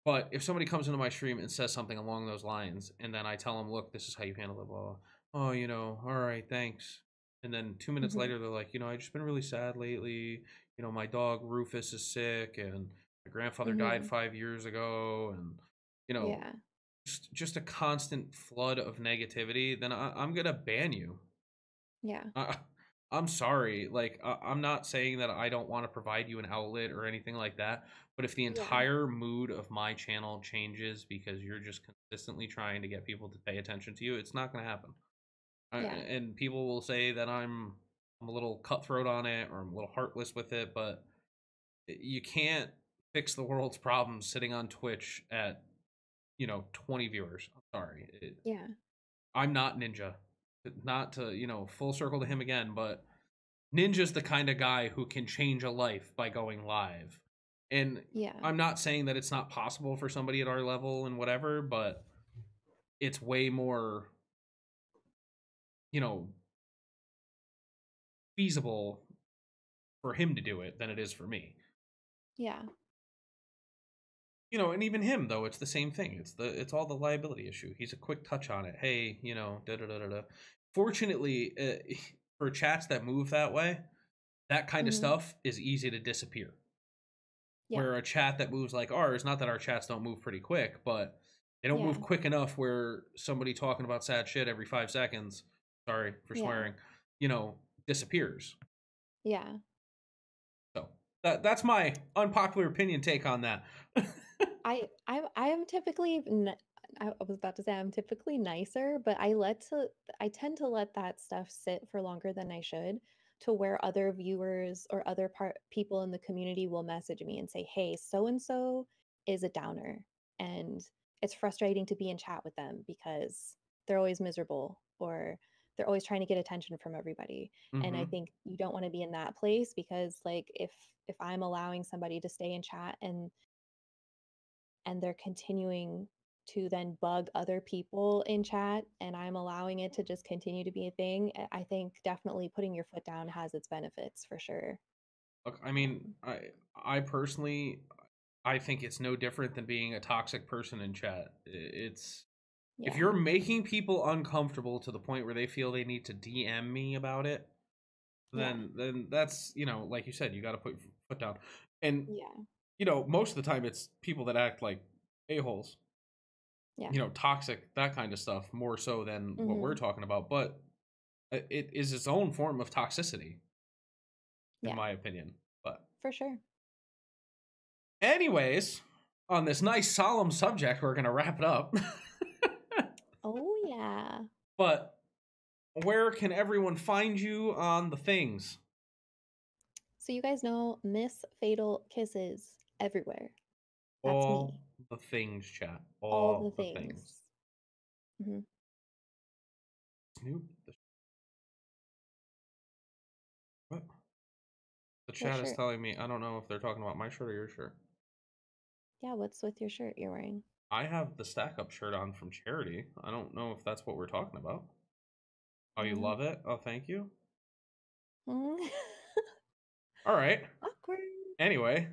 But if somebody comes into my stream and says something along those lines, and then I tell them, look, this is how you handle it, blah, blah, blah. Oh, all right, thanks. And then 2 minutes
Hmm.
later, they're like, I just been really sad lately. My dog Rufus is sick, and my grandfather died
Hmm.
5 years ago, and you know,
Yeah,
just a constant flood of negativity. Then I'm gonna ban you.
Yeah.
I'm sorry. Like, I'm not saying that I don't want to provide you an outlet or anything like that. But if the
Yeah.
entire mood of my channel changes because you're just consistently trying to get people to pay attention to you, it's not going to happen.
Yeah.
And people will say that I'm a little cutthroat on it or I'm a little heartless with it, but you can't fix the world's problems sitting on Twitch at 20 viewers. I'm sorry.
Yeah.
I'm not Ninja. Not to, full circle to him again, but Ninja's the kind of guy who can change a life by going live. And
Yeah.
I'm not saying that it's not possible for somebody at our level and whatever, but it's way more, you know, feasible for him to do it than it is for me.
Yeah.
And even him though, it's the same thing. It's all the liability issue. He's a quick touch on it. Hey, da da da da da. Fortunately, for chats that move that way, that kind of
Hmm.
stuff is easy to disappear.
Yeah.
Where a chat that moves like ours, not that our chats don't move pretty quick, but they don't
Yeah.
move quick enough where somebody talking about sad shit every 5 seconds, sorry for
Yeah.
swearing, you know, disappears.
Yeah.
So that's my unpopular opinion take on that.
I am typically I was about to say I'm typically nicer, but I tend to let that stuff sit for longer than I should, to where other viewers or other people in the community will message me and say, "Hey, so and so is a downer." And it's frustrating to be in chat with them because they're always miserable or they're always trying to get attention from everybody. And I
Mm-hmm.
think you don't want to be in that place, because like if I'm allowing somebody to stay in chat and they're continuing to then bug other people in chat and I'm allowing it to just continue to be a thing, I think definitely putting your foot down has its benefits for sure.
Look, I mean,
Um,
I personally, I think it's no different than being a toxic person in chat. It's if
yeah.
you're making people uncomfortable to the point where they feel they need to DM me about it,
Yeah.
then that's like you said, you got to put your foot down. And
Yeah.
most of the time it's people that act like a-holes,
Yeah.
toxic, that kind of stuff, more so than what we're
Mhm.
talking about. But it is its own form of toxicity, in
Yeah.
my opinion. But
For sure.
anyways, on this nice solemn subject, we're gonna wrap it up.
Oh yeah.
But where can everyone find you on the things?
So you guys know Miss Fatal Kisses everywhere. That's
All
me.
the things, chat.
All the
All the things.
things. Hmm.
Snoop. What? The
What
chat is
shirt?
telling me I don't know if they're talking about my shirt or your shirt.
Yeah, what's with your shirt you're wearing?
I have the stack up shirt on from Charity. I don't know if that's what we're talking about. Oh, you
Mm.
love it? Oh, thank you.
Mm.
All right.
Awkward.
Anyway,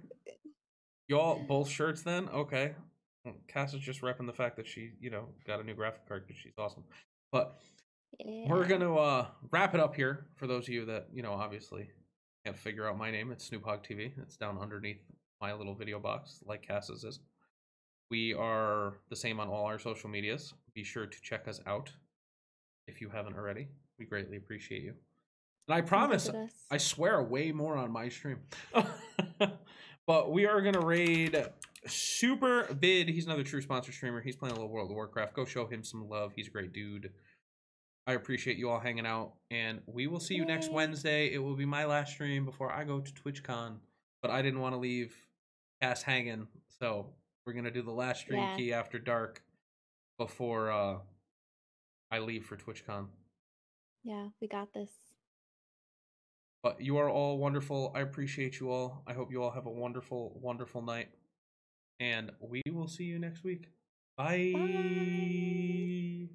y'all both shirts then? Okay. Well, Kass is just repping the fact that she, got a new graphic card because she's awesome. But we're
Yeah.
gonna wrap it up here for those of you that, obviously can't figure out my name. It's SnoopHogTV. It's down underneath my little video box, like Kass's is. We are the same on all our social medias. Be sure to check us out if you haven't already. We greatly appreciate you. And I
Come
promise,
visit us.
I swear way more on my stream. But we are going to raid Super Vid. He's another true sponsor streamer. He's playing a little World of Warcraft. Go show him some love. He's a great dude. I appreciate you all hanging out. And we will see you next
Yay.
Wednesday. It will be my last stream before I go to TwitchCon. But I didn't want to leave Kass hanging. So we're going to do the last stream
Yeah.
key after dark before I leave for TwitchCon.
Yeah, we got this.
But you are all wonderful. I appreciate you all. I hope you all have a wonderful, wonderful night. And we will see you next week.
Bye.
Bye.